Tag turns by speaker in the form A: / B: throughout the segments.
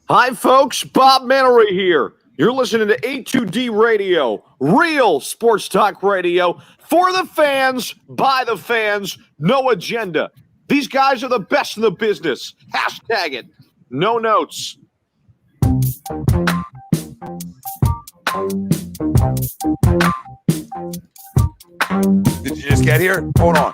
A: Hi, folks. Bob Mannery here. You're listening to A2D Radio, real sports talk radio for the fans, by the fans, no agenda. These guys are the best in the business. Hashtag it. No notes.
B: Did you just get here? Hold on.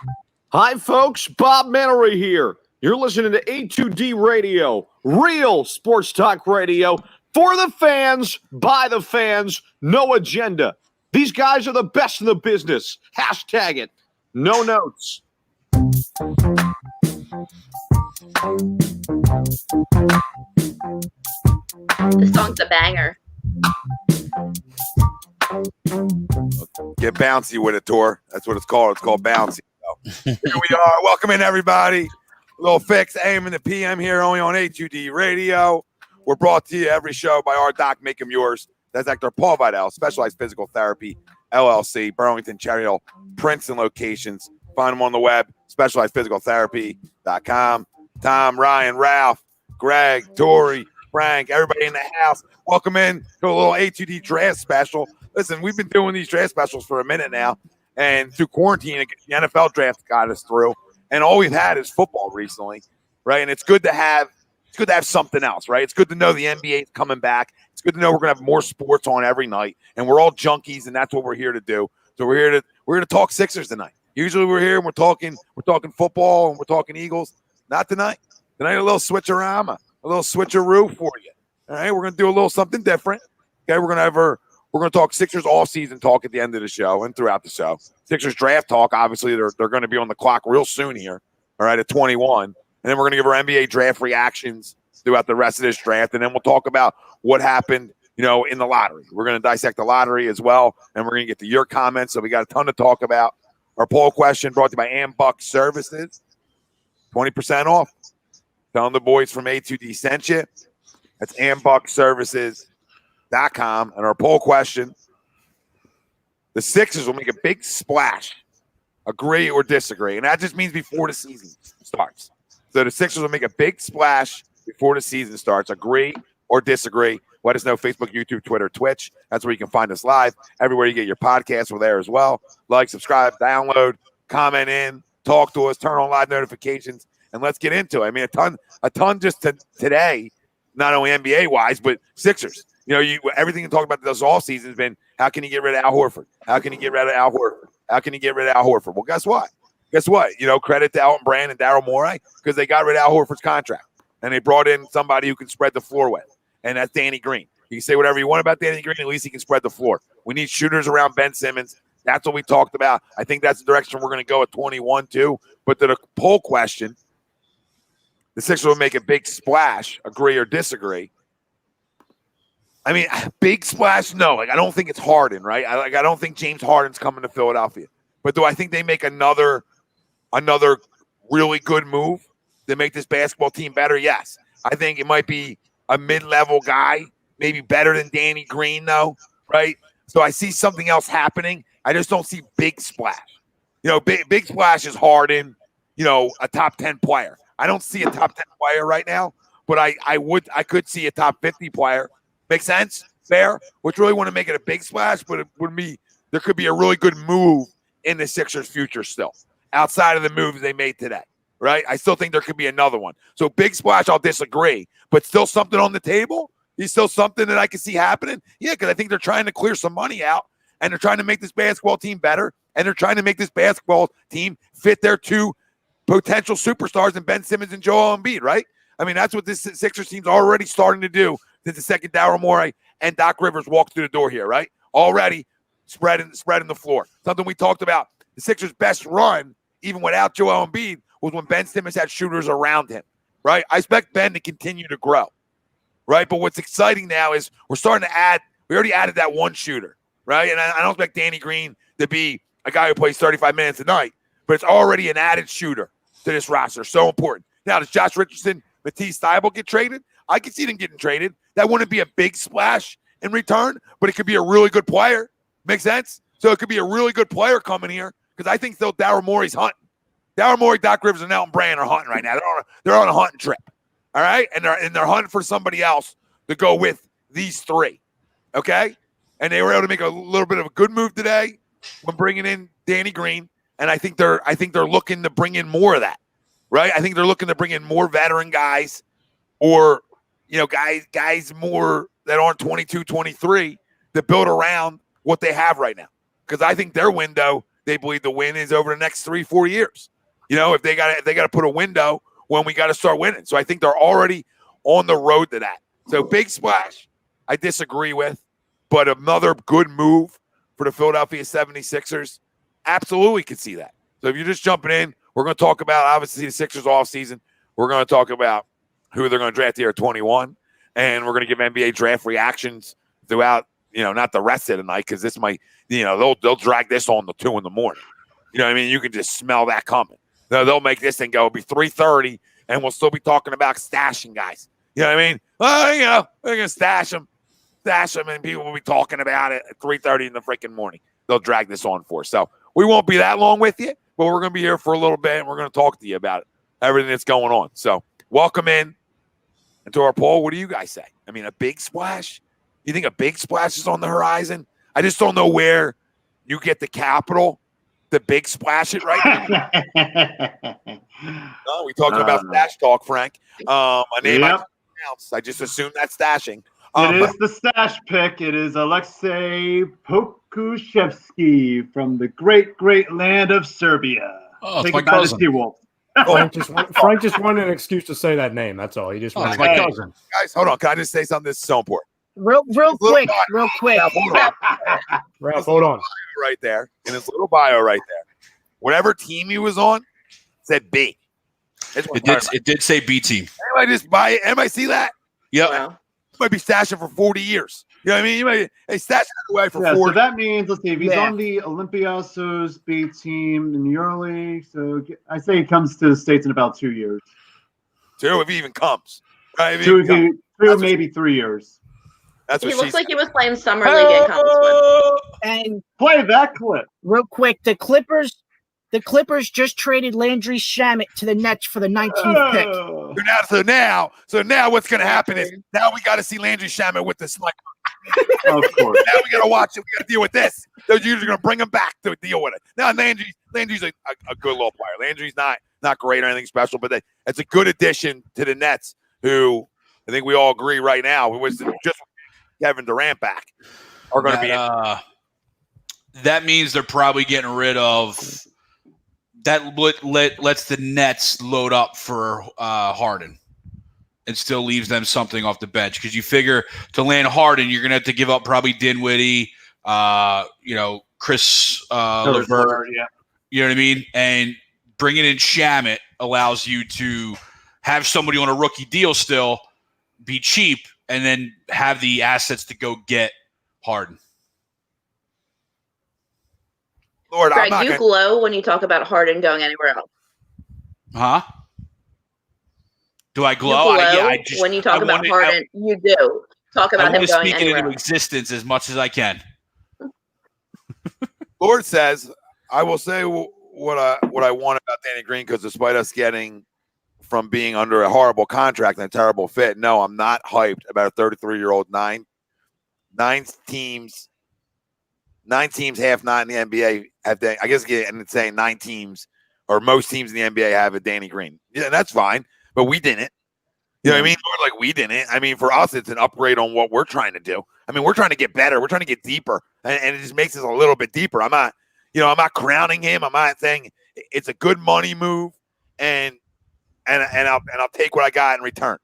A: Hi, folks. Bob Mannery here. You're listening to A2D Radio, real sports talk radio for the fans, by the fans, no agenda. These guys are the best in the business. Hashtag it. No notes.
C: This song's a banger.
B: Get bouncy with it, Tor. That's what it's called. It's called bouncy. So, here we are. Welcome in, everybody. A little fix, AM and the PM here, only on A2D Radio. We're brought to you every show by our doc, Make 'em Yours. That's Dr. Paul Vidal, Specialized Physical Therapy, LLC, Burlington, Cherry Hill, Princeton locations. Find them on the web, specializedphysicaltherapy.com. Tom, Ryan, Ralph, Greg, Tori, Frank, everybody in the house. Welcome in to a little A2D draft special. Listen, we've been doing these draft specials for a minute now, and through quarantine, the NFL draft got us through, and all we've had is football recently, right? And it's good to have something else, right? It's good to know the NBA is coming back. It's good to know we're gonna have more sports on every night, and we're all junkies, and that's what we're here to do. So we're here to talk Sixers tonight. Usually we're here and we're talking football and we're talking Eagles. Not tonight. Tonight a little switcherama, a little switcheroo for you. All right, we're gonna do a little something different. Okay, we're gonna talk Sixers offseason talk at the end of the show and throughout the show. Sixers draft talk. Obviously, they're going to be on the clock real soon here. All right, at 21, and then we're going to give our NBA draft reactions throughout the rest of this draft, and then we'll talk about what happened, in the lottery. We're going to dissect the lottery as well, and we're going to get to your comments. So we got a ton to talk about. Our poll question brought to you by Ambuck Services, 20% off. Telling the boys from A2D sent you. That's ambuckservices.com. And our poll question, the Sixers will make a big splash. Agree or disagree? And that just means before the season starts. So the Sixers will make a big splash before the season starts. Agree or disagree? Let us know. Facebook, YouTube, Twitter, Twitch. That's where you can find us live. Everywhere you get your podcasts, we're there as well. Like, subscribe, download, comment in, talk to us, turn on live notifications, and let's get into it. I mean, a ton just today, not only NBA-wise, but Sixers. Everything you talk about this offseason has been, how can you get rid of Al Horford? How can you get rid of Al Horford? How can you get rid of Al Horford? Well, guess what? Credit to Elton Brand and Daryl Morey, because they got rid of Al Horford's contract, and they brought in somebody who can spread the floor with, and that's Danny Green. You can say whatever you want about Danny Green, at least he can spread the floor. We need shooters around Ben Simmons. That's what we talked about. I think that's the direction we're going to go at 21, too. But to the poll question, the Sixers will make a big splash. Agree or disagree? I mean, big splash? No. I don't think it's Harden, right? I don't think James Harden's coming to Philadelphia. But do I think they make another really good move to make this basketball team better? Yes. I think it might be a mid-level guy, maybe better than Danny Green, though, right? So I see something else happening. I just don't see big splash. Big splash is Harden, a top 10 player. I don't see a top 10 player right now, but I could see a top 50 player. Make sense? Fair? Which really want to make it a big splash, but there could be a really good move in the Sixers' future still, outside of the moves they made today, right? I still think there could be another one. So big splash, I'll disagree, but still something on the table? Is still something that I can see happening? Yeah, because I think they're trying to clear some money out, and they're trying to make this basketball team better, and they're trying to make this basketball team fit their two potential superstars in Ben Simmons and Joel Embiid, right? I mean, that's what this Sixers team's already starting to do since the second Daryl Morey and Doc Rivers walked through the door here, right? Already spreading the floor. Something we talked about. The Sixers' best run, even without Joel Embiid, was when Ben Simmons had shooters around him, right? I expect Ben to continue to grow, right? But what's exciting now is we're starting to add – we already added that one shooter, right? And I don't expect Danny Green to be a guy who plays 35 minutes a night, but it's already an added shooter to this roster. So important. Now, does Josh Richardson, Matisse Thybulle get traded? I can see them getting traded. That wouldn't be a big splash in return, but it could be a really good player. Make sense? So it could be a really good player coming here, because I think still Daryl Morey's hunting. Daryl Morey, Doc Rivers, and Elton Brand are hunting right now. They're on a hunting trip. All right? And they're hunting for somebody else to go with these three, okay? And they were able to make a little bit of a good move today when bringing in Danny Green, and I think they're looking to bring in more of that, right? I think they're looking to bring in more veteran guys, or guys more that aren't 22, 23 to build around what they have right now. Because I think their window, they believe the win is over the next 3-4 years. If they got to put a window when we got to start winning. So I think they're already on the road to that. So big splash, I disagree with, but another good move for the Philadelphia 76ers, absolutely could see that. So if you're just jumping in, we're going to talk about, obviously, the Sixers offseason. We're going to talk about who they're going to draft here at 21, and we're going to give NBA draft reactions throughout, not the rest of the night, because this might, they'll drag this on the 2 in the morning. You know what I mean? You can just smell that coming. They'll make this thing go. It'll be 3:30, and we'll still be talking about stashing guys. You know what I mean? They're going to stash them, and people will be talking about it at 3:30 in the freaking morning. They'll drag this on for us. So we won't be that long with you, but we're going to be here for a little bit, and we're going to talk to you about it, everything that's going on. So welcome in. And to our poll, what do you guys say? I mean, a big splash? You think a big splash is on the horizon? I just don't know where you get the capital to big splash it right now. No, we talking about stash talk, Frank. A name I I just assumed that's stashing.
D: It is the stash pick. It is Alexei Pokuševski from the great, great land of Serbia.
E: Oh, it's my cousin.
F: Frank just wanted an excuse to say that name. That's all. He just wanted
E: my cousin.
B: Guys, hold on. Can I just say something? This is so important.
G: Real quick.
F: Ralph, hold on.
B: Right there. In his little bio right there. Whatever team he was on said B.
E: It did say B team.
B: Anybody just buy it? Anybody see that?
E: Yeah.
C: Wow.
B: You might be stashing for 40 years. You know what I mean? You might stash it away for 40.
D: So that means, let's see, if he's on the Olympiacos B team in EuroLeague, so I say he comes to the States in about 2 years.
B: 2 if he even comes. Right?
D: Two, maybe 3 years.
B: That's what
C: He looks like he was playing summer league at Collinswood.
G: And
D: play that clip
G: real quick, the Clippers just traded Landry Shamet to the Nets for the 19th pick.
B: So now what's going to happen is now we got to see Landry Shamet with the sniper.
D: Of course.
B: Now we got to watch it. We got to deal with this. They're usually going to bring him back to deal with it. Now Landry's a good little player. Landry's not great or anything special, but it's a good addition to the Nets, who I think we all agree right now, who was just Kevin Durant back, are going to be in.
E: That means they're probably getting rid of that. Lets the Nets load up for Harden, and still leaves them something off the bench, because you figure to land Harden, you're going to have to give up probably Dinwiddie, Chris LeVert.
D: Yeah.
E: You know what I mean? And bringing in Shamet allows you to have somebody on a rookie deal still, be cheap, and then have the assets to go get Harden.
B: Lord,
C: Greg, you glow when you talk about Harden going anywhere else.
E: Huh? Do I glow?
C: When you talk about Harden, you do. Talk about him going
E: anywhere. I want to speak it into existence as much as I can.
B: Lord says, I will say what I want about Danny Green, because despite us getting from being under a horrible contract and a terrible fit, no, I'm not hyped about a 33-year-old nine teams, half not in the NBA have I guess and saying 9 teams or most teams in the NBA have a Danny Green. Yeah, that's fine, but we didn't. You know what I mean? Or like we didn't. I mean, for us, it's an upgrade on what we're trying to do. I mean, we're trying to get better. We're trying to get deeper, and it just makes us a little bit deeper. I'm not crowning him. I'm not saying it's a good money move, and I'll take what I got in return.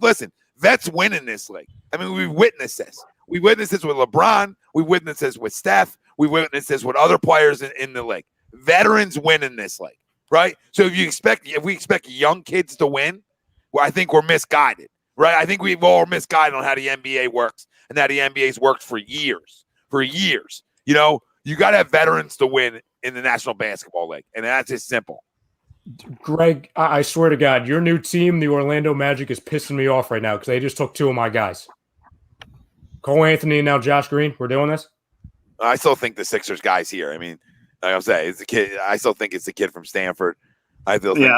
B: Listen, vets win in this league. I mean, we've witnessed this. We witnessed this with LeBron. We witnessed this with Steph. We witnessed this with other players in the league. Veterans win in this league, right? So if we expect young kids to win, well, I think we're misguided, right? I think we've all misguided on how the NBA works, and how the NBA's worked for years. You know, you got to have veterans to win in the National Basketball League, and that's just simple.
F: Greg, I swear to God, your new team, the Orlando Magic, is pissing me off right now because they just took 2 of my guys. Cole Anthony and now Josh Green. We're doing this?
B: I still think the Sixers guy's here. I mean, like I'm saying, it's the kid. I still think it's the kid from Stanford. I still think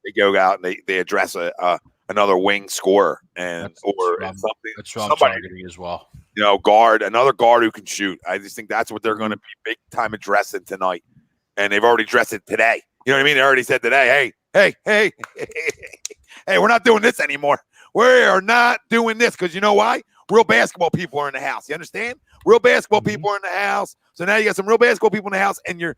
B: they go out and they address a another wing scorer
E: That's
B: something.
E: That's what I'm
B: Somebody,
E: targeting as well.
B: another guard who can shoot. I just think that's what they're going to be big time addressing tonight, and they've already addressed it today. You know what I mean? They already said today, hey, we're not doing this anymore. We are not doing this because you know why? Real basketball people are in the house. You understand? Real basketball people are in the house. So now you got some real basketball people in the house, and you're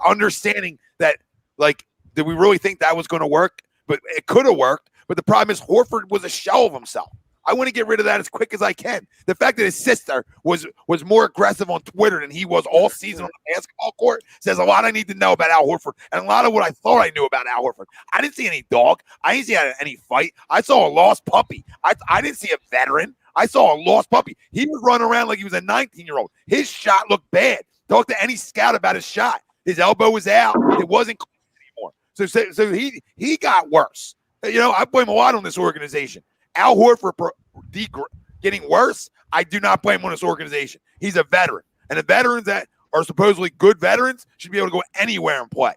B: understanding that, like, did we really think that was going to work? But it could have worked. But the problem is Horford was a shell of himself. I want to get rid of that as quick as I can. The fact that his sister was more aggressive on Twitter than he was all season on the basketball court says a lot I need to know about Al Horford and a lot of what I thought I knew about Al Horford. I didn't see any dog. I didn't see any fight. I saw a lost puppy. I didn't see a veteran. I saw a lost puppy. He was running around like he was a 19-year-old. His shot looked bad. Talk to any scout about his shot. His elbow was out. It wasn't anymore. So he got worse. I blame a lot on this organization. Al Horford getting worse, I do not blame on this organization. He's a veteran. And the veterans that are supposedly good veterans should be able to go anywhere and play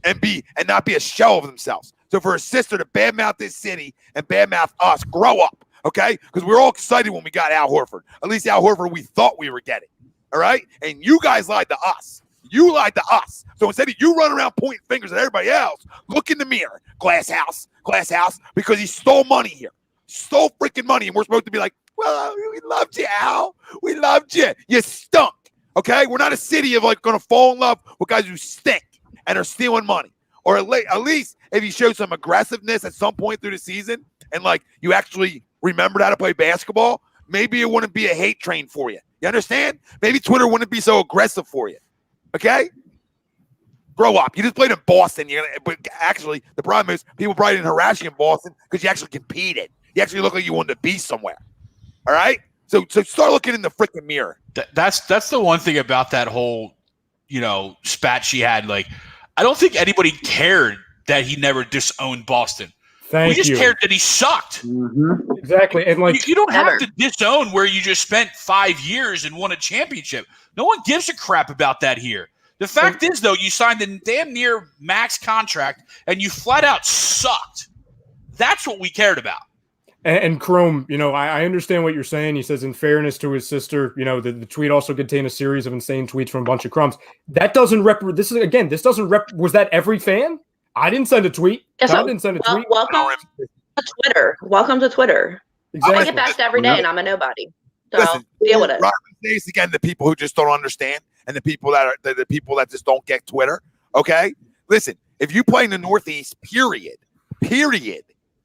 B: and not be a shell of themselves. So for a sister to badmouth this city and badmouth us, grow up, okay? Because we were all excited when we got Al Horford. At least Al Horford we thought we were getting, all right? And you guys lied to us. You lied to us. So instead of you run around pointing fingers at everybody else, look in the mirror, glass house, because he stole money here. Stole freaking money, and we're supposed to be like, well, we loved you, Al. We loved you. You stunk, okay? We're not a city of, like, going to fall in love with guys who stink and are stealing money. Or at least if you show some aggressiveness at some point through the season and, like, you actually remembered how to play basketball, maybe it wouldn't be a hate train for you. You understand? Maybe Twitter wouldn't be so aggressive for you, okay? Grow up. You just played in Boston. But actually, the problem is people probably didn't harass you in Boston because you actually competed. You actually look like you wanted to be somewhere. All right? So start looking in the freaking mirror.
E: That's the one thing about that whole, spat she had. Like, I don't think anybody cared that he never disowned Boston. We just cared that he sucked.
F: Mm-hmm. Exactly. And like
E: you don't have to disown where you just spent 5 years and won a championship. No one gives a crap about that here. The fact is, though, you signed a damn near max contract and you flat out sucked. That's what we cared about.
F: And Chrome, I understand what you're saying. He says, in fairness to his sister, the tweet also contained a series of insane tweets from a bunch of crumbs. That doesn't was that every fan? I didn't send a tweet.
C: Yeah,
F: I didn't send a tweet.
C: Welcome to Twitter. Welcome to Twitter.
F: Exactly.
C: I get bashed every day and I'm a nobody. So
B: Listen,
C: deal with it.
B: Thanks again to people who just don't understand and the people that just don't get Twitter. Okay? Listen, if you play in the Northeast, period,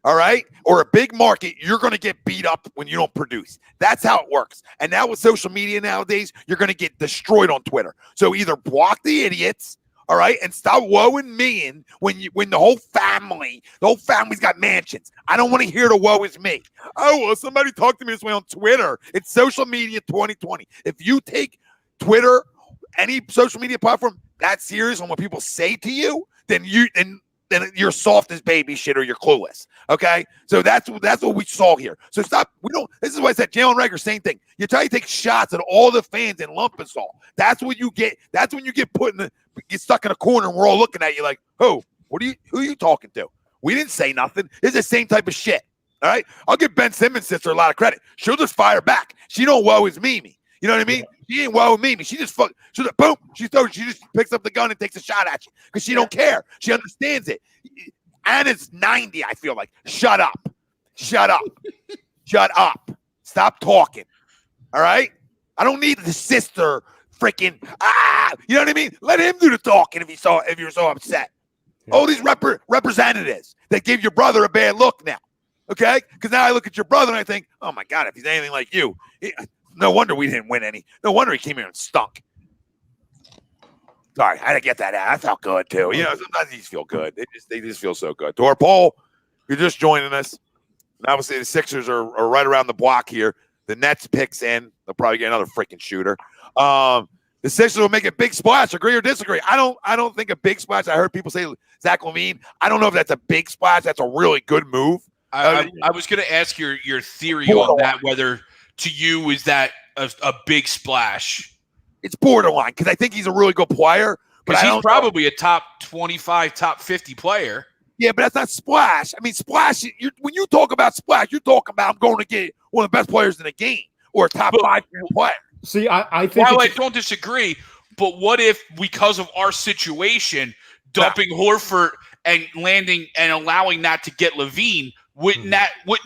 B: all right, or a big market, you're going to get beat up when you don't produce. That's how it works. And now with social media nowadays, you're going to get destroyed on Twitter. So either block the idiots, all right, and stop woeing me in when the whole family's got mansions. I don't want to hear the woe is me. Oh, well, somebody talked to me this way on Twitter. It's social media 2020. If you take Twitter, any social media platform, that serious on what people say to you, then you're soft as baby shit or you're clueless. Okay? So that's what we saw here. So stop. This is why I said Jalen Reagor, same thing. You try to take shots at all the fans and lump us all. That's what you get. That's when you get get stuck in a corner and we're all looking at you like, who are you talking to? We didn't say nothing. It's the same type of shit. All right? I'll give Ben Simmons' sister a lot of credit. She'll just fire back. She don't woe is me. You know what I mean? Yeah. She ain't woe with me. She just boom. She just picks up the gun and takes a shot at you because she don't care. She understands it. And it's 90. I feel like shut up. Shut up. Stop talking. All right. I don't need the sister freaking You know what I mean? Let him do the talking if you're so upset. Yeah. All these representatives that give your brother a bad look now. Okay, because now I look at your brother and I think, oh my God, if he's anything like you. No wonder we didn't win any. No wonder he came here and stunk. Sorry, I had to get that out. I felt good too. Sometimes these feel good. They just feel so good. To our poll, you're just joining us. And obviously, the Sixers are right around the block here. The Nets picks in. They'll probably get another freaking shooter. The Sixers will make a big splash. Agree or disagree? I don't think a big splash. I heard people say Zach LaVine. I don't know if that's a big splash. That's a really good move.
E: I was going to ask your theory on that, whether to you is that a big splash?
B: It's borderline because I think he's a really good player. But
E: he's probably a top 25, top 50 player.
B: Yeah, but that's not splash. I mean, splash. When you talk about splash, you're talking about I'm going to get one of the best players in the game or a top 5 player.
F: See, I think
E: while I don't disagree, but what if because of our situation, dumping Horford and landing and allowing that to get Levine, wouldn't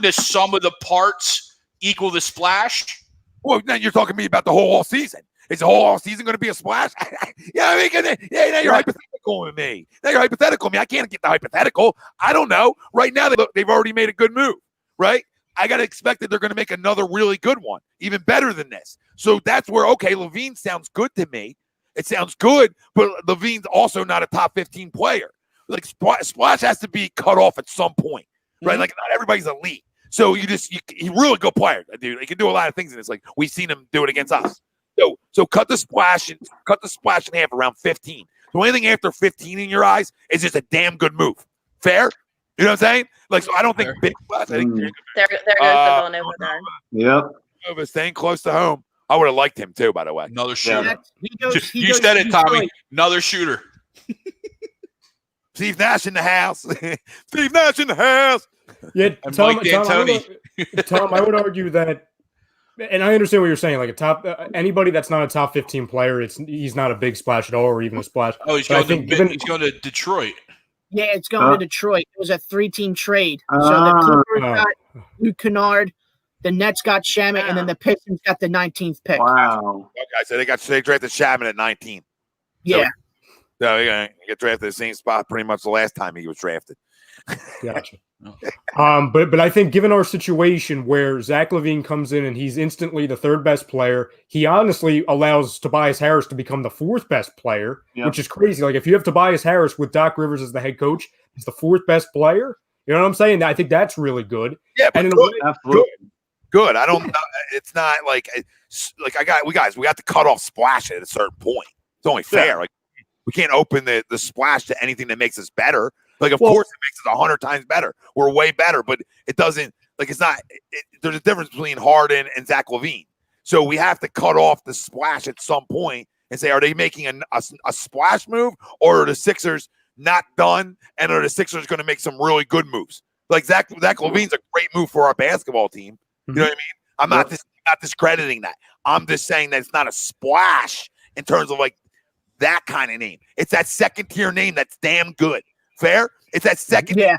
E: the sum of the parts equal the splash?
B: Well, then you're talking to me about the whole season. Is the whole season going to be a splash? Yeah, I mean, now you're hypothetical with me. Now you're hypothetical with me. I can't get the hypothetical. I don't know. Right now, they've already made a good move, right? I got to expect that they're going to make another really good one, even better than this. So that's where, okay, Levine sounds good to me. It sounds good, but Levine's also not a top 15 player. Like, splash has to be cut off at some point, right?
E: Mm-hmm.
B: Like, not everybody's elite. So he's really good player, dude. He can do a lot of things, and it's like we've seen him do it against us. So cut the splash in half around 15. So anything after 15 in your eyes is just a damn good move. Fair? You know what I'm saying? Like, so I don't think big splash. I think
C: There goes the Villanova there.
D: Yep.
B: Staying close to home. I would have liked him too, by the way.
E: Another shooter.
G: He
E: You
G: goes
E: said
G: to
E: it, Tommy.
G: Detroit.
E: Another shooter.
B: Steve Nash in the house. Steve Nash in the house.
F: Yeah,
E: And
F: Tom,
E: Mike D'Antoni.
F: Tom, I would argue that, and I understand what you're saying. Like anybody that's not a top 15 player, he's not a big splash at all, or even a splash.
E: Oh, he's
F: But
E: going to Detroit.
G: Yeah, it's going to Detroit. It was a 3-team trade. So the Clippers got Luke Kennard, the Nets got Shamet, and then the Pistons got the 19th pick.
D: Wow.
B: Okay, so they drafted Chapman at 19.
G: Yeah.
B: So he's going to get drafted the same spot pretty much the last time he was drafted.
F: Gotcha. But I think given our situation where Zach LaVine comes in and he's instantly the third best player, he honestly allows Tobias Harris to become the fourth best player, which is crazy. Like if you have Tobias Harris with Doc Rivers as the head coach, he's the fourth best player. You know what I'm saying? I think that's really good.
B: Yeah, but
D: Absolutely.
B: good. I don't know. It's not like we got to cut off splash at a certain point. It's only fair.
D: Yeah.
B: Like we can't open the splash to anything that makes us better. Like, of course, it makes us 100 times better. We're way better, but it doesn't. Like, it's not. There's a difference between Harden and Zach LaVine. So we have to cut off the splash at some point and say, are they making a splash move, or are the Sixers not done, and are the Sixers going to make some really good moves? Like Zach LaVine's a great move for our basketball team. You know what I mean? I'm not discrediting that. I'm just saying that it's not a splash in terms of like that kind of name. It's that second tier name that's damn good. Fair? It's that second.
G: Yeah.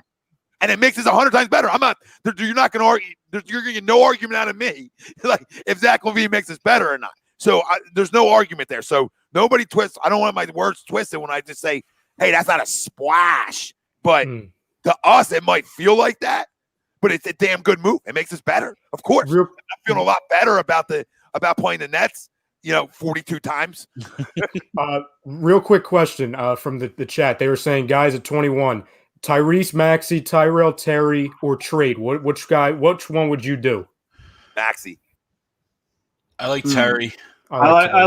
B: And it makes us 100 times better. I'm not. You're not going to argue. You're going to get no argument out of me. Like if Zach LaVine makes us better or not. So there's no argument there. So nobody twists. I don't want my words twisted when I just say, "Hey, that's not a splash." But to us, it might feel like that. But it's a damn good move. It makes us better. Of course. I'm feeling a lot better about playing the Nets. 42 times.
F: Real quick question from the chat. They were saying, guys at 21, Tyrese Maxey, Tyrell Terry, or trade. Which one would you do?
B: Maxey.
E: I like Terry.
D: I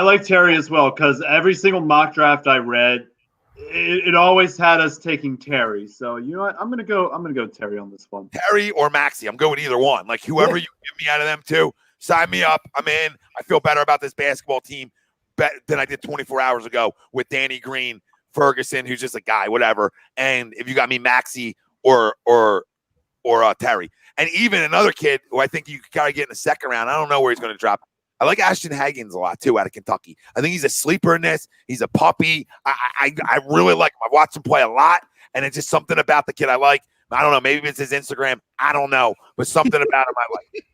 D: like Terry as well, because every single mock draft I read, it always had us taking Terry. So you know what? I'm gonna go Terry on this one.
B: Terry or Maxey. I'm going either one. Like whoever you give me out of them two. Sign me up. I'm in. I feel better about this basketball team than I did 24 hours ago with Danny Green, Ferguson, who's just a guy, whatever. And if you got me Maxey or Terry, and even another kid who I think you gotta get in the second round. I don't know where he's going to drop. I like Ashton Hagens a lot too, out of Kentucky. I think he's a sleeper in this. He's a puppy. I really like him. I've watched him play a lot, and it's just something about the kid I like. I don't know. Maybe it's his Instagram. I don't know, but something about him I like.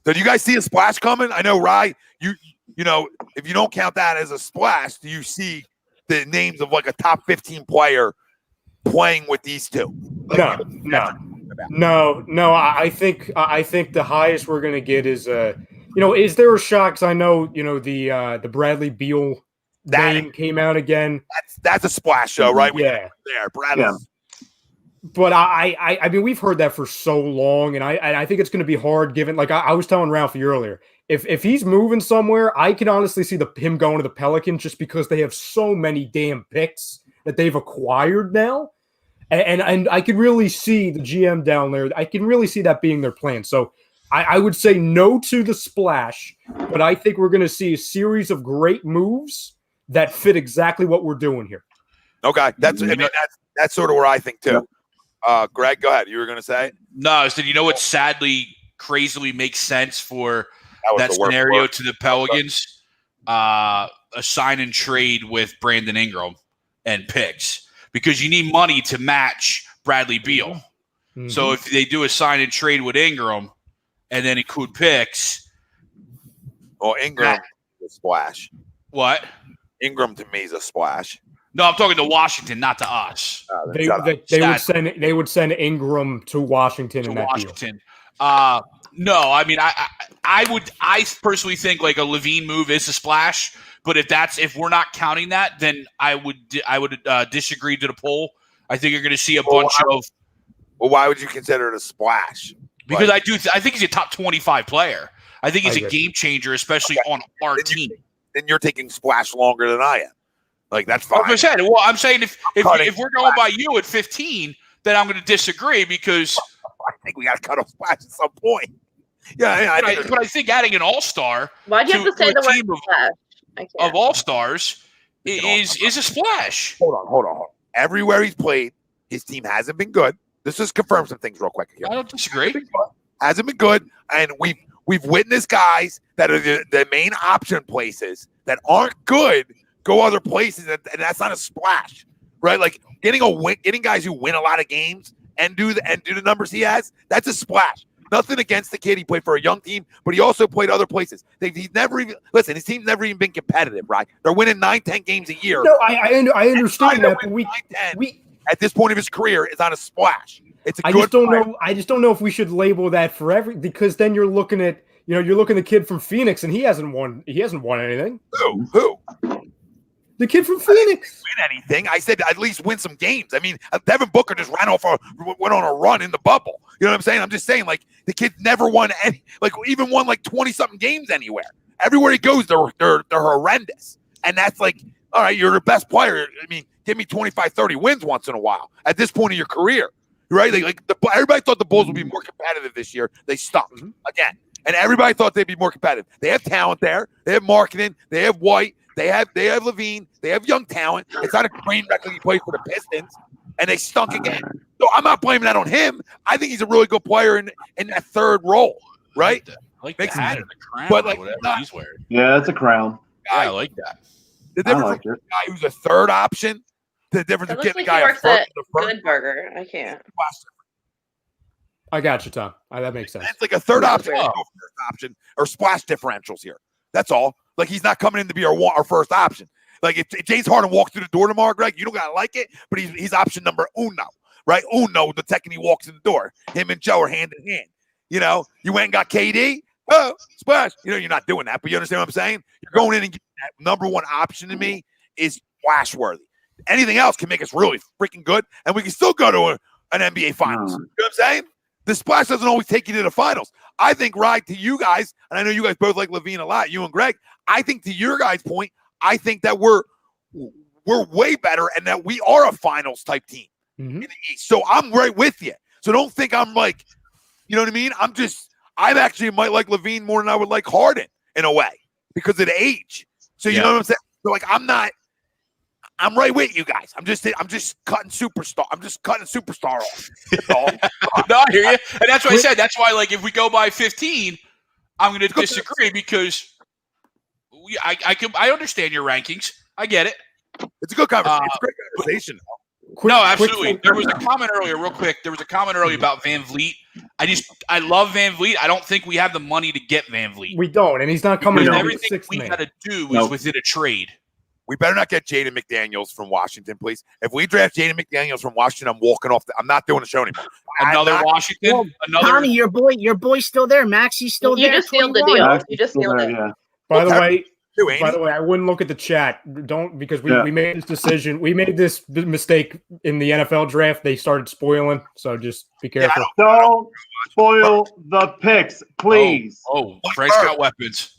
B: So do you guys see a splash coming? I know, Rye, you know, if you don't count that as a splash, do you see the names of like a top 15 player playing with these two? Like,
F: No. I think the highest we're going to get is is there a shot? Because I know the Bradley Beal name came out again.
B: That's a splash show, right?
F: Yeah,
B: there, Bradley.
F: Yeah. But I mean, we've heard that for so long, and I think it's going to be hard given, like I was telling Ralphie earlier, if he's moving somewhere, I can honestly see him going to the Pelicans just because they have so many damn picks that they've acquired now, and I can really see the GM down there. I can really see that being their plan. So I would say no to the splash, but I think we're going to see a series of great moves that fit exactly what we're doing here.
B: Okay, that's sort of where I think too. Greg, go ahead. You were going to say?
E: No, I said, you know what sadly, crazily makes sense for that
B: the worst
E: scenario
B: part.
E: to the Pelicans? A sign and trade with Brandon Ingram and picks, because you need money to match Bradley Beal.
F: Mm-hmm.
E: So if they do a sign and trade with Ingram and then include picks.
B: Well, Ingram is a splash.
E: What?
B: Ingram to me is a splash.
E: No, I'm talking to Washington, not to us.
F: They would send Ingram to Washington in that
E: Washington. Deal. No, I mean I personally think like a Levine move is a splash, but if we're not counting that, then I would disagree to the poll. I think you're going to see a bunch of.
B: Well, why would you consider it a splash?
E: Because I think he's a top 25 player. I think he's a game changer, especially on our team.
B: Then you're taking splash longer than I am. Like, that's fine.
E: I'm saying if we're going by you at 15, then I'm going to disagree because
B: I think we got to cut off splash at some point. Yeah,
E: but I think adding an all-star.
C: Why'd you have to say the word splash?
E: Of all-stars is a splash.
B: Hold on. Everywhere he's played, his team hasn't been good. Let's just confirm some things real quick here.
E: I don't disagree.
B: Hasn't been good, and we've witnessed guys that are the main option places that aren't good go other places, and that's not a splash, right? Like getting guys who win a lot of games and do the numbers he has, that's a splash. Nothing against the kid. He played for a young team, but he also played other places. His team's never even been competitive, right? They're winning 9-10 games a year.
F: No, I understand that, but we
B: at this point of his career, it's not a splash. It's a
F: I just don't know if we should label that for because then you're looking at the kid from Phoenix and he hasn't won anything.
B: Who?
F: The kid from Phoenix.
B: Win anything? I said at least win some games. I mean, Devin Booker just went on a run in the bubble. You know what I'm saying? I'm just saying, like, the kid's never won even won like 20-something games anywhere. Everywhere he goes, they're horrendous. And that's like, all right, you're the best player. I mean, give me 25, 30 wins once in a while at this point of your career, right? Everybody thought the Bulls would be more competitive this year. They stunk again. And everybody thought they'd be more competitive. They have talent there. They have marketing. They have White. They have Levine. They have young talent. It's not a train wreck like he plays for the Pistons, and they stunk again. So I'm not blaming that on him. I think he's a really good player in that third role, right?
E: I like the hat and the crown,
B: but like
E: whatever he's wearing.
D: Yeah, that's a crown.
E: Yeah, I like that.
B: The difference from the guy who's a third option, the difference of getting the guy a first.
C: Good burger. I can't.
F: I got you, Tom. That makes sense.
B: It's like a third option or splash differentials here. That's all. Like, he's not coming in to be our first option. Like, if James Harden walks through the door tomorrow, Greg, you don't gotta like it, but he's option number uno, right? Uno, the second he walks in the door. Him and Joe are hand in hand. You know, you went and got KD. Oh, splash. You know, you're not doing that, but you understand what I'm saying? You're going in and getting that number one option to me is splash worthy. Anything else can make us really freaking good, and we can still go to an NBA Finals. You know what I'm saying? The splash doesn't always take you to the finals. I think, right, to you guys, and I know you guys both like Levine a lot, you and Greg, I think to your guys' point, I think that we're way better and that we are a finals type team in the East. So I'm right with you. So don't think I'm like, you know what I mean? I actually might like Levine more than I would like Harden in a way because of the age. So you know what I'm saying? So like I'm right with you guys. I'm just cutting superstar. I'm just cutting superstar off. That's all.
E: No, I hear you. And that's what I said. That's why, like, if we go by 15, I'm going to disagree because I understand your rankings. I get it.
B: It's a good conversation. It's a great conversation.
E: No, absolutely. There was a comment earlier, real quick. There was a comment earlier about Van Vliet. I love Van Vliet. I don't think we have the money to get Van Vliet.
F: We don't, and he's not coming.
E: Everything we got to do is within a trade.
B: We better not get Jaden McDaniels from Washington, please. If we draft Jaden McDaniels from Washington, I'm walking off. I'm not doing the show anymore.
E: Washington.
G: Tommy, your boy's still there. Maxie's still there.
C: You just sealed the deal. You just sealed it.
D: Yeah.
F: By the way, I wouldn't look at the chat. Don't, because we made this decision. We made this mistake in the NFL draft. They started spoiling, so just be careful.
D: Don't spoil the picks, please.
E: Oh, Frank's got weapons.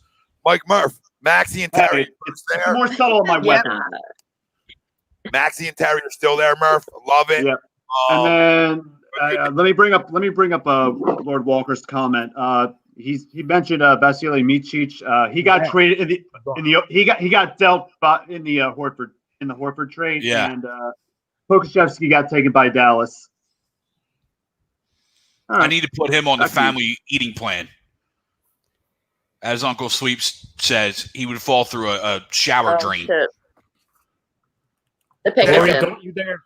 B: Mike Murph, Maxey and Terry.
D: It's more subtle on my weapon.
B: Maxey and Terry are still there, Murph. Love it.
D: Yep. And then let me bring up Lord Walker's comment. He mentioned Vasilij Micic. He got traded he got dealt in the Horford in the Horford trade.
E: Yeah.
D: And Pokusevski got taken by Dallas. All
E: I
D: right.
E: need to put him on the
D: That's you.
E: family eating plan. As Uncle Sweeps says, he would fall through a shower drain.
C: Shit. The pick
F: Tori,
C: is in.
F: don't you dare.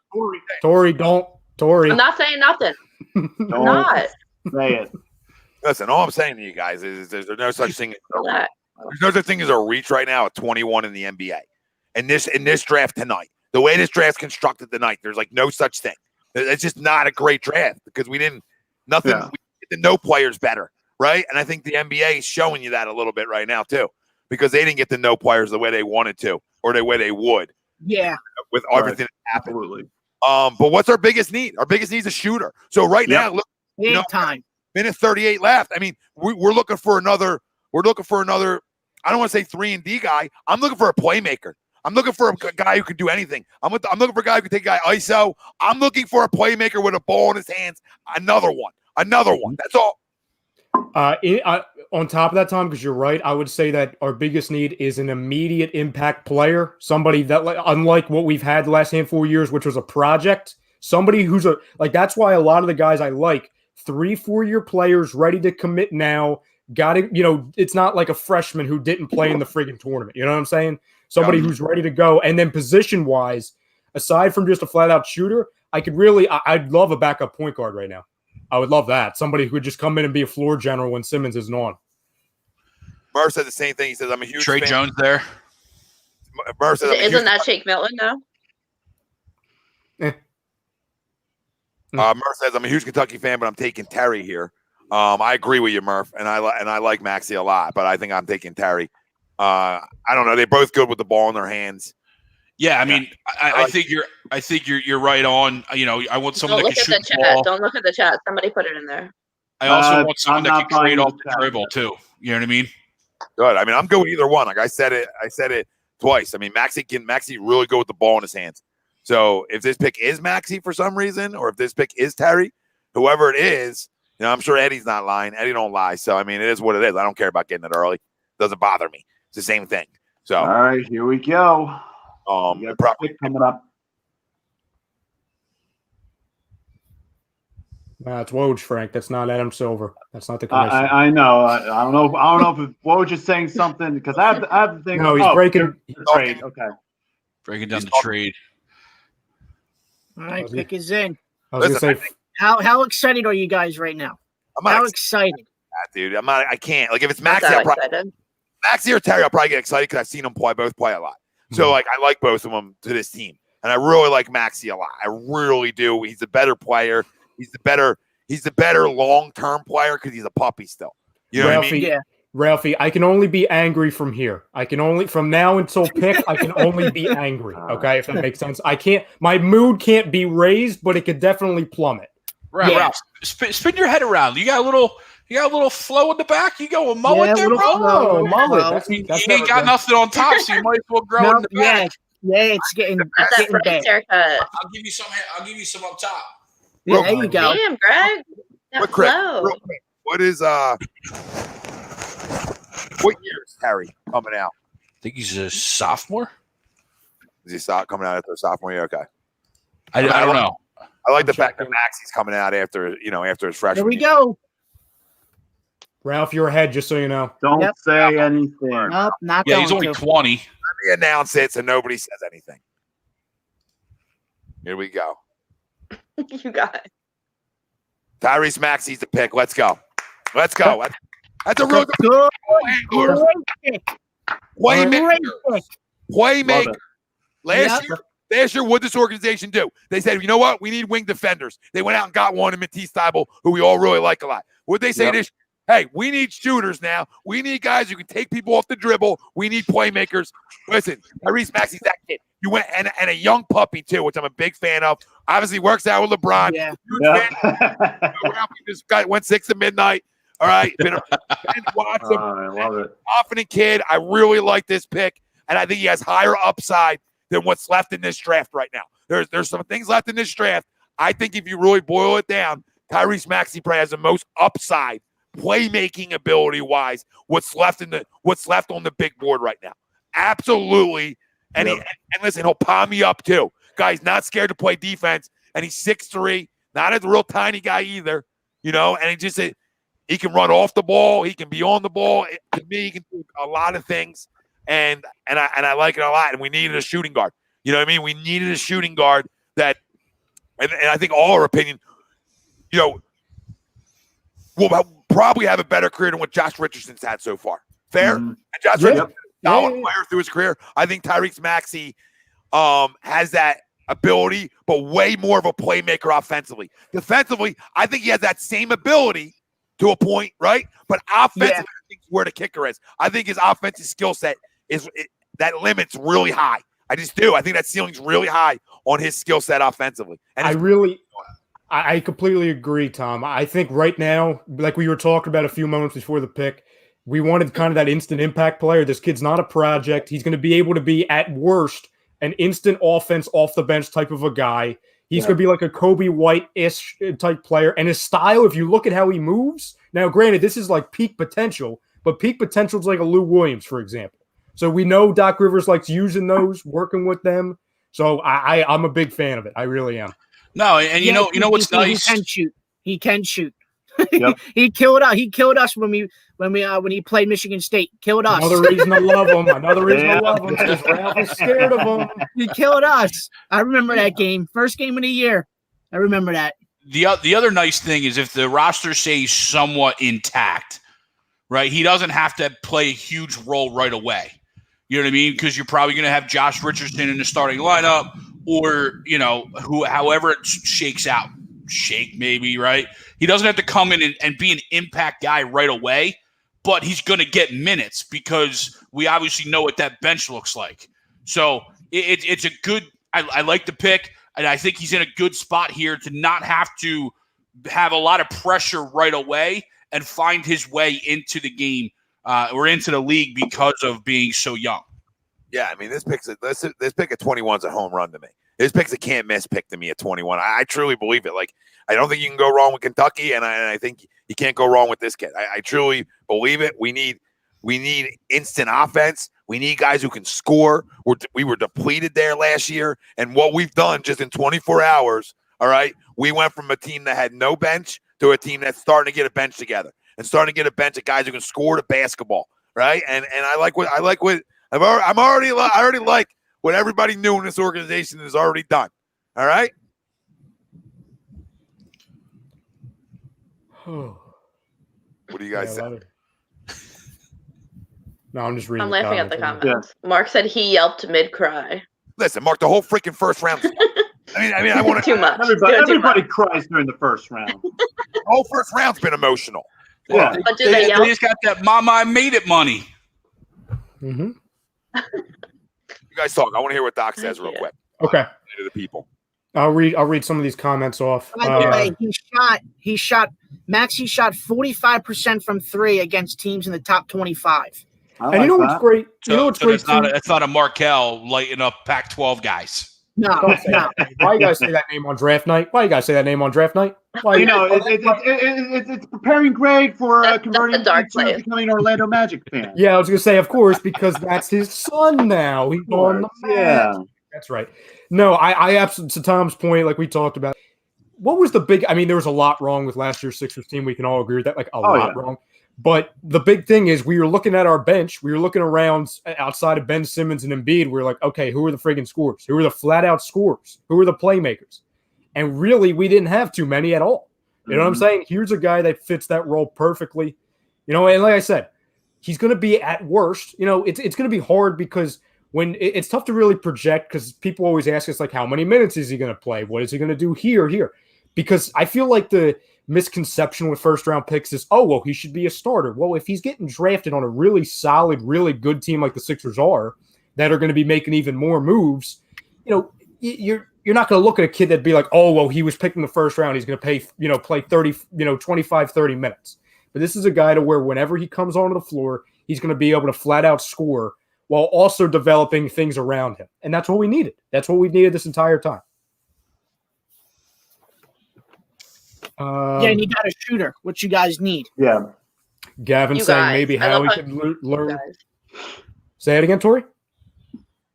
F: Tori, don't. Tori.
C: I'm not saying nothing. I'm
D: Don't
C: not.
D: say it.
B: Listen, all I'm saying to you guys is there's no such thing.
C: Relax.
B: There's no such thing as a reach right now at 21 in the NBA. And in this draft tonight, the way this draft's constructed tonight, there's like no such thing. It's just not a great draft because we didn't know players better, right? And I think the NBA is showing you that a little bit right now too, because they didn't get to know players the way they wanted to or the way they would.
G: Yeah.
B: With everything that happened.
D: Absolutely.
B: But what's our biggest need? Our biggest need is a shooter. So right now, look,
G: Big time.
B: minute 38 left. I mean, we're looking for another. We're looking for another. I don't want to say 3-and-D guy. I'm looking for a playmaker. I'm looking for a guy who can do anything. I'm looking for a guy who can take a guy ISO. I'm looking for a playmaker with a ball in his hands. Another one. That's all.
F: On top of that, Tom, because you're right, I would say that our biggest need is an immediate impact player, somebody that, unlike what we've had the last handful of years, which was a project, somebody who's that's why a lot of the guys I like, 3-4 year players ready to commit now, got it. It's not like a freshman who didn't play in the friggin' tournament. You know what I'm saying? Somebody who's ready to go. And then position wise, aside from just a flat out shooter, I'd love a backup point guard right now. I would love that. Somebody who would just come in and be a floor general when Simmons isn't on.
B: Murph said the same thing. He says, I'm a huge
E: Trey
B: fan.
E: Jones there.
B: Murph says,
C: Isn't that Shake Milton though?
B: Murph says, I'm a huge Kentucky fan, but I'm taking Terry here. I agree with you, Murph, and I like Maxey a lot, but I think I'm taking Terry. I don't know. They're both good with the ball in their hands.
E: Yeah, I mean, I think you're right on. I want someone that can shoot the ball.
C: Don't look at the chat. Somebody put it in there.
E: I also want someone that can create off the
D: chat.
E: dribble too. You know what I mean?
B: Good. I mean, I'm good with either one. Like I said it twice. I mean, Maxey really good with the ball in his hands. So if this pick is Maxey for some reason, or if this pick is Terry, whoever it is, I'm sure Eddie's not lying. Eddie don't lie. So I mean, it is what it is. I don't care about getting it early. It doesn't bother me. It's the same thing. So
D: all right, here we go.
B: Probably
D: coming up.
F: It's Woj, Frank. That's not Adam Silver. That's not the commissioner.
D: I know. I don't know. I don't know if Woj is saying something because I have the thing.
F: No, he's breaking
D: the trade. Okay.
E: Breaking down the trade.
G: All right, pick is in.
F: I was going to say,
G: how excited are you guys right now? How excited?
B: Dude, I'm not. I can't. Like if it's Maxey, Maxey or Terry, I'll probably get excited because I've seen them both play a lot. So I like both of them to this team, and I really like Maxey a lot. I really do. He's a better player. He's the better long-term player because he's a puppy still. You know
F: Ralphie,
B: what I mean?
G: Yeah.
F: Ralphie, I can only be angry from here. From now until pick, I can only be angry. Okay, if that makes sense. My mood can't be raised, but it could definitely plummet.
E: Right, Ralph, spin your head around. You got a little flow in the back. You go a mullet there, bro.
F: Mullet.
E: You ain't got nothing on top, so you might as well grow in the back.
G: Yeah, it's getting bad.
C: Haircut.
E: I'll give you some up top.
G: Yeah, there you go.
C: Damn, Greg. That flow.
B: Real quick, what is what year is Terry coming out?
E: I think he's a sophomore.
B: Is he coming out after sophomore year? Okay.
E: I don't know.
B: I like the fact that Maxey's coming out after his freshman.
G: There we
B: year.
G: go.
F: Ralph, you're ahead, just so you know.
D: Don't say anything.
G: Nope, not
E: Yeah,
G: going
E: he's only
G: to.
E: 20.
B: Let me announce it so nobody says anything. Here we go.
C: You got it.
B: Tyrese Maxey's the pick. Let's go. That's a real
G: Good.
B: good playmaker.
G: Great.
B: Playmaker.
D: Love
B: Last year, what did this organization do? They said, you know what? We need wing defenders. They went out and got one in Matisse Thybulle, who we all really like a lot. What they say this? Hey, we need shooters now. We need guys who can take people off the dribble. We need playmakers. Listen, Tyrese Maxey's that kid. You went and a young puppy too, which I'm a big fan of. Obviously, works out with LeBron.
G: Yeah.
B: This guy went 6 to midnight. All right, been a watch him.
D: I love it.
B: Confident kid. I really like this pick, and I think he has higher upside than what's left in this draft right now. There's some things left in this draft. I think if you really boil it down, Tyrese Maxey probably has the most upside, playmaking ability wise. What's left on the big board right now? Absolutely And and listen, he'll palm you up too. Guy's not scared to play defense, and he's 6'3", not a real tiny guy either, and he can run off the ball, he can be on the ball. To me, he can do a lot of things, and I like it a lot. And we needed a shooting guard. You know what I mean? We needed a shooting guard that, and I think all our opinion, will probably have a better career than what Josh Richardson's had so far. Fair? And Josh Richardson, solid player through his career. I think Tyrese Maxey has that ability, but way more of a playmaker offensively. Defensively, I think he has that same ability to a point, right? But offensively, I think where the kicker is. I think his offensive skill set that limit's really high. I just do. I think that ceiling's really high on his skill set offensively. And
F: I completely agree, Tom. I think right now, like we were talking about a few moments before the pick, we wanted kind of that instant impact player. This kid's not a project. He's going to be able to be, at worst, an instant offense off the bench type of a guy. He's going to be like a Kobe White-ish type player. And his style, if you look at how he moves, now granted, this is like peak potential, but peak potential is like a Lou Williams, for example. So we know Doc Rivers likes using those, working with them. So I'm a big fan of it. I really am.
E: No, and you know what's nice?
G: He can shoot. Yep. He killed us when he played Michigan State. Killed us.
F: Another reason I love him. Because Ralph is scared of him.
G: He killed us. I remember that game. First game of the year. I remember that.
E: The other nice thing is if the roster stays somewhat intact, right? He doesn't have to play a huge role right away. You know what I mean? Because you're probably going to have Josh Richardson in the starting lineup, or however it shakes out. Shake maybe, right? He doesn't have to come in and be an impact guy right away, but he's going to get minutes because we obviously know what that bench looks like. So it's a good – I like the pick, and I think he's in a good spot here to not have to have a lot of pressure right away and find his way into the game or into the league because of being so young.
B: Yeah, I mean, this pick at 21 is a home run to me. This pick's a can't miss pick to me at 21. I truly believe it. Like, I don't think you can go wrong with Kentucky, and I think you can't go wrong with this kid. I truly believe it. We need instant offense. We need guys who can score. We were depleted there last year, and what we've done just in 24 hours, all right, we went from a team that had no bench to a team that's starting to get a bench together and starting to get a bench of guys who can score the basketball, right? And I already like what everybody knew in this organization is already done. All right? What do you guys say?
F: No, I'm just reading.
C: I'm laughing at the comments. Yeah. Mark said he yelped mid-cry.
B: Listen, Mark, the whole freaking first round. I want
C: too much.
D: Everybody cries during the first round.
B: The whole first round's been emotional.
D: Yeah.
C: But do they yell?
E: They just got that Mama I Made It money.
F: Mm-hmm.
B: You guys talk. I want to hear what Doc says real quick.
F: Okay.
B: To the people.
F: I'll read some of these comments off.
G: By the way, he shot 45% from three against teams in the top 25.
F: And you know what's great?
E: It's not a Markel lighting up Pac-12 guys.
G: No.
F: Why you guys say that name on draft night? Why
D: it's preparing Greg for converting to becoming an Orlando Magic fan.
F: Yeah, I was gonna say, of course, because that's his son now. He's on the Magic. That's right. No, I absolutely, to Tom's point, like we talked about, what was the big? I mean, there was a lot wrong with last year's Sixers team. We can all agree with that, like a lot wrong. But the big thing is we were looking at our bench. We were looking around outside of Ben Simmons and Embiid. We were like, okay, who are the friggin' scorers? Who are the flat-out scorers? Who are the playmakers? And really, we didn't have too many at all. You know what I'm saying? Here's a guy that fits that role perfectly. And like I said, he's going to be at worst. It's going to be hard because when it's tough to really project because people always ask us, like, how many minutes is he going to play? What is he going to do here? Because I feel like the misconception with first-round picks is, he should be a starter. Well, if he's getting drafted on a really solid, really good team like the Sixers are, that are going to be making even more moves, you're not going to look at a kid that'd be like, he was picked in the first round. He's going to play 30, 25, 30 minutes. But this is a guy to where whenever he comes onto the floor, he's going to be able to flat-out score while also developing things around him. And that's what we needed. That's what we needed this entire time.
G: And you got a shooter, which you guys need.
D: Yeah.
F: Gavin saying maybe how he can learn. Say it again, Tori.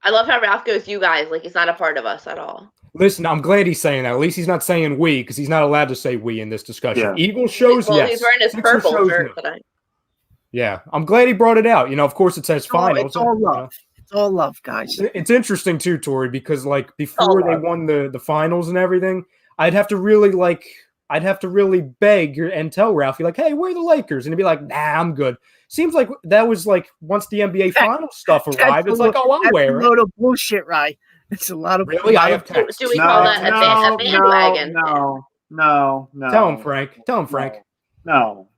C: I love how Ralph goes, you guys, like he's not a part of us at all.
F: Listen, I'm glad he's saying that. At least he's not saying we, because he's not allowed to say we in this discussion.
D: Yeah.
F: Eagles shows,
C: Well,
F: yes.
C: he's wearing his
F: Sixers
C: purple
F: shows,
C: shirt,
F: no.
C: but
F: Yeah, I'm glad he brought it out. Of course it says finals.
G: It's all love. It's all love, guys.
F: It's interesting too, Tori, because like before they won the finals and everything, I'd have to really beg and tell Ralphie like, "Hey, where are the Lakers?" And he'd be like, "Nah, I'm good." Seems like that was like once the NBA finals stuff arrived, it's like, "Oh, I'll wear
G: it." A load of bullshit, right? It's a lot of
F: really. I have text.
C: Do we call that a bandwagon?
D: No.
F: Tell him, Frank.
D: No.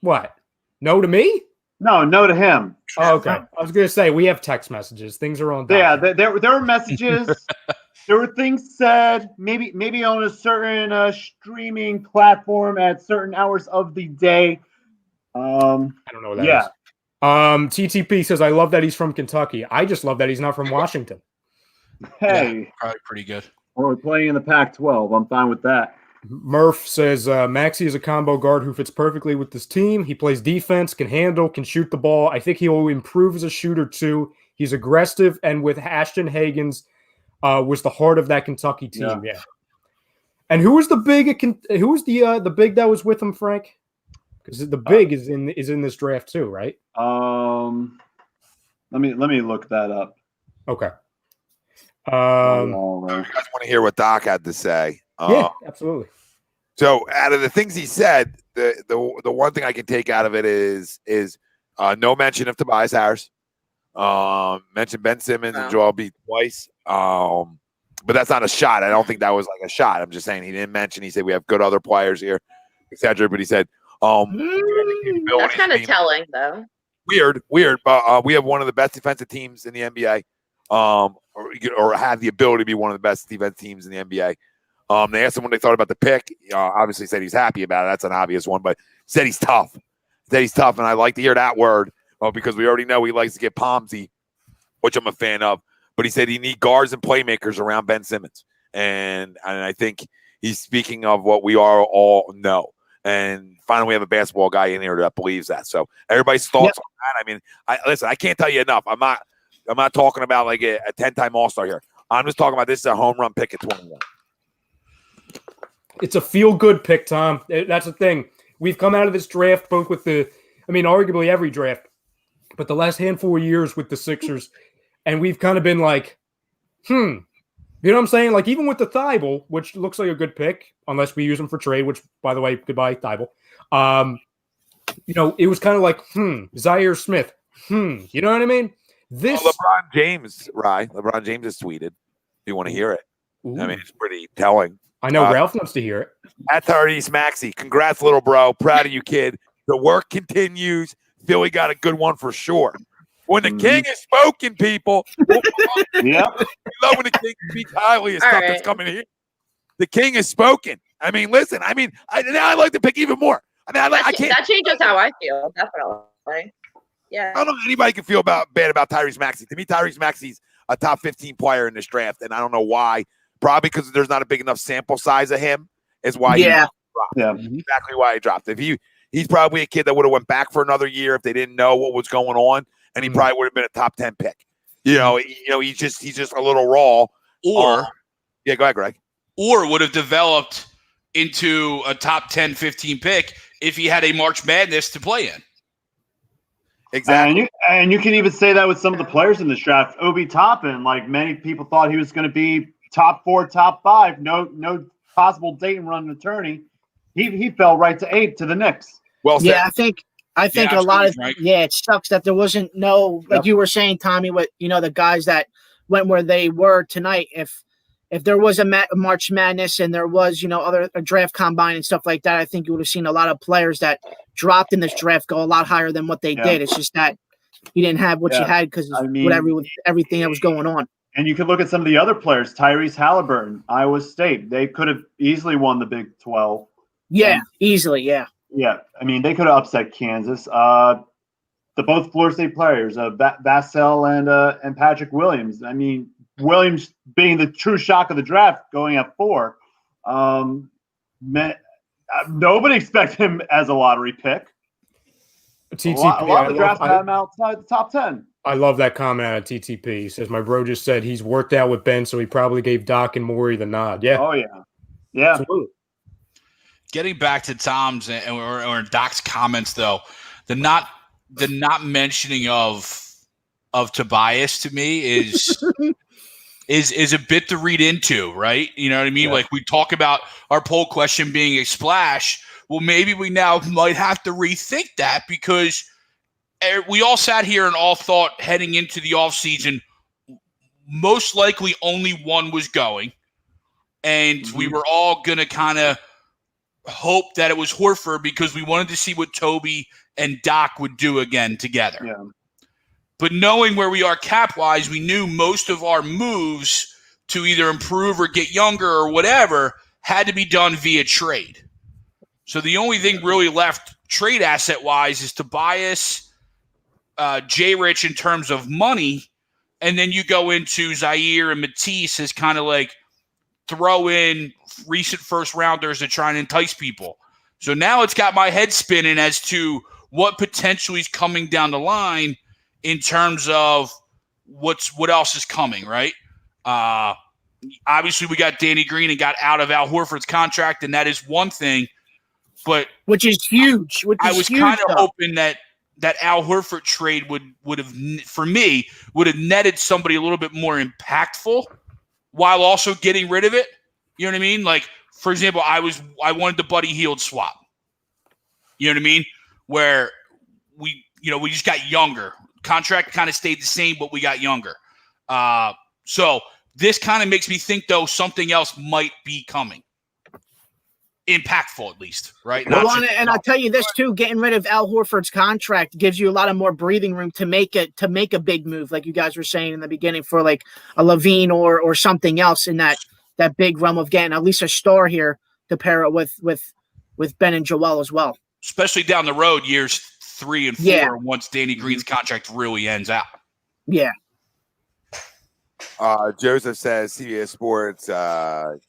F: What? No to me?
D: No to him.
F: Oh, okay. I was gonna say we have text messages. Things are on.
D: Yeah, there were messages. There were things said. Maybe on a certain streaming platform at certain hours of the day.
F: I don't know what that is. TTP says, "I love that he's from Kentucky. I just love that he's not from Washington."
D: Hey,
E: yeah, probably pretty good.
D: We're playing in the Pac-12. I'm fine with that.
F: Murph says, Maxey is a combo guard who fits perfectly with this team. He plays defense, can handle, can shoot the ball. I think he will improve as a shooter too. He's aggressive, and with Ashton Hagans, was the heart of that Kentucky team. Yeah. And who was the big? Who was the big that was with him, Frank? Because the big is in this draft too, right?
D: Let me look that up.
F: Okay.
B: You guys want to hear what Doc had to say?
F: Yeah, absolutely.
B: So, out of the things he said, the one thing I can take out of it is no mention of Tobias Harris. Mentioned Ben Simmons and Joel Embiid twice. But that's not a shot. I don't think that was like a shot. I'm just saying he didn't mention. He said we have good other players here, etc. But he said,
C: that's kind of telling, though.
B: Weird. But we have one of the best defensive teams in the NBA, or have the ability to be one of the best defensive teams in the NBA. They asked him what they thought about the pick. Obviously, said he's happy about it. That's an obvious one, but said he's tough. And I like to hear that word because we already know he likes to get palmsy, which I'm a fan of. But he said he needs guards and playmakers around Ben Simmons, and I think he's speaking of what we all know. And finally, we have a basketball guy in here that believes that. So everybody's thoughts on that. I mean, listen, I can't tell you enough. I'm not talking about like a 10-time All-Star here. I'm just talking about this is a home run pick at 21.
F: It's a feel-good pick, Tom. That's the thing. We've come out of this draft both with arguably every draft, but the last handful of years with the Sixers, and we've kind of been like, You know what I'm saying? Like, even with the Thibault, which looks like a good pick, unless we use him for trade, which, by the way, goodbye, Thibault. It was kind of like, Zaire Smith. You know what I mean?
B: LeBron James, LeBron James has tweeted. If you want to hear it.
F: Ooh.
B: I mean, it's pretty telling.
F: I know Ralph wants to hear it.
B: At Tyrese Maxey. Congrats, little bro. Proud of you, kid. The work continues. Philly got a good one for sure. When the king is spoken, people.
D: Yep.
B: We love when the king speaks highly of stuff that's coming here. The king is spoken. I mean, listen. I like to pick even more. I can't.
C: That changes how I feel, definitely. Yeah.
B: I don't know if anybody can feel bad about Tyrese Maxey. To me, Tyrese Maxey's a top 15 player in this draft, and I don't know why. Probably because there's not a big enough sample size of him is why he dropped.
D: Yeah.
B: Exactly why he dropped. If he's probably a kid that would have went back for another year if they didn't know what was going on, and he probably would have been a top 10 pick. He's just a little raw.
E: Or
B: go ahead, Greg.
E: Or would have developed into a top 10, 15 pick if he had a March Madness to play in.
B: Exactly.
D: And you can even say that with some of the players in this draft. Obi Toppin, like many people thought he was going to be top 4, top 5, no possible Dayton run attorney. He fell right to 8 to the Knicks.
B: Well said.
G: Yeah, I think a lot of it sucks that there wasn't like you were saying, Tommy, with the guys that went where they were tonight. If there was a March Madness and there was a draft combine and stuff like that, I think you would have seen a lot of players that dropped in this draft go a lot a lot more did. It's just that you didn't have what you had because with everything that was going on.
D: And you could look at some of the other players. Tyrese Halliburton, Iowa State. They could have easily won the Big 12.
G: Yeah, easily, yeah.
D: Yeah, I mean, they could have upset Kansas. The both Florida State players, Vassell and Patrick Williams. I mean, Williams being the true shock of the draft, going at 4. Nobody expected him as a lottery pick. A lot of the drafts had him outside the top 10.
F: I love that comment out of TTP. He says, my bro just said he's worked out with Ben, so he probably gave Doc and Maury the nod. Yeah.
D: Oh, yeah. Yeah.
F: Absolutely.
E: Getting back to Tom's or Doc's comments, though, the not mentioning of Tobias to me is a bit to read into, right? You know what I mean?
D: Yeah.
E: Like we talk about our poll question being a splash. Well, maybe we now might have to rethink that because we all sat here and all thought heading into the offseason, most likely only one was going. And we were all going to kind of hope that it was Horford because we wanted to see what Toby and Doc would do again together.
D: Yeah.
E: But knowing where we are cap-wise, we knew most of our moves to either improve or get younger or whatever had to be done via trade. So the only thing really left trade asset-wise is Tobias, J-Rich in terms of money, and then you go into Zaire and Matisse as kind of like throw in recent first-rounders to try and entice people. So now it's got my head spinning as to what potentially is coming down the line in terms of what else is coming, right? Obviously, we got Danny Green and got out of Al Horford's contract, and that is one thing. But
G: which is huge.
E: I was kind of hoping that Al Horford trade would have, for me, would have netted somebody a little bit more impactful while also getting rid of it. You know what I mean? Like, for example, I wanted the Buddy Hield swap. You know what I mean? Where we just got younger. Contract kind of stayed the same, but we got younger. So this kind of makes me think, though, something else might be coming. Impactful, at least, right?
G: And I'll tell you this too: getting rid of Al Horford's contract gives you a lot of more breathing room to make a big move, like you guys were saying in the beginning, for like a Levine or something else in that big realm of getting at least a star here to pair it with Ben and Joel as well.
E: Especially down the road, years 3 and 4, once Danny Green's contract really ends out.
G: Yeah.
B: Joseph says, CBS Sports,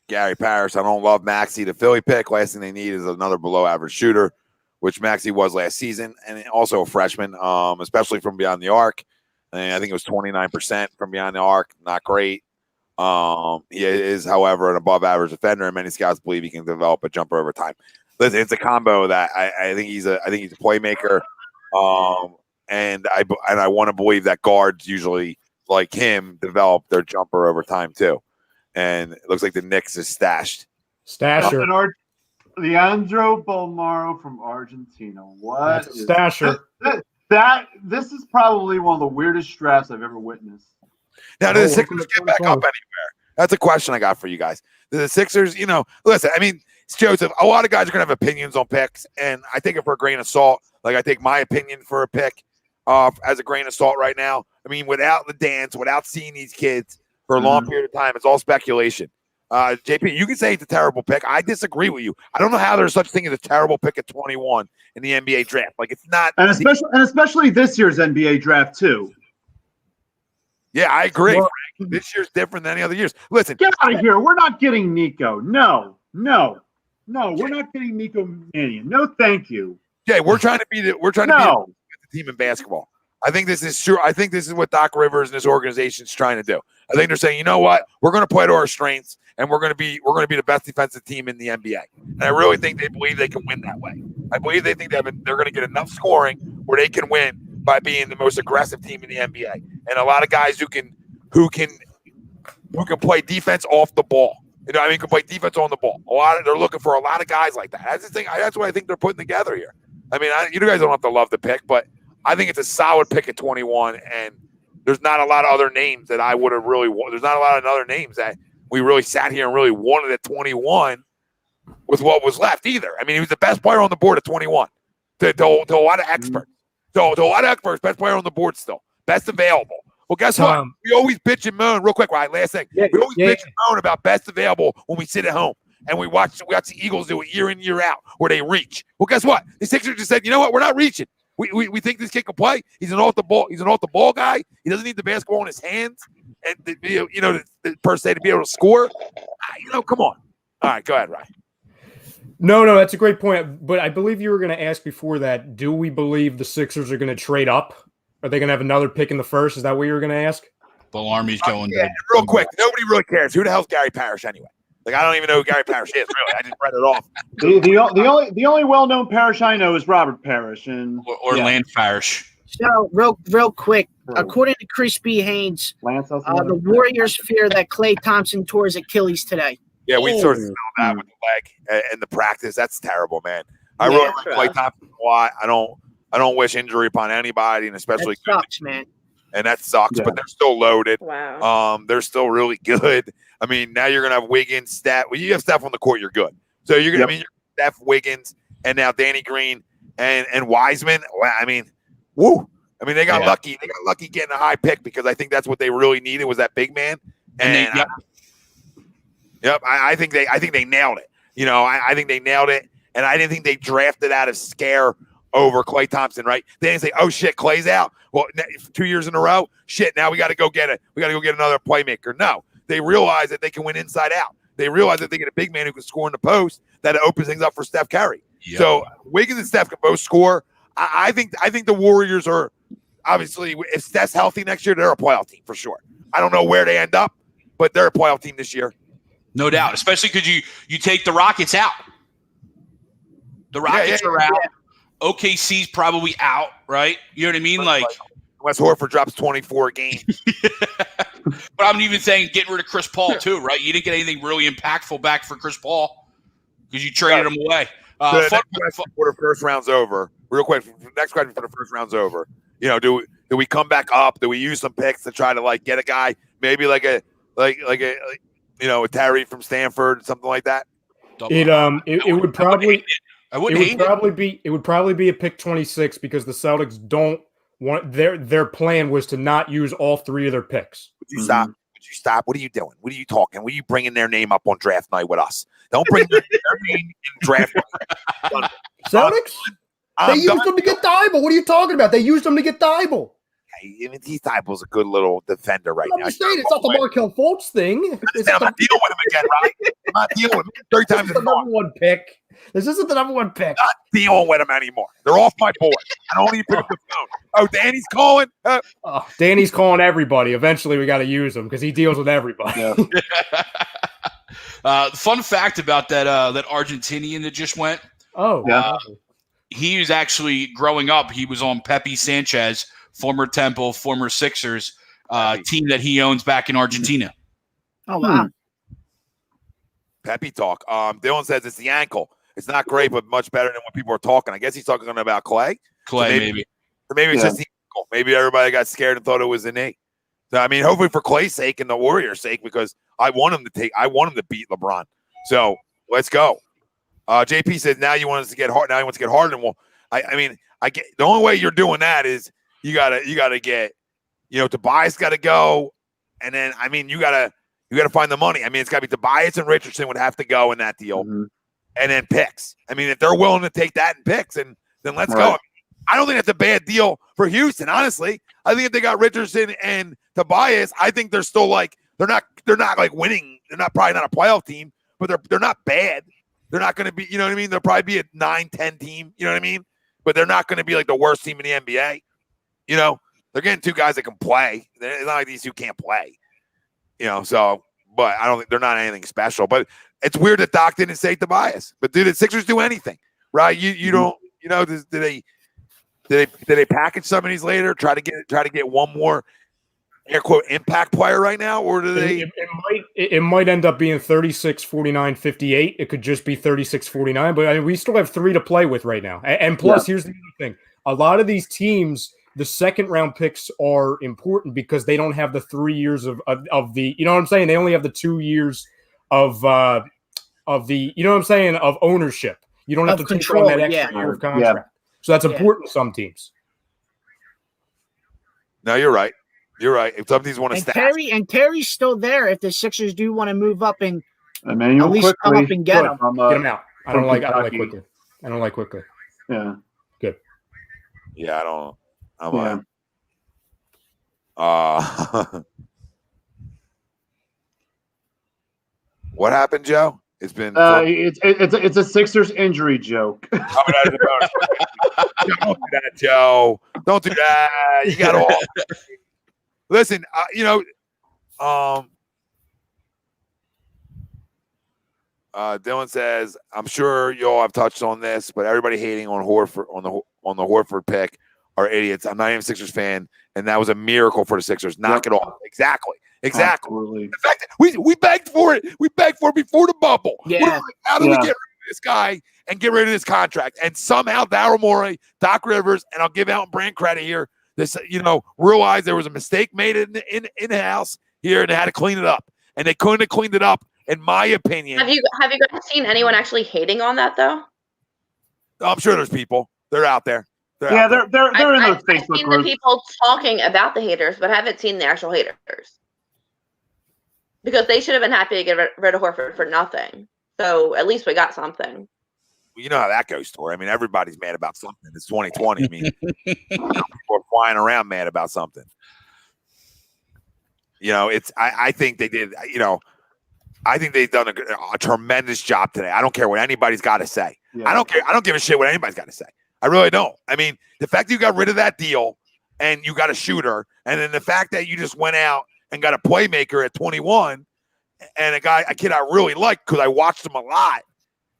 B: Gary Parrish, I don't love Maxey, the Philly pick. Last thing they need is another below-average shooter, which Maxey was last season, and also a freshman, especially from beyond the arc. And I think it was 29% from beyond the arc. Not great. He is, however, an above-average defender, and many scouts believe he can develop a jumper over time. Listen, it's a combo that I think he's a playmaker, and I want to believe that guards usually like him develop their jumper over time too. And it looks like the Knicks is stasher.
D: Leandro Bolmaro from Argentina. What?
F: Stasher.
D: This is probably one of the weirdest drafts I've ever witnessed.
B: Now, do the Sixers get back up anywhere? That's a question I got for you guys. Do the Sixers, listen, I mean, Joseph, a lot of guys are going to have opinions on picks, and I take it for a grain of salt. Like, I take my opinion for a pick as a grain of salt right now. I mean, without the dance, without seeing these kids for a long period of time, it's all speculation. JP, you can say it's a terrible pick. I disagree with you. I don't know how there's such thing as a terrible pick at 21 in the NBA draft. Like, it's not.
D: And especially this year's NBA draft, too.
B: Yeah, I agree. Well, this year's different than any other years. Listen.
D: Get out of here. We're not getting Nico. No, we're not getting Nico Mannion. No, thank you.
B: Yeah, we're trying to be the team in basketball. I think this is true. I think this is what Doc Rivers and his organization is trying to do. I think they're saying, you know what, we're going to play to our strengths, and we're going to be the best defensive team in the NBA. And I really think they believe they can win that way. I believe they think they're going to get enough scoring where they can win by being the most aggressive team in the NBA. And a lot of guys who can play defense off the ball. Can play defense on the ball. They're looking for a lot of guys like that. That's the thing. That's what I think they're putting together here. I mean, you guys don't have to love the pick, but I think it's a solid pick at 21, and there's not a lot of other names that I would have really – there's not a lot of other names that we really sat here and really wanted at 21 with what was left either. I mean, he was the best player on the board at 21 to a lot of experts. So to a lot of experts, best player on the board still. Best available. Well, guess what? We always bitch and moan. Real quick, right? Last thing. We always bitch and moan about best available when we sit at home. And we watch the Eagles do it year in, year out, where they reach. Well, guess what? The Sixers just said, you know what? We're not reaching. We think this kid can play. He's an off the ball guy. He doesn't need the basketball in his hands, and to be, per se, to be able to score. Come on. All right, go ahead, Ryan.
F: No, that's a great point. But I believe you were going to ask before that, do we believe the Sixers are going to trade up Are they going to have another pick in the first? Is that what you were going to ask?
E: Bellarmine's going.
B: Real quick. Nobody really cares. Who the hell's Gary Parrish anyway? Like, I don't even know who Gary Parrish is. Really, I just read it off.
D: The only well-known Parrish I know is Robert Parrish
E: or Lance Parrish.
G: So real quick, according to Chris B. Haynes, the Warriors fear that Klay Thompson tore his Achilles today.
B: Yeah, we sort of smelled that with the leg and the practice. That's terrible, man. I really like Klay Thompson a lot. I don't wish injury upon anybody, and especially
G: that sucks, man.
B: And that sucks, but they're still loaded.
C: Wow.
B: They're still really good. I mean, now you're gonna have Wiggins, Steph. Well, you have Steph on the court, you're good. So you're gonna you're Steph, Wiggins, and now Danny Green and Wiseman. I mean, woo. I mean, they got lucky. They got lucky getting a high pick because I think that's what they really needed was that big man. And I think they nailed it. You know, I think they nailed it, and I didn't think they drafted out of scare over Klay Thompson. Right? They didn't say, "Oh shit, Klay's out." Well, 2 years in a row, shit. Now we got to go get it. We got to go get another playmaker. No, they realize that they can win inside out. They realize that they get a big man who can score in the post. That it opens things up for Steph Curry. Yep. So Wiggins and Steph can both score. I think the Warriors are obviously, if Steph's healthy next year, they're a playoff team for sure. I don't know where they end up, but they're a playoff team this year.
E: No doubt, especially because you take the Rockets out. The Rockets are out. OKC's probably out, right? You know what I mean? Like
B: Wes Horford drops 24 a game.
E: But I'm even saying getting rid of Chris Paul too, right? You didn't get anything really impactful back for Chris Paul because you traded him away.
B: For the first round's over. Real quick, next question for the first round's over. You know, do we come back up? Do we use some picks to try to like get a guy, maybe like a you know, a Tyrese from Stanford, something like that?
F: It would probably
E: it
F: would probably be a pick 26 because the Celtics don't want their plan was to not use all three of their picks.
B: Would you stop? Would you stop? What are you doing? What are you talking? What are you bringing their name up on draft night with us? Don't bring their name in draft night.
F: Celtics? They used them to get Thibault. What are you talking about? They used them to get Thibault.
B: I mean, Thibault's a good little defender right now.
F: I'm saying it's not the Markelle Fultz thing.
B: I'm not dealing with him again, right? I'm not dealing with him 3 times
F: the number one pick. This isn't the number one pick.
B: Not dealing with him anymore. They're off my board. I don't even pick up the phone. Oh, Danny's calling.
F: Danny's calling everybody. Eventually, we got to use him because he deals with everybody.
E: Yeah. Fun fact about that Argentinian that just went. He was actually growing up. He was on Pepe Sanchez, former Temple, former Sixers team that he owns back in Argentina.
G: Oh wow.
B: Pepe talk. Dylan says it's the ankle. It's not great, but much better than what people are talking. I guess he's talking about Klay.
E: So maybe
B: it's just the ankle. Maybe everybody got scared and thought it was the knee. So I mean, hopefully for Klay's sake and the Warriors' sake, because I want him to beat LeBron. So let's go. JP says now you want us to get hard. Now he wants to get Harden. Well, I mean, I get the only way you're doing that is you gotta get, you know, Tobias got to go, and then I mean you gotta find the money. I mean, it's got to be Tobias and Richardson would have to go in that deal, and then picks. I mean, if they're willing to take that and picks, and then let's go. I don't think that's a bad deal for Houston, honestly. I think if they got Richardson and Tobias, I think they're still like they're not like winning. They're probably not a playoff team, but they're not bad. They're not going to be, you know what I mean? They'll probably be a 9-10 team, you know what I mean? But they're not going to be like the worst team in the NBA. You know, they're getting 2 guys that can play. It's not like these 2 can't play. You know, so, but I don't think they're not anything special. But it's weird that Doc didn't say Tobias. But do the Sixers do anything, right? You don't, you know, do they package some of these later? Try to get one more air quote impact player right now, or do they?
F: It might end up being 36, 49, 58. It could just be 36, 49. But I mean, we still have 3 to play with right now. And plus, here's the other thing: a lot of these teams, the second round picks are important because they don't have the 3 years of the. You know what I'm saying? They only have the 2 years of the. You know what I'm saying? Of ownership. You don't have to control that extra year of contract. Yeah. So that's important to some teams.
B: No, you're right. You're right. If some teams want to stack.
G: And Terry's still there if the Sixers do want to move up and
D: Emmanuel
G: at least come up and get him.
F: Get him out. I don't like quickly.
D: Yeah.
F: Good.
B: Yeah, I don't. What happened, Joe? It's been.
D: It's a Sixers injury joke.
B: That, Joe. Don't do that. You got all. Listen, Dylan says, I'm sure you all have touched on this, but everybody hating on Horford on the Horford pick are idiots. I'm not even a Sixers fan, and that was a miracle for the Sixers. Knock it off. Exactly.
D: Absolutely.
B: The fact that we begged for it. We begged for it before the bubble.
G: Yeah.
B: How do we get rid of this guy and get rid of this contract? And somehow Daryl Morey, Doc Rivers, and I'll give Alton Brand credit here, this realized there was a mistake made in the house here, and they had to clean it up. And they couldn't have cleaned it up, in my opinion.
C: Have you guys seen anyone actually hating on that though?
B: I'm sure there's people. They're out there.
D: They're in those Facebook
C: I've seen the people talking about the haters, but haven't seen the actual haters. Because they should have been happy to get rid of Horford for nothing. So at least we got something.
B: Well, you know how that goes, Tori. I mean, everybody's mad about something. It's 2020. I mean, people are flying around mad about something. I think they did. I think they've done a tremendous job today. I don't care what anybody's got to say. Yeah. I don't care. I don't give a shit what anybody's got to say. I really don't. I mean, the fact that you got rid of that deal and you got a shooter, and then the fact that you just went out and got a playmaker at 21 and a kid I really like because I watched him a lot.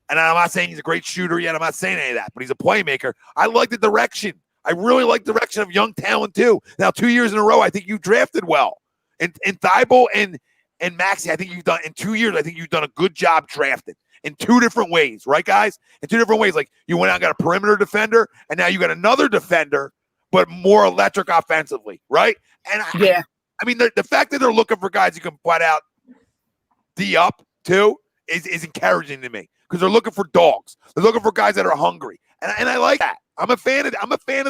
B: And I'm not saying he's a great shooter yet. I'm not saying any of that, but he's a playmaker. I like the direction. I really like the direction of young talent too. Now, 2 years in a row, I think you drafted well. And Thibault and Maxey, I think you've done in 2 years. I think you've done a good job drafting in two different ways, right, guys? In two different ways. Like you went out and got a perimeter defender, and now you got another defender, but more electric offensively, right? And I mean, the fact that they're looking for guys who can butt out D up too is encouraging to me because they're looking for dogs. They're looking for guys that are hungry, and I like that. I'm a fan of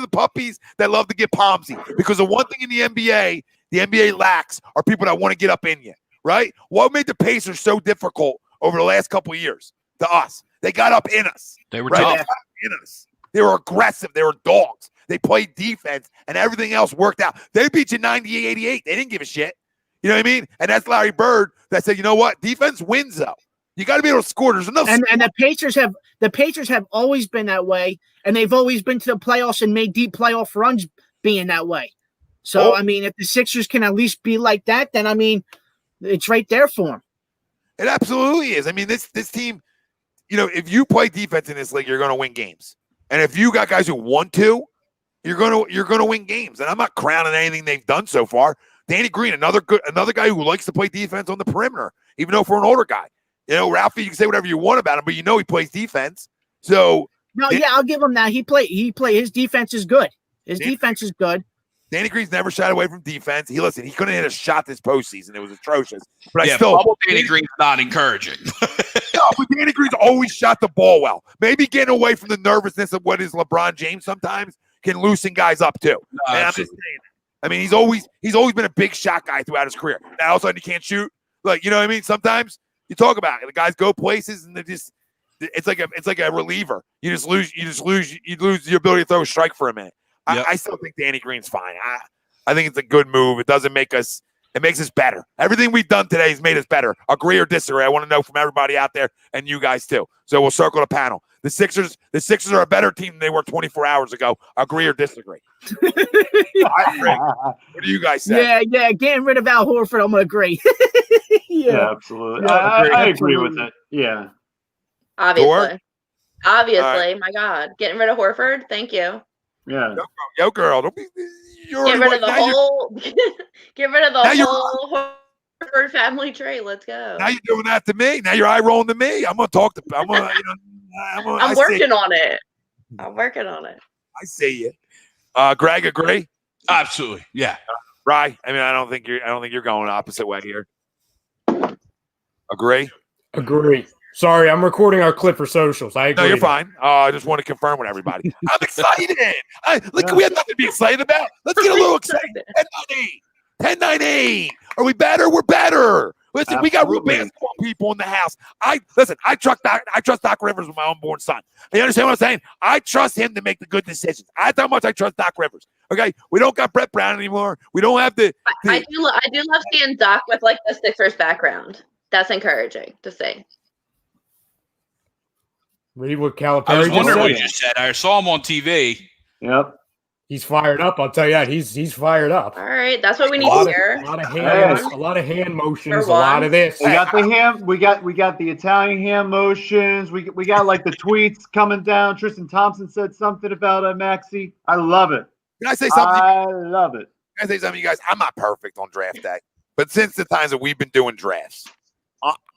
B: the puppies that love to get palmsy because the one thing in the NBA lacks are people that want to get up in you, right? What made the Pacers so difficult over the last couple of years to us? They got up in us.
E: They were
B: right?
E: tough.
B: They got up in us. They were aggressive. They were dogs. They played defense, and everything else worked out. They beat you 98-88. They didn't give a shit. You know what I mean? And that's Larry Bird that said, you know what? Defense wins, though. You got to be able to score. There's enough.
G: And the Pacers have always been that way, and they've always been to the playoffs and made deep playoff runs being that way. So, I mean, if the Sixers can at least be like that, then, I mean, it's right there for them.
B: It absolutely is. I mean, this team, if you play defense in this league, you're going to win games. And if you got guys who want to, you're gonna win games. And I'm not crowning anything they've done so far. Danny Green, another guy who likes to play defense on the perimeter, even though for an older guy. Ralphie, you can say whatever you want about him, but he plays defense. So
G: I'll give him that. He his defense is good. Defense is good.
B: Danny Green's never shied away from defense. He couldn't hit a shot this postseason. It was atrocious. But
E: Danny Green's not encouraging.
B: No, but Danny Green's always shot the ball well. Maybe getting away from the nervousness of what is LeBron James sometimes can loosen guys up too. And I'm just saying that. I mean, he's always been a big shot guy throughout his career. Now all of a sudden he can't shoot. Like, you know what I mean? Sometimes you talk about it. The guys go places and it's like a reliever. You lose your ability to throw a strike for a minute. Yep. I still think Danny Green's fine. I think it's a good move. It makes us better. Everything we've done today has made us better. Agree or disagree? I want to know from everybody out there and you guys too. So we'll circle the panel. The Sixers are a better team than they were 24 hours ago. Agree or disagree? I agree. What do you guys say?
G: Yeah. Getting rid of Al Horford, I'm gonna agree.
D: Yeah, absolutely. I agree with it. Yeah.
C: Obviously. Right. My God, getting rid of Horford. Thank you.
D: Yeah.
B: Yo, girl. Don't be.
C: Get rid of the whole. Get rid of the whole Horford family tree. Let's go.
B: Now you're doing that to me. Now you're eye rolling to me. I'm
C: working on it. I'm working on it.
B: I see you. Greg, agree?
E: Absolutely. Yeah.
B: Right. I mean, I don't think you're going the opposite way here. Agree?
F: Agree. Sorry, I'm recording our clip for socials. I agree.
B: No, you're fine. I just want to confirm with everybody. I'm excited. We have nothing to be excited about. Let's get a little excited. 10-9-8. Are we better? We're better. Listen, we got real basketball people in the house. I trust Doc Rivers with my unborn son. You understand what I'm saying? I trust him to make the good decisions. That's how much I trust Doc Rivers. Okay, we don't got Brett Brown anymore. We don't have the
C: I do love seeing Doc with like the Sixers background. That's encouraging to see.
F: Read what Calipari
E: I was wondering what
F: said.
E: you just said. I saw him on TV.
D: Yep.
F: He's fired up. I'll tell you that. He's fired up.
C: All right, that's what we need to hear.
F: A lot of hands, a lot of hand motions, a lot of this.
D: We got the hand. We got the Italian hand motions. We got like the tweets coming down. Tristan Thompson said something about Maxey. I love it.
B: Can I say something?
D: I love it.
B: Can I say something, you guys? I'm not perfect on draft day, but since the times that we've been doing drafts,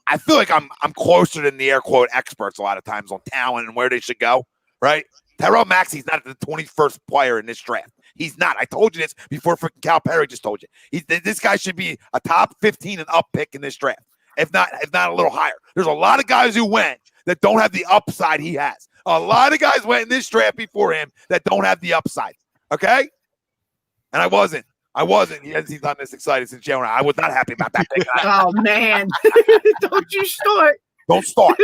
B: I feel like I'm closer than the air quote experts a lot of times on talent and where they should go. Right? Tyrese Maxey's not the 21st player in this draft. He's not. I told you this before freaking Cal Perry just told you. This guy should be a top 15 and up pick in this draft, if not a little higher. There's a lot of guys who went that don't have the upside he has. A lot of guys went in this draft before him that don't have the upside. Okay? And I wasn't. He's not this excited since January. I was not happy about that pick.
G: Oh, man. Don't you start.
B: Don't start.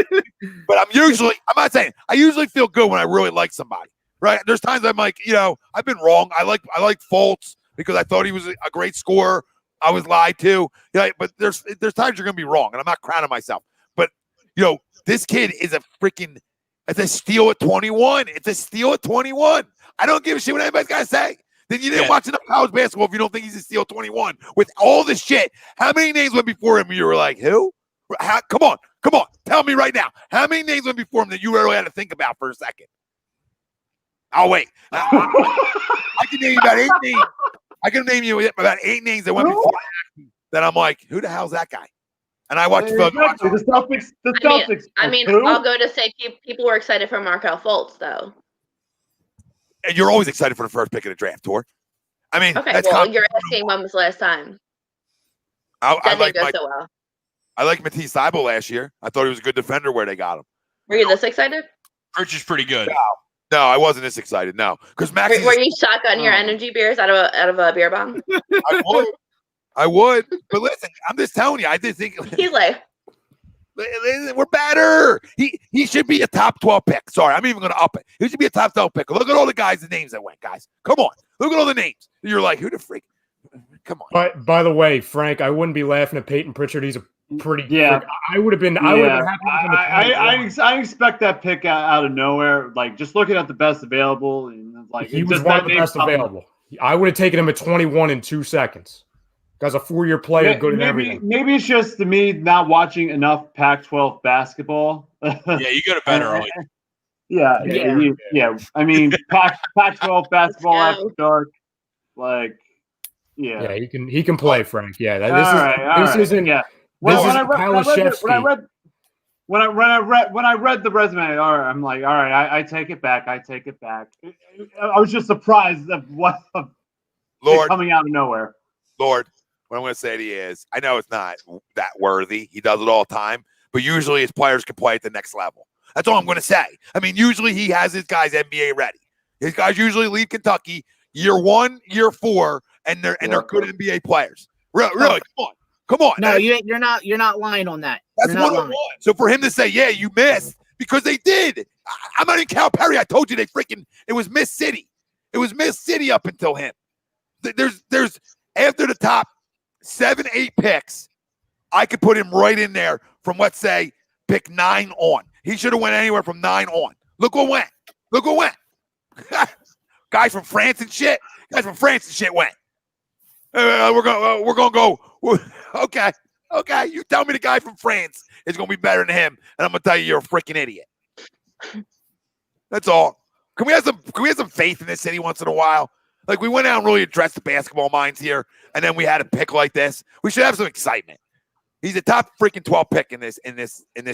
B: But I usually feel good when I really like somebody. Right? There's times I'm like, I've been wrong. I like Fultz because I thought he was a great scorer. I was lied to. But there's times you're gonna be wrong, and I'm not crowning myself. But this kid is it's a steal at 21. It's a steal at 21. I don't give a shit what anybody's gotta say. Then you didn't watch enough college basketball if you don't think he's a steal 21. With all this shit, how many names went before him and you were like, who? Come on. Tell me right now. How many names went before him that you really had to think about for a second? I'll wait. I can name you about 8 names. I can name you about 8 names that went before that I'm like, who the hell's that guy? And I watched
D: the Celtics. The Celtics.
C: I mean, I'll go to say people were excited for Markelle Fultz, though.
B: And you're always excited for the first pick of the draft, Tor. I mean,
C: okay. Well, you're asking when was the last time? That didn't go so well.
B: I like Matisse Thybulle last year. I thought he was a good defender where they got him.
C: Were you this excited?
E: Rich is pretty good.
B: No, I wasn't this excited. No, because Max.
C: Were you shotgun your energy beers out of a beer bong?
B: I would. But listen, I'm just telling you. I did think
C: he's like,
B: we're better. He should be a top 12 pick. Sorry, I'm even going to up it. He should be a top 12 pick. Look at all the guys, the names that went, guys. Come on, look at all the names. You're like, who the freak? Come on.
F: But by the way, Frank, I wouldn't be laughing at Peyton Pritchard. He's a pretty. I would have been.
D: Yeah. I expect that pick out of nowhere. Like just looking at the best available, and like
F: he was one of the best available. I would have taken him at 21 in 2 seconds. Guy's a 4-year player, good at everything.
D: Maybe it's just to me not watching enough Pac-12 basketball.
E: Yeah, you got it better early.
D: Yeah. I mean, Pac-12 basketball after dark, like, yeah.
F: Yeah, he can play, Frank. Yeah,
D: this isn't. Yeah. When I read the resume, all right, I'm like, all right, I take it back. I was just surprised of what coming out of nowhere.
B: Lord, what I'm going to say to you is, I know it's not that worthy. He does it all the time, but usually his players can play at the next level. That's all I'm going to say. I mean, usually he has his guys NBA ready. His guys usually leave Kentucky year 1, year 4, and they're good NBA players. Really, come on.
G: No, you're not lying on that.
B: That's one. So for him to say, yeah, you missed, because they did. I'm not in Cal Perry. I told you it was Miss City. It was Miss City up until him. There's after the top 7, 8 picks, I could put him right in there from, let's say, pick 9 on. He should have went anywhere from 9 on. Look what went. Guys from France and shit went. We're gonna go. Okay. You tell me the guy from France is gonna be better than him, and I'm gonna tell you you're a freaking idiot. That's all. Can we have some faith in this city once in a while? Like, we went out and really addressed the basketball minds here, and then we had a pick like this. We should have some excitement. He's a top freaking 12 pick in this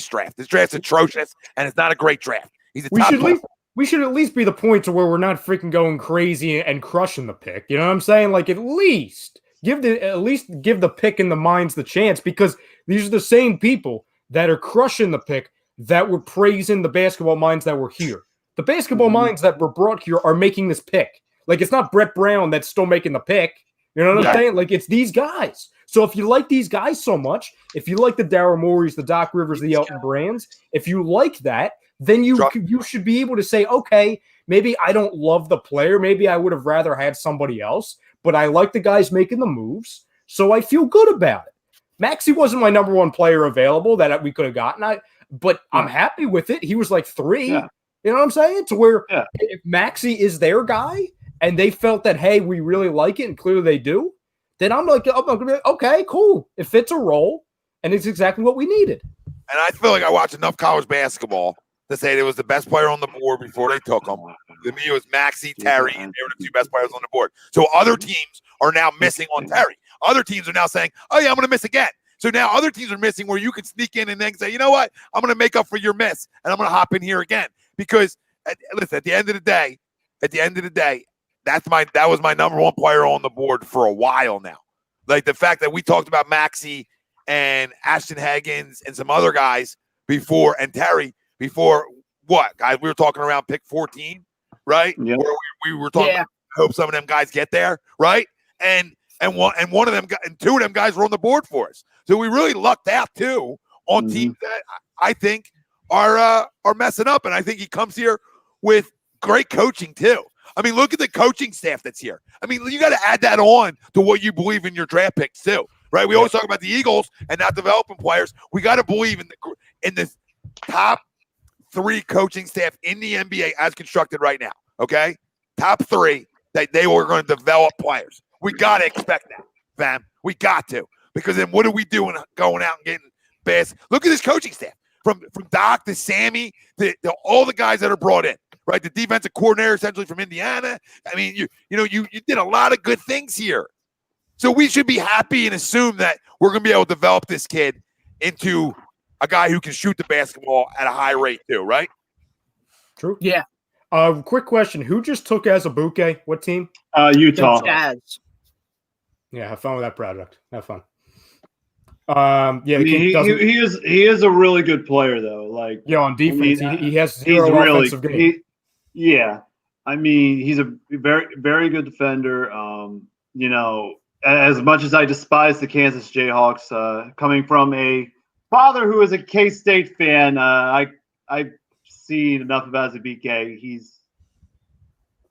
B: draft. This draft's atrocious, and it's not a great draft. He's a top 12.
F: We should at least be the point to where we're not freaking going crazy and crushing the pick. You know what I'm saying? Like, at least give the pick in the minds the chance, because these are the same people that are crushing the pick that were praising the basketball minds that were here. The basketball minds that were brought here are making this pick. Like, it's not Brett Brown that's still making the pick. You know what I'm saying? Like, it's these guys. So if you like these guys so much, if you like the Daryl Moreys, the Doc Rivers, the Elton Brands, if you like that, then you should be able to say, okay, maybe I don't love the player. Maybe I would have rather had somebody else, but I like the guys making the moves, so I feel good about it. Maxey wasn't my number 1 player available that we could have gotten, but I'm happy with it. He was like 3. Yeah. You know what I'm saying? To where if Maxey is their guy and they felt that, hey, we really like it, and clearly they do, then I'm going to be like, okay, cool. It fits a role, and it's exactly what we needed.
B: And I feel like I watched enough college basketball to say it was the best player on the board before they took him. To me, it was Maxey, Terry, and they were the two best players on the board. So other teams are now missing on Terry. Other teams are now saying, oh, yeah, I'm going to miss again. So now other teams are missing where you can sneak in and then say, you know what? I'm going to make up for your miss, and I'm going to hop in here again. Because, listen, at the end of the day, that was my number one player on the board for a while now. Like the fact that we talked about Maxey and Ashton Higgins and some other guys before, and Terry before what? Guys, we were talking around pick 14, right?
D: Yeah.
B: Where we were talking about, I hope some of them guys get there, right? And one of them and two of them guys were on the board for us. So we really lucked out too on teams that I think are messing up. And I think he comes here with great coaching too. I mean, look at the coaching staff that's here. I mean, you got to add that on to what you believe in your draft picks too, right? We always talk about the Eagles and not developing players. We got to believe in the top 3 coaching staff in the NBA as constructed right now. Okay, top 3 that they were going to develop players. We got to expect that, fam. We got to, because then what are we doing going out and getting best? Look at this coaching staff from Doc to Sammy to all the guys that are brought in. Right, the defensive coordinator essentially from Indiana. I mean, you did a lot of good things here, so we should be happy and assume that we're going to be able to develop this kid into a guy who can shoot the basketball at a high rate too. Right?
F: True.
G: Yeah.
F: Quick question: who just took Azubuike? What team?
D: Utah.
G: The Jazz.
F: Yeah, have fun with that product. Have fun. Yeah,
D: I mean, he is a really good player though. Like,
F: on defense,
D: I mean,
F: he has zero offensive game.
D: Yeah, I mean, he's a very, very good defender. As much as I despise the Kansas Jayhawks, coming from a father who is a K-State fan, I've seen enough of Azubuike.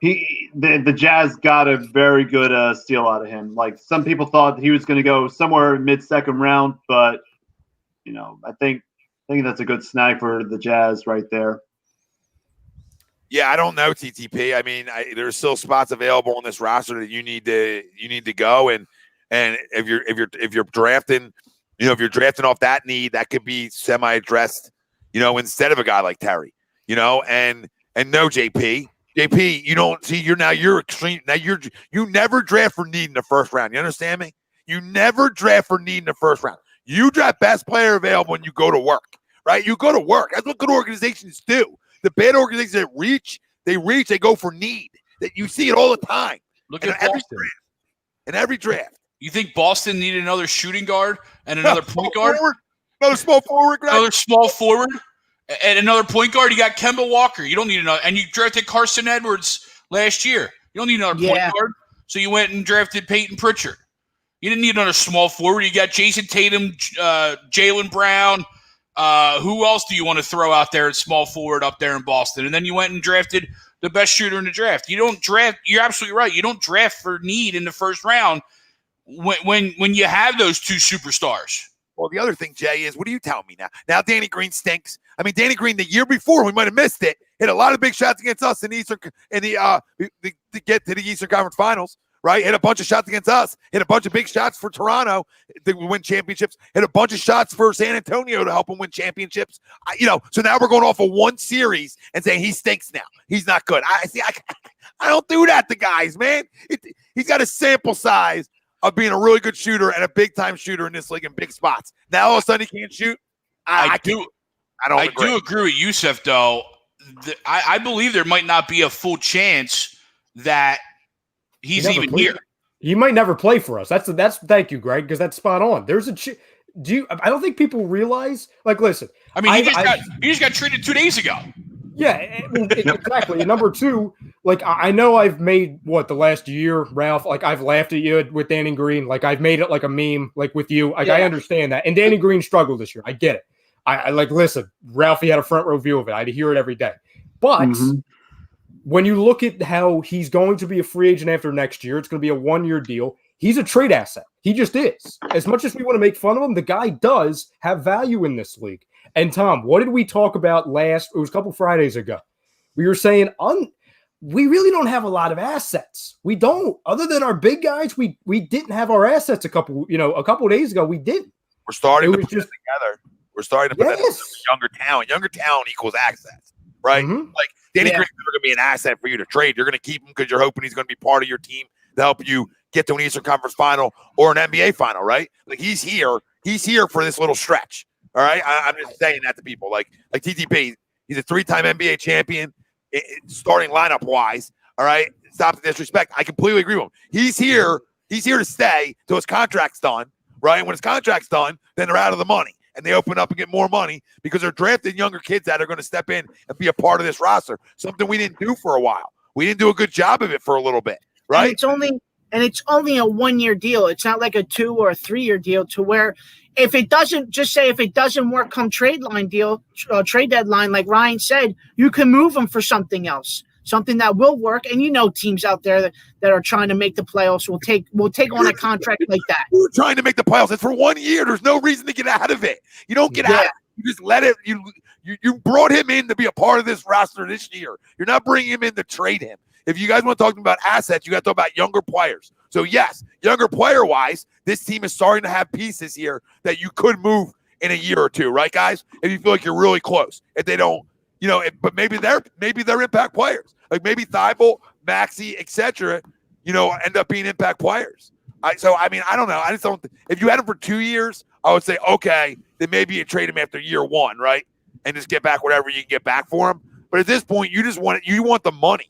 D: The Jazz got a very good steal out of him. Like, some people thought he was going to go somewhere mid-second round, but I think that's a good snag for the Jazz right there.
B: Yeah, I don't know, TTP. I mean, there's still spots available on this roster that you need to go, and if you're drafting, if you're drafting off that need, that could be semi-addressed, instead of a guy like Terry, and no JP, you don't see you're extreme. Now you never draft for need in the first round. You understand me? You never draft for need in the first round. You draft best player available when you go to work, right? You go to work. That's what good organizations do. The bad organizations that they go for need. That you see it all the time.
E: Look at Boston.
B: In every draft.
E: You think Boston needed another shooting guard and another point guard?
B: Another small forward. Right?
E: Another small forward and another point guard. You got Kemba Walker. You don't need another. And you drafted Carson Edwards last year. You don't need another point guard. So you went and drafted Peyton Pritchard. You didn't need another small forward. You got Jason Tatum, Jaylen Brown. Who else do you want to throw out there at small forward up there in Boston? And then you went and drafted the best shooter in the draft. You don't draft. You're absolutely right. You don't draft for need in the first round when you have those two superstars.
B: Well, the other thing, Jay, is what do you tell me now? Now Danny Green stinks. I mean, Danny Green the year before, we might have missed it, hit a lot of big shots against us in the to get to the Eastern Conference Finals. Right, hit a bunch of shots against us. Hit a bunch of big shots for Toronto to win championships. Hit a bunch of shots for San Antonio to help them win championships. So now we're going off of one series and saying he stinks now. He's not good. I don't do that to guys, man. He's got a sample size of being a really good shooter and a big time shooter in this league in big spots. Now all of a sudden he can't shoot. I do agree with
E: Yusef though. I believe there might not be a full chance that he's even here.
F: He might never play for us. That's thank you, Greg, because that's spot on. There's I don't think people realize. Like, listen.
E: I mean, he just got traded 2 days ago.
F: Yeah, exactly. And number two, like I know I've made the last year, Ralph. Like I've laughed at you with Danny Green. Like I've made it like a meme, like with you. Like I understand that. And Danny Green struggled this year. I get it. I like listen. Ralphie had a front row view of it. I hear it every day. But when you look at how he's going to be a free agent after next year, it's going to be a 1-year deal. He's a trade asset. He just is. As much as we want to make fun of him, the guy does have value in this league. And Tom, what did we talk about last? It was a couple Fridays ago. We were saying we really don't have a lot of assets. We don't. Other than our big guys, we didn't have our assets a couple of days ago. We didn't.
B: We're starting to put it together. We're starting to put that together. Younger talent. Younger talent equals access, right? Like Danny Green's never going to be an asset for you to trade. You're going to keep him because you're hoping he's going to be part of your team to help you get to an Eastern Conference final or an NBA final, right? Like he's here. He's here for this little stretch. All right. I'm just saying that to people. Like TTP, he's a 3-time NBA champion, starting lineup wise. All right. Stop the disrespect. I completely agree with him. He's here. He's here to stay till his contract's done. Right. And when his contract's done, then they're out of the money and they open up and get more money because they're drafting younger kids that are going to step in and be a part of this roster. Something we didn't do for a while. We didn't do a good job of it for a little bit. Right.
G: And it's only a 1-year deal. It's not like a 2 or a 3-year deal to where if it doesn't work come trade deadline, like Ryan said, you can move them for something else, something that will work. And teams out there that are trying to make the playoffs will take on a contract like that.
B: We're trying to make the playoffs. It's for 1 year. There's no reason to get out of it. You don't get out. You just let it. You brought him in to be a part of this roster this year. You're not bringing him in to trade him. If you guys want to talk about assets, you got to talk about younger players. So, yes, younger player-wise, this team is starting to have pieces here that you could move in a year or two, right, guys? If you feel like you're really close. If they don't, but maybe they're impact players. Like maybe Thibault, Maxey, etc., end up being impact players. I don't know. I just don't – if you had him for 2 years, I would say, okay, then maybe you trade him after year 1, right, and just get back whatever you can get back for him. But at this point, you want the money.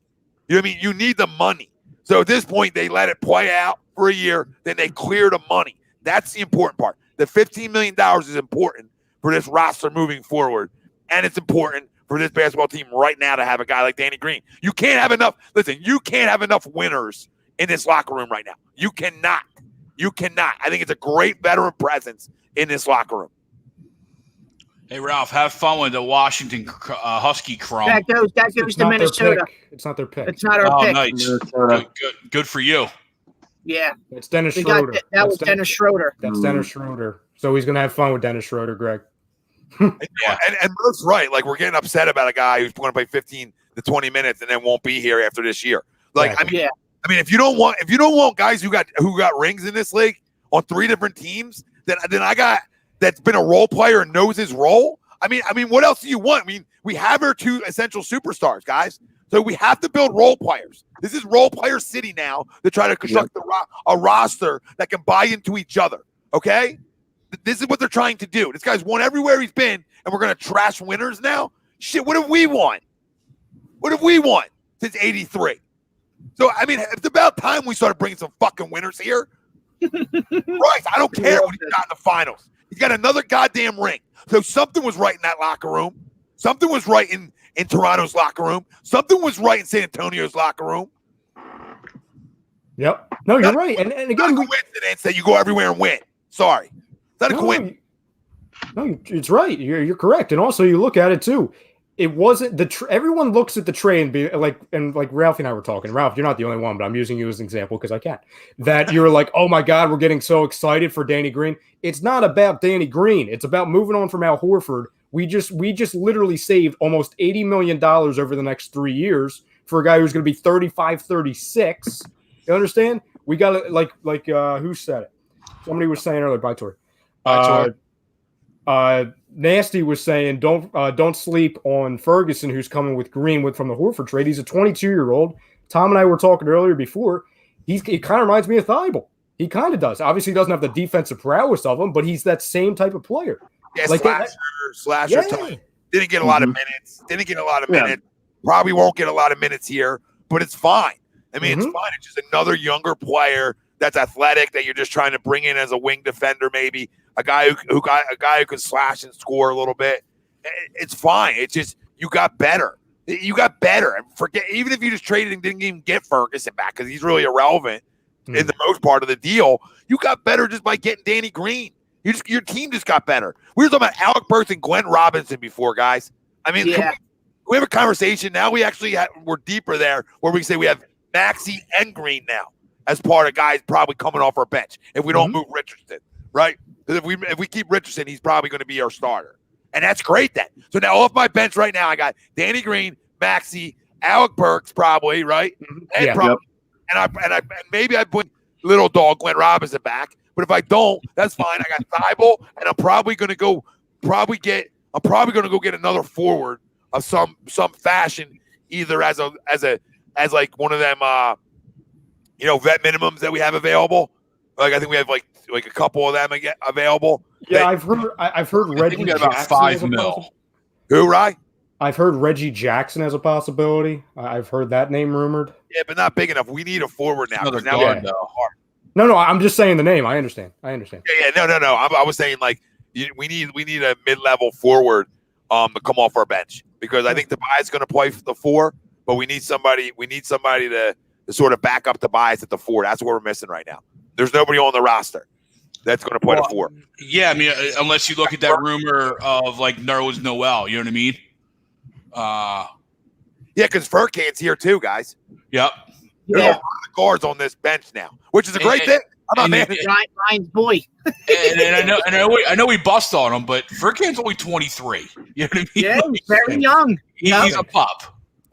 B: You know what I mean? You need the money. So at this point, they let it play out for a year. Then they clear the money. That's the important part. The $15 million is important for this roster moving forward. And it's important for this basketball team right now to have a guy like Danny Green. You can't have enough. Listen, you can't have enough winners in this locker room right now. You cannot. I think it's a great veteran presence in this locker room.
E: Hey, Ralph, have fun with the Washington Husky crumb.
G: That goes to Minnesota.
F: It's not their pick.
G: It's not our pick.
E: Nice. Good for you.
G: Yeah.
F: It's Dennis Schroeder.
G: That was Dennis Schroeder.
F: That's Dennis Schroeder. So he's going to have fun with Dennis Schroeder, Greg.
B: And Murph's right. Like, we're getting upset about a guy who's going to play 15 to 20 minutes and then won't be here after this year. Like,
F: yeah.
B: I mean, if you don't want guys who got rings in this league on 3 different teams, then I got that's been a role player and knows his role. I mean, what else do you want? I mean, we have our 2 essential superstars, guys. So we have to build role players. This is role player city now to try to construct a roster that can buy into each other. Okay, this is what they're trying to do. This guy's won everywhere he's been, and we're gonna trash winners now. Shit, what have we won? What have we won since '83? So I mean, it's about time we started bringing some fucking winners here. Right? I don't care what he's got in the finals. He's got another goddamn ring. So something was right in that locker room. Something was right in Toronto's locker room. Something was right in San Antonio's locker room.
F: Yep. No, you're right. And again,
B: coincidence that you go everywhere and win. Sorry. It's not a coincidence.
F: No, it's right. You're correct. And also you look at it too. It wasn't everyone looks at the trade and be like Ralphie and I were talking. Ralph, you're not the only one, but I'm using you as an example because I can. That you're like, oh my God, we're getting so excited for Danny Green. It's not about Danny Green. It's about moving on from Al Horford. We just literally saved almost $80 million over the next 3 years for a guy who's going to be 35, 36. You understand? We got to like who said it? Somebody was saying earlier. Bye, Tori. Nasty was saying, don't sleep on Ferguson, who's coming with Greenwood from the Horford trade. He's a 22-year-old. Tom and I were talking earlier before. He kind of reminds me of Thibault. He kind of does. Obviously, he doesn't have the defensive prowess of him, but he's that same type of player.
B: Yeah, like slasher type. Didn't get a lot of minutes. Probably won't get a lot of minutes here, but it's fine. I mean, it's fine. It's just another younger player that's athletic that you're just trying to bring in as a wing defender, maybe a guy who can slash and score a little bit. It's fine. It's just you got better. You got better. And forget even if you just traded and didn't even get Ferguson back because he's really irrelevant in the most part of the deal. You got better just by getting Danny Green. Your team just got better. We were talking about Alec Burks and Glenn Robinson before, guys. I mean, we have a conversation now. We actually we're deeper there where we say we have Maxey and Green now as part of guys probably coming off our bench if we don't move Richardson, right? Because if we keep Richardson, he's probably going to be our starter, and that's great then. So now off my bench right now, I got Danny Green, Maxey, Alec Burks probably, right? And
F: Yeah.
B: probably, and maybe I put little dog Glenn Robinson back. But if I don't, that's fine. I got Thibault, and I'm probably going to go get another forward of some fashion, either as like one of them vet minimums that we have available. Like I think we have like a couple of them available.
F: Yeah, I've heard Reggie
E: we got about
F: Jackson
E: $5
F: as a
E: million.
F: possibility.
B: Who, right?
F: I've heard Reggie Jackson as a possibility. I've heard that name rumored.
B: Yeah, but not big enough. We need a forward now.
E: Another
B: Now
E: guard,
B: we're
E: though.
F: No, I'm just saying the name. I understand.
B: Yeah, no. I was saying like we need a mid-level forward to come off our bench because I think Tobias is going to play for the 4, but we need somebody to sort of back up Tobias at the 4. That's what we're missing right now. There's nobody on the roster that's going to play the 4.
E: Yeah, I mean, unless you look at that rumor of like Nerlens Noel, you know what I mean?
B: Yeah, because Furkan's here too, guys.
E: Yep.
B: There's a lot of guards on this bench now, which is a great thing. I'm not mad.
G: Ryan's boy.
E: and I know we bust on him, but Furkan's only 23. You know what I mean?
G: Yeah, he's very young.
E: He's a pup.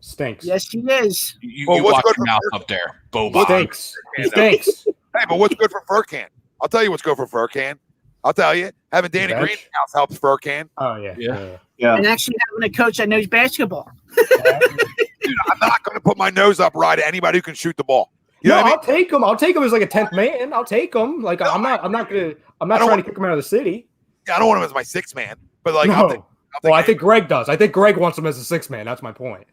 F: Stinks.
G: Yes, he is.
E: You
B: Well,
E: watch
B: what's
E: your
B: good
E: mouth
B: for
E: up there, Boba.
F: Stinks. He stinks.
B: Hey, but what's good for Furkan? I'll tell you what's good for Furkan. I'll tell you. Having Danny
F: Bench?
B: Green in the house helps Furkan.
F: Oh yeah.
D: Yeah.
G: And actually having a coach that knows basketball.
B: Dude, I'm not going to put my nose up right at anybody who can shoot the ball. You know what I mean?
F: I'll take him. I'll take him as like a 10th man. I'll take him. Like I'm not trying to kick him out of the city.
B: I don't want him as my 6th man, but like
F: No. I think Greg does. I think Greg wants him as a 6th man. That's my point.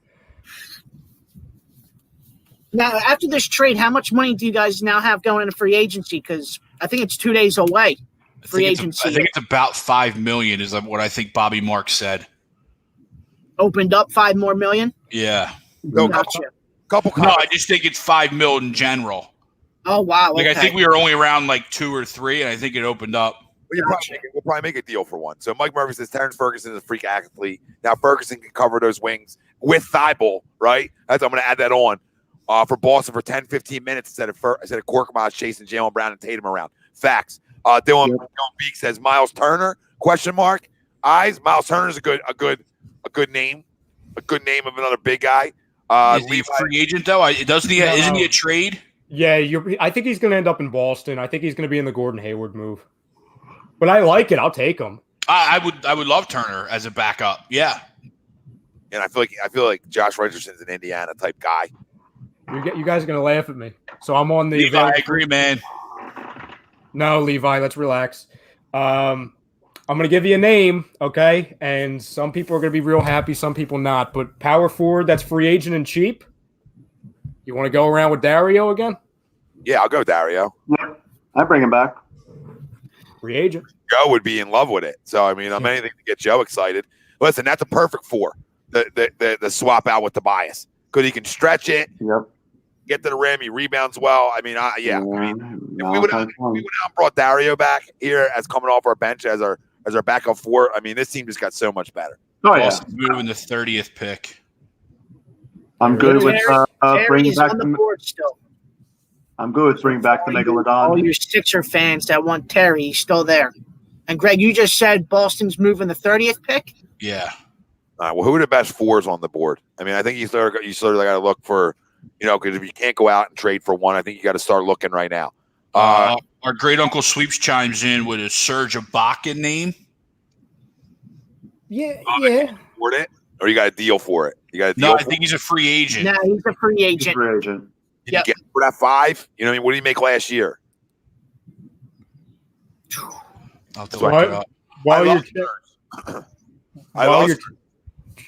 G: Now, after this trade, how much money do you guys now have going into free agency? Because I think it's 2 days away. Free agency.
E: I think it's about $5 million is what I think Bobby Marks said.
G: Opened up $5 more million.
E: Yeah.
B: No,
G: Gotcha.
B: couple
E: No, I just think it's $5 million in general.
G: Oh wow!
E: Like
G: okay.
E: I think we were only around like 2 or 3, and I think it opened up.
B: We'll probably make a deal for one. So Mike Murphy says Terrence Ferguson is a freak athlete. Now Ferguson can cover those wings with Thibault, right? I'm going to add that on for Boston for 10, 15 minutes instead of Korkmaz chasing Jaylen Brown and Tatum around. Facts. Dylan Beek says Miles Turner ? Eyes. Miles Turner is a good name. A good name of another big guy.
E: Is he a free agent though? Isn't he a trade?
F: Yeah, I think he's going to end up in Boston. I think he's going to be in the Gordon Hayward move. But I like it. I'll take him.
E: I would love Turner as a backup. Yeah.
B: And I feel like Josh Richardson's an Indiana type guy.
F: You guys are going to laugh at me. So I'm on the
E: Levi, I agree, man.
F: No, Levi, let's relax. I'm going to give you a name, okay? And some people are going to be real happy, some people not. But power forward that's free agent and cheap. You want to go around with Dario again?
B: Yeah, I'll go Dario.
D: Yeah. I bring him back.
F: Free agent.
B: Joe would be in love with it. So I mean, I'm anything to get Joe excited. Listen, that's a perfect 4. The swap out with Tobias because he can stretch it.
D: Yep.
B: Get to the rim. He rebounds well. I mean, if we would have brought Dario back here as coming off our bench as our backup 4. I mean, this team just got so much better.
D: Oh yeah.
E: Boston's moving the 30th pick.
D: I'm good with bringing back
G: on the board still.
D: I'm good with bringing back the
G: All
D: Megalodon.
G: your Sixer fans that want Terry, he's still there. And Greg, you just said Boston's moving the 30th pick.
E: Yeah.
B: All right. Well, who are the best 4s on the board? I mean, I think you sort of got to look for, because if you can't go out and trade for one, I think you got to start looking right now.
E: Our great uncle Sweeps chimes in with a Serge Ibaka name.
F: Yeah.
B: Afford it, or you got a deal for it? You got a deal.
E: No, I think he's a free agent.
G: No, he's a free agent.
D: Free agent.
B: Did you get for that 5? You know, what I mean, what did he make last year?
E: I'll have to look it up.
F: While you're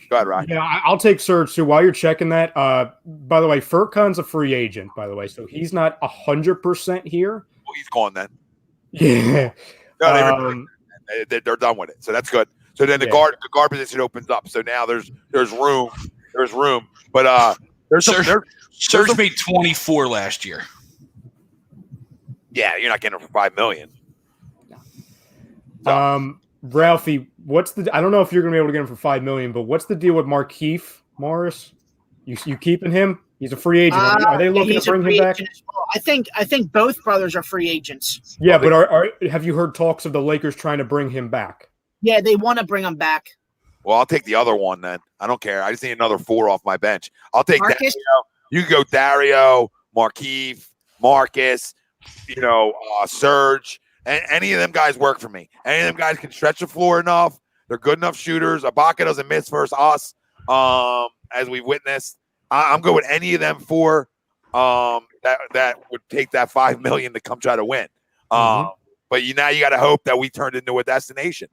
B: Go ahead, Ryan.
F: Yeah, I'll take Serge too. While you're checking that, by the way, Furkan's a free agent, by the way, so he's not 100% here.
B: Well, he's gone then.
F: Yeah.
B: No, they're done with it, so that's good. So then the guard position opens up. So now there's room. But
E: Serge made 24 last year.
B: Yeah, you're not getting him for $5 million.
F: Ralphie, I don't know if you're gonna be able to get him for $5 million, but what's the deal with Markieff Morris? You keeping him? He's a free agent. Are they looking to bring him back?
G: Well. I think both brothers are free agents.
F: Yeah, but have you heard talks of the Lakers trying to bring him back?
G: Yeah, they want to bring him back.
B: Well, I'll take the other one then. I don't care. I just need another 4 off my bench. I'll take
G: Marcus?
B: Dario. You can go Dario, Markieff, Marcus, Serge. And any of them guys work for me. Any of them guys can stretch the floor enough. They're good enough shooters. Ibaka doesn't miss versus us, as we've witnessed. I'm good with any of them 4 that would take that $5 million to come try to win. But now you got to hope that we turned into a destination.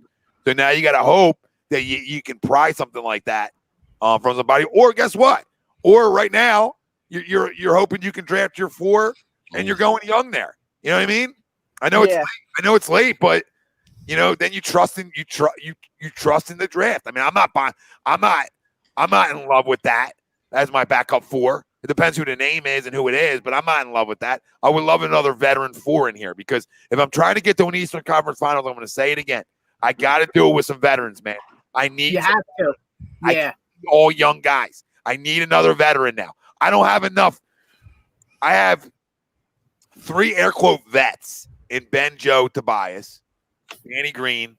B: So now you got to hope that you can pry something like that from somebody. Or guess what? Or right now you're hoping you can draft your 4 and you're going young there. You know what I mean? I know it's late. I know it's late, but then you trust in you trust in the draft. I mean, I'm not in love with that as my backup 4. It depends who the name is and who it is, but I'm not in love with that. I would love another veteran 4 in here because if I'm trying to get to an Eastern Conference Finals, I'm going to say it again. I got to do it with some veterans, man. I need
G: you have to. Yeah.
B: All young guys. I need another veteran now. I don't have enough. I have 3 air quote vets in Ben, Joe, Tobias, Danny Green,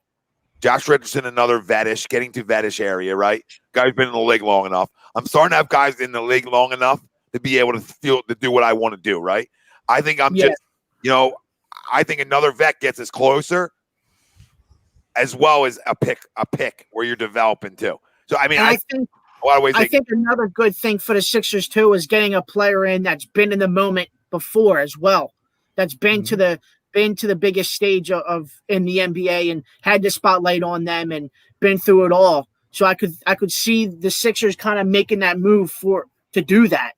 B: Josh Richardson, another vetish, getting to vetish area, right? Guy's been in the league long enough. I'm starting to have guys in the league long enough to be able to do what I want to do, right? I think I think another vet gets us closer as well as a pick where you're developing too. So, I mean, I think a lot of ways. I
G: think another good thing for the Sixers too is getting a player in that's been in the moment before as well. That's been to the biggest stage of in the NBA and had the spotlight on them and been through it all. So I could see the Sixers kind of making that move to do that.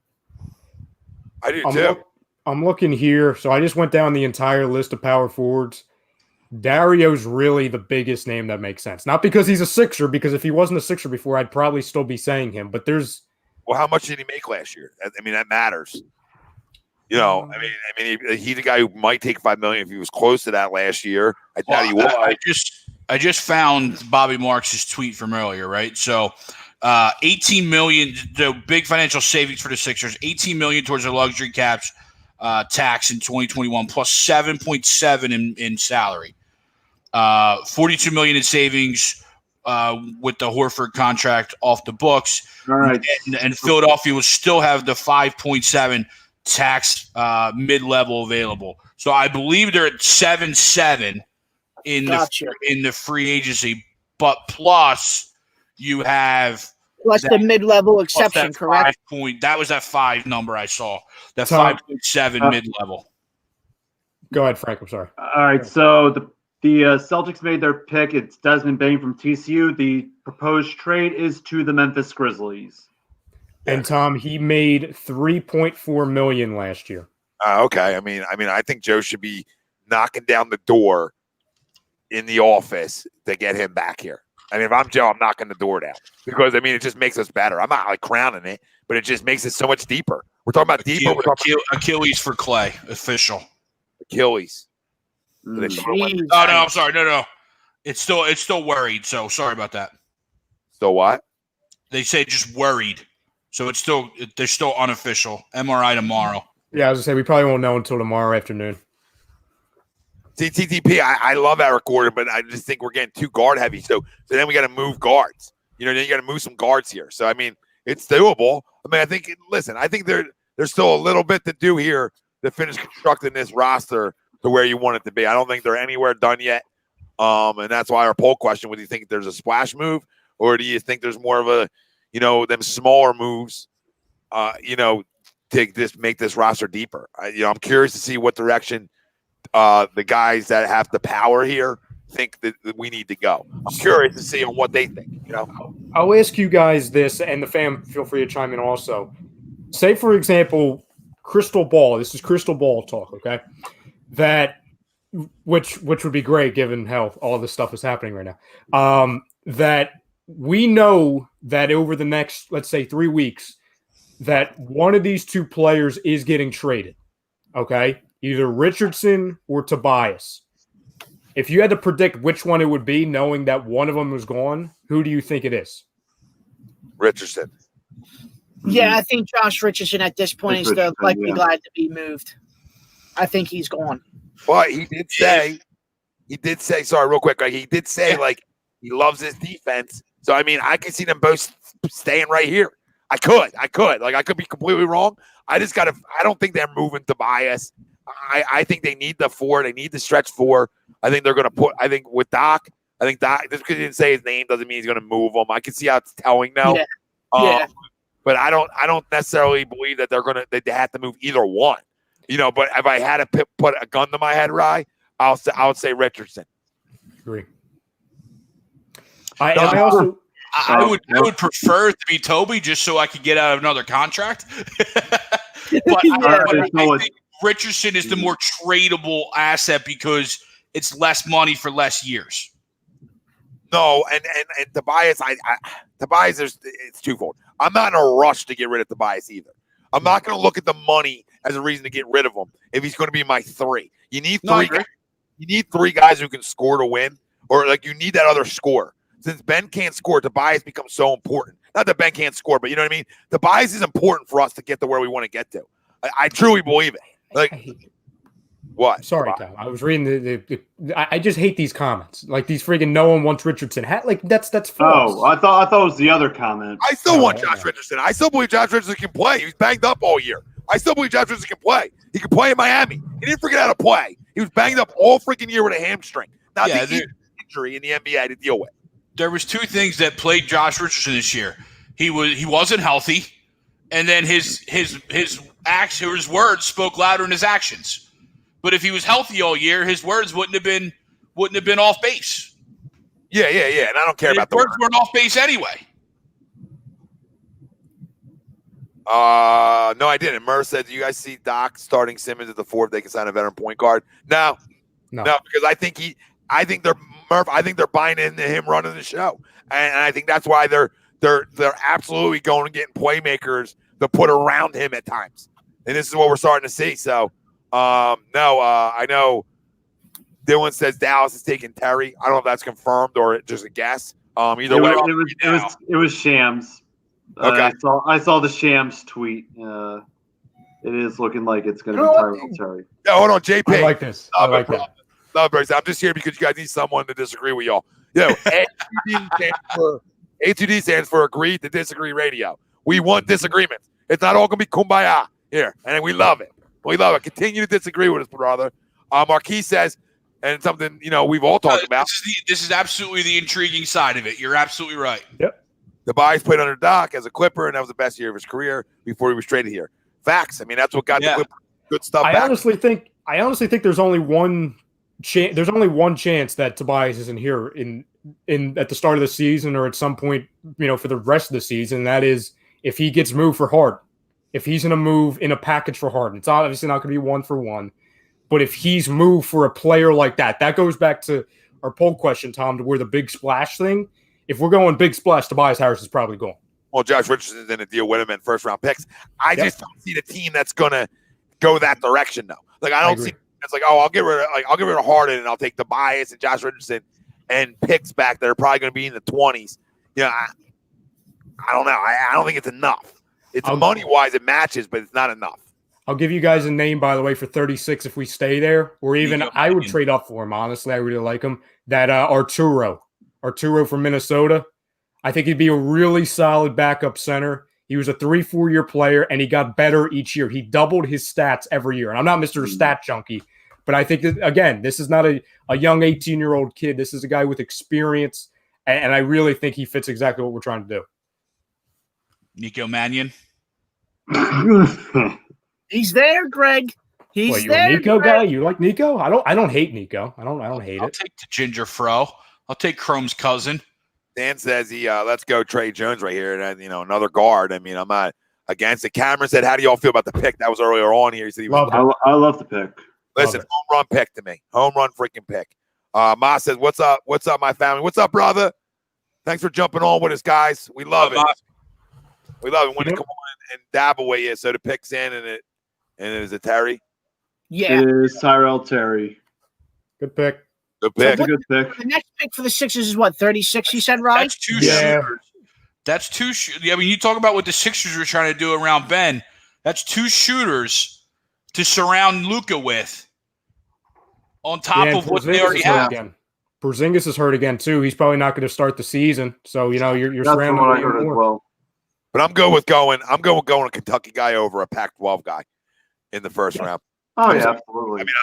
B: I do too.
F: I'm looking here. So I just went down the entire list of power forwards. Dario's really the biggest name that makes sense. Not because he's a Sixer, because if he wasn't a Sixer before, I'd probably still be saying him. But there's
B: how much did he make last year? I mean, that matters. I mean, he's a guy who might take $5 million if he was close to that last year. I thought he was.
E: I just found Bobby Marks' tweet from earlier, right? So, $18 million, the big financial savings for the Sixers, $18 million towards their luxury caps tax in 2021, plus $7.7 in salary, $42 million in savings with the Horford contract off the books.
D: All right,
E: and Philadelphia will still have the 5.7 tax mid-level available. So I believe they're at 7.7 in the free agency, but plus you have
G: the mid-level exception, correct?
E: That was that 5 number I saw. That 5.7 mid-level.
F: Go ahead, Frank. I'm sorry.
D: All right, so the Celtics made their pick. It's Desmond Bane from TCU. The proposed trade is to the Memphis Grizzlies.
F: And Tom, he made $3.4 million last year.
B: Okay. I mean, I think Joe should be knocking down the door in the office to get him back here. I mean, if I'm Joe, I'm knocking the door down because it just makes us better. I'm not like crowning it, but it just makes it so much deeper. We're talking about deeper. We're talking
E: Achilles for Clay, official.
B: Achilles.
E: Oh no, I'm sorry. No. It's still worried. So sorry about that.
B: So what?
E: They say just worried. So they're still unofficial. MRI tomorrow.
F: Yeah, I was gonna say we probably won't know until tomorrow afternoon.
B: TTP, I love Eric Gordon, but I just think we're getting too guard heavy. So then we got to move guards. Then you got to move some guards here. So I mean, it's doable. I mean, I think there's still a little bit to do here to finish constructing this roster to where you want it to be. I don't think they're anywhere done yet. And that's why our poll question: would you think there's a splash move, or do you think there's more of a them smaller moves, to just make this roster deeper? I'm curious to see what direction the guys that have the power here think that we need to go. I'm curious to see on what they think.
F: I'll ask you guys this, and the fam, feel free to chime in also. Say, for example, crystal ball. This is crystal ball talk, okay? Which would be great given how all this stuff is happening right now. That we know that over the next, let's say, 3 weeks, that one of these 2 players is getting traded, okay? Either Richardson or Tobias. If you had to predict which one it would be, knowing that one of them was gone, who do you think it is?
B: Richardson.
G: Yeah, I think Josh Richardson at this point is the likely guy to be moved. I think he's gone.
B: But he did say, sorry, real quick, he did say, he loves his defense, So, I mean, I could see them both staying right here. I could. Like, I could be completely wrong. I don't think they're moving Tobias. I think they need the 4. They need the stretch 4. I think they're going to with Doc, just because he didn't say his name doesn't mean he's going to move him. I can see how it's telling now.
G: Yeah.
B: But I don't necessarily believe that they have to move either one. But if I had to put a gun to my head, Rye, I would say Richardson.
F: Agree. I
E: would prefer it to be Toby just so I could get out of another contract. But I think Richardson is the more tradable asset because it's less money for less years.
B: No, and Tobias, Tobias, it's twofold. I'm not in a rush to get rid of Tobias either. I'm not going to look at the money as a reason to get rid of him if he's going to be my 3. You need 3 guys. You need 3 guys who can score to win, or like you need that other scorer. Since Ben can't score, Tobias becomes so important. Not that Ben can't score, but you know what I mean? Tobias is important for us to get to where we want to get to. I truly believe it. Like, what?
F: Sorry, Tom. I was reading I just hate these comments. Like these freaking no one wants Richardson. That's false.
D: Oh, I thought it was the other comment.
B: I still want Josh Richardson. I still believe Josh Richardson can play. He was banged up all year. I still believe Josh Richardson can play. He can play in Miami. He didn't forget how to play. He was banged up all freaking year with a hamstring. Not the injury in the NBA to deal with.
E: There was 2 things that plagued Josh Richardson this year. He wasn't healthy, and then his words spoke louder than his actions. But if he was healthy all year, his words wouldn't have been off base.
B: Yeah. And I don't care about the
E: words. Weren't off base anyway.
B: No, I didn't. Murr said, "Do you guys see Doc starting Simmons at the 4 if they can sign a veteran point guard?" No, because I think they're buying into him running the show, and I think that's why they're absolutely going and getting playmakers to put around him at times, and this is what we're starting to see. So, I know Dylan says Dallas is taking Terry. I don't know if that's confirmed or just a guess. Either way,
D: it was Shams.
B: Okay,
D: I saw the Shams tweet. It is looking like it's going to be Tyrell Terry.
B: Yeah, hold on, JP.
F: I like this. I like that.
B: No, I'm just here because you guys need someone to disagree with y'all. A2D stands for Agree to Disagree Radio. We want disagreements. It's not all going to be kumbaya here, and we love it. We love it. Continue to disagree with us, brother. Marquis says, and something we've all talked about.
E: This is absolutely the intriguing side of it. You're absolutely right.
F: Yep.
B: Tobias played under Doc as a Clipper, and that was the best year of his career before he was traded here. Facts. I mean, that's what got the Clippers good stuff.
F: I honestly think there's only one chance. There's only one chance that Tobias isn't here in at the start of the season or at some point, for the rest of the season. And that is if he gets moved for Harden. If he's going to move in a package for Harden, it's obviously not going to be 1-for-1. But if he's moved for a player like that goes back to our poll question, Tom, to where the big splash thing. If we're going big splash, Tobias Harris is probably going.
B: Well, Josh Richardson's in a deal with him in first-round picks. I just don't see the team that's going to go that direction, though. Like I don't see it's like, I'll get rid of Harden and I'll take Tobias and Josh Richardson and picks back that are probably going to be in the 20s. I don't know. I don't think it's enough. It's money-wise, it matches, but it's not enough.
F: I'll give you guys a name, by the way, for 36 if we stay there. Or even I would trade up for him, honestly. I really like him. That Arturo from Minnesota. I think he'd be a really solid backup center. He was a 3-4 year player, and he got better each year. He doubled his stats every year. And I'm not Mr. Stat Junkie, but I think that, again, this is not a young 18-year-old kid. This is a guy with experience, and I really think he fits exactly what we're trying to do.
E: Nico Mannion.
G: He's there, Greg. He's
F: there. You a Nico guy? You like Nico? I don't hate Nico. I don't hate it.
E: I'll take the Ginger Fro. I'll take Chrome's cousin.
B: Dan says let's go Trey Jones right here, and another guard. I mean, I'm not against it. Cameron said, "How do y'all feel about the pick?" That was earlier on here. He said,
D: I love the pick.
B: Listen, home run pick to me. Home run freaking pick. Ma says, "What's up? What's up, my family? What's up, brother? Thanks for jumping on with us, guys. We love it. We love it when you come on and dab away it. So the pick's in, and it is it Terry?
G: Yeah,
D: it is Tyrell Terry.
F: Good pick.
B: Good pick.
D: That's a good pick.
G: The next pick for the Sixers is what, 36? You said, right?
E: That's two shooters. That's two. I mean, you talk about what the Sixers were trying to do around Ben. That's 2 shooters to surround Luka with, on top of what they already have.
F: Porzingis is hurt again too. He's probably not going to start the season. So you're
D: That's
F: surrounding
D: what I
F: him
D: heard as
F: more.
D: well.
B: But I'm going with going a Kentucky guy over a Pac-12 guy in the first round.
D: Oh yeah, absolutely.
B: I mean,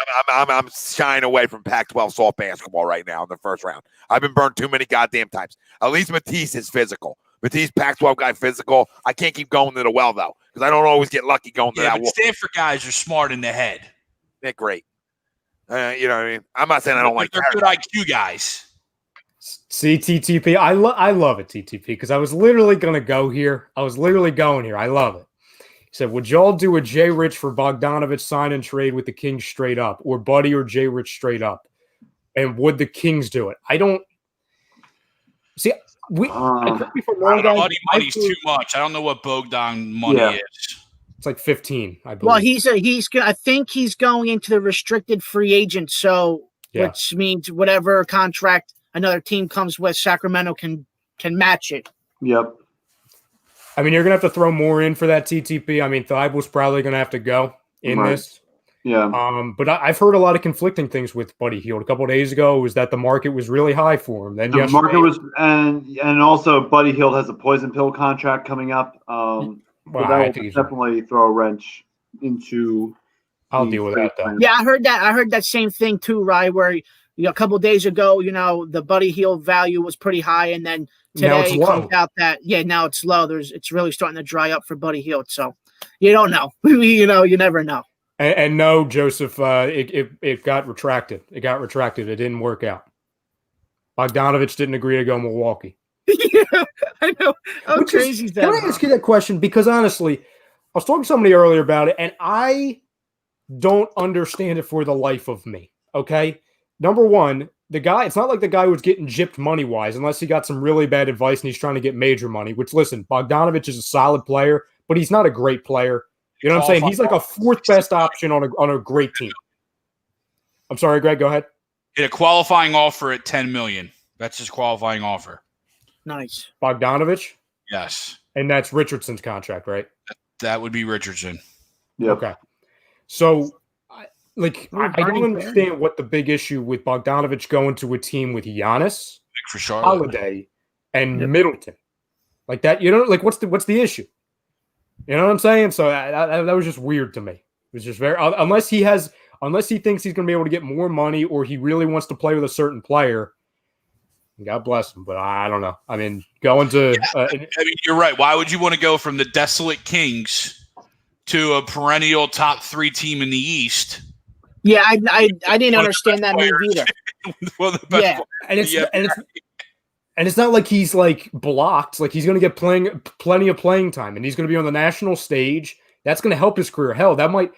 B: I'm shying away from Pac-12 soft basketball right now in the first round. I've been burned too many goddamn times. At least Matisse is physical. Matisse, Pac-12 guy, physical. I can't keep going to the well though, because I don't always get lucky going to that
E: but
B: well.
E: Stanford guys are smart in the head.
B: They're great. You know what I mean? I'm not saying I don't like.
E: They're good IQ guys.
F: See, TTP, I love it, TTP, because I was literally going to go here. I was literally going here. I love it. He said, would y'all do a Jay Rich for Bogdanovich sign and trade with the Kings straight up, or Buddy or Jay Rich straight up? And would the Kings do it? I don't see.
E: Money's too much. I don't know what Bogdan money is.
F: It's like 15, I believe.
G: Well, I think he's going into the restricted free agent, which means whatever contract another team comes with, Sacramento can match it.
D: Yep.
F: I mean, you're going to have to throw more in for that TTP. I mean, Thibel's probably going to have to go in this.
D: Yeah.
F: But I've heard a lot of conflicting things with Buddy Hield. A couple of days ago was that the market was really high for him. Then
D: the market was, and also Buddy Hield has a poison pill contract coming up. So that will definitely throw a wrench into.
F: I'll deal with that though.
G: Yeah, I heard that same thing too, Rye. Where a couple of days ago, the Buddy Hield value was pretty high, and then today it comes out that now it's low. It's really starting to dry up for Buddy Hield. So you don't know. You never know.
F: And no, Joseph, it got retracted. It got retracted. It didn't work out. Bogdanovich didn't agree to go Milwaukee.
G: Yeah, I know. How crazy is that?
F: Can I ask you that question? Because honestly, I was talking to somebody earlier about it, and I don't understand it for the life of me. Okay? Number one, the guy, it's not like the guy was getting gypped money-wise, unless he got some really bad advice and he's trying to get major money, which, listen, Bogdanovich is a solid player, but he's not a great player. You know what I'm saying? He's like a fourth best option on a great team. I'm sorry, Greg, go ahead.
E: Get a qualifying offer at $10 million. That's his qualifying offer.
G: Nice.
F: Bogdanovich?
E: Yes.
F: And that's Richardson's contract, right?
E: That would be Richardson.
D: Yep.
F: Okay. So, I don't understand what the big issue with Bogdanovich going to a team with Giannis,
E: for Charlotte,
F: Holiday, and Middleton. Like that, what's the issue? You know what I'm saying? So that was just weird to me. It was just very unless he thinks he's going to be able to get more money, or he really wants to play with a certain player. God bless him, but I don't know. I mean, going to
E: you're right. Why would you want to go from the desolate Kings to a perennial top 3 team in the East?
G: Yeah, I didn't understand that move either.
F: And it's not like he's like blocked. Like he's going to get plenty of playing time, and he's going to be on the national stage. That's going to help his career. Hell, that might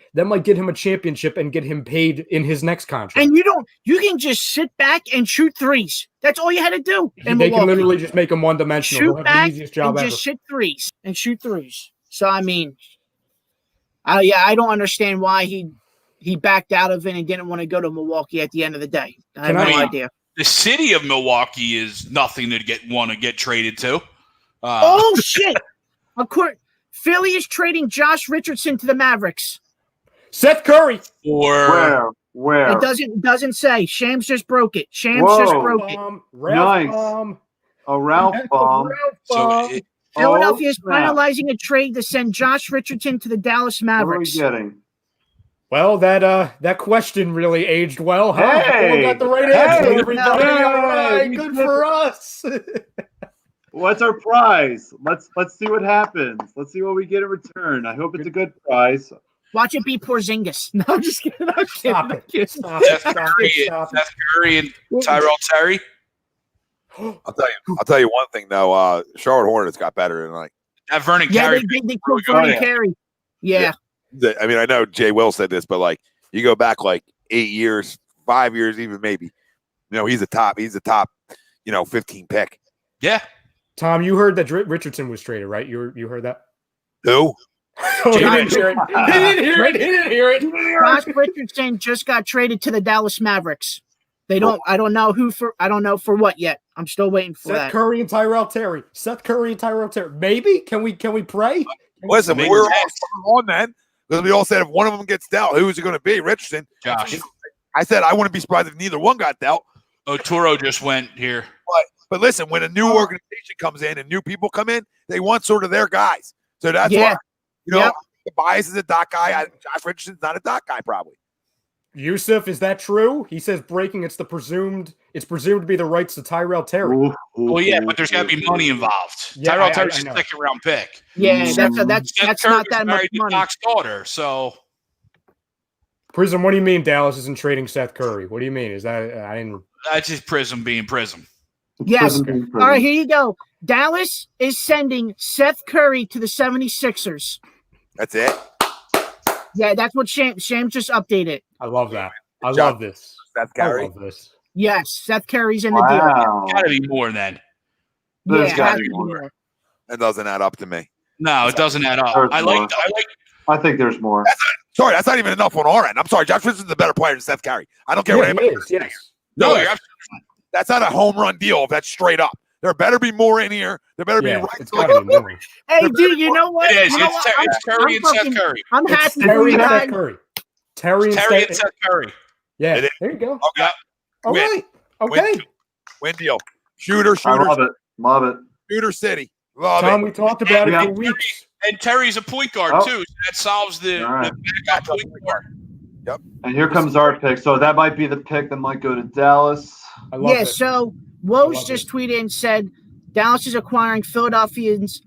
F: get him a championship and get him paid in his next contract.
G: And you can just sit back and shoot threes. That's all you had to do.
F: They can literally just make him one-dimensional.
G: Shoot back
F: the easiest job
G: and
F: ever.
G: just shoot threes. So I mean, I don't understand why he backed out of it and didn't want to go to Milwaukee at the end of the day. I have no idea.
E: The city of Milwaukee is nothing to want to get traded to.
G: Oh shit! Of course, Philly is trading Josh Richardson to the Mavericks.
F: Seth Curry.
E: Or
D: where?
G: It doesn't say. Shams just broke it.
D: Nice. A Ralph bomb.
G: Philadelphia is finalizing a trade to send Josh Richardson to the Dallas Mavericks.
D: What are we getting?
F: Well, that question really aged well. Huh?
D: Hey,
F: we got the right answer, everybody. All right, good for us.
D: What's our prize? Let's see what happens. Let's see what we get in return. I hope it's a good prize.
G: Watch it be Porzingis. No, I'm just kidding.
E: Seth Curry and Tyrell Terry.
B: I'll tell you one thing though. Charlotte Hornets got better than
E: that Vernon
G: Carey.
E: Yeah,
G: they killed Vernon Carey. Yeah.
B: I mean, I know Jay Will said this, but you go back 8 years, 5 years, even maybe. He's a top 15 pick.
E: Yeah.
F: Tom, you heard that Richardson was traded, right? You heard that?
B: Who?
F: He didn't hear it. He didn't hear it.
G: Josh Richardson just got traded to the Dallas Mavericks. I don't know for what yet. I'm still waiting for that.
F: Seth Curry and Tyrell Terry. Maybe? Can we pray?
B: Listen, we were all on then. Because we all said if one of them gets dealt, who is it going to be? Richardson.
E: Josh.
B: I said I wouldn't be surprised if neither one got dealt.
E: Turo just went here.
B: But listen, when a new organization comes in and new people come in, they want sort of their guys. So that's why, the bias is a Doc guy. Josh Richardson's not a Doc guy, probably.
F: Yusuf, is that true? He says breaking. It's presumed to be the rights to Tyrell Terry.
E: Well, yeah, but there's got to be money involved.
F: Yeah,
E: Tyrell Terry's a second-round pick.
G: Yeah, that's not that much money.
E: Doc's daughter, so.
F: Prism, what do you mean Dallas isn't trading Seth Curry? What do you mean? Is that I didn't?
E: That's just Prism being Prism.
G: Yes. All right, here you go. Dallas is sending Seth Curry to the 76ers.
B: That's it?
G: Yeah, that's what Sham just updated.
F: I love that. I love this.
B: Seth Curry.
F: I love this.
G: Yes, Seth Curry's in the deal.
E: Got to be more then.
G: Yeah, got to be more.
B: That doesn't add up to me.
E: No, it doesn't add up.
D: I think there's more.
B: That's not even enough on our end. I'm sorry. Josh Richardson's a better player than Seth Curry. I don't care what anybody
F: is. Yes.
B: No, you're absolutely right. That's not a home run deal if that's straight up. There better be more in here. There better be
F: it's gotta be more.
G: Hey, dude, you know what?
E: It is.
G: It's
E: Terry and Seth Curry.
G: I'm happy
F: Terry and Seth Curry. Terry and Seth Curry. Yeah, there you go.
B: Okay.
F: All right. Okay.
B: Win deal. Shooter.
D: I love it.
B: Shooter City. Love
F: Tom,
B: it.
F: we talked about it for weeks.
E: And Terry's a point guard, too. So that solves the backup point guard.
B: Yep.
D: And here comes our pick. So that might be the pick that might go to Dallas.
F: I love it.
G: So Woj just tweeted and said Dallas is acquiring Philadelphians,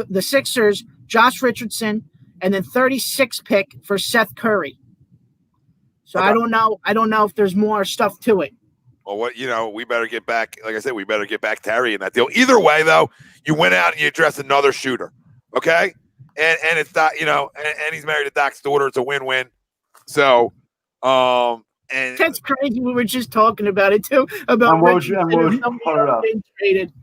G: the Sixers, Josh Richardson, and then 36 pick for Seth Curry. So I don't know if there's more stuff to it.
B: Well, we better get back. Like I said, we better get back Terry in that deal. Either way, though, you went out and you addressed another shooter. Okay, and it's not, and he's married to Doc's daughter. It's a win-win. So, and
G: that's crazy. We were just talking about it too. About traded.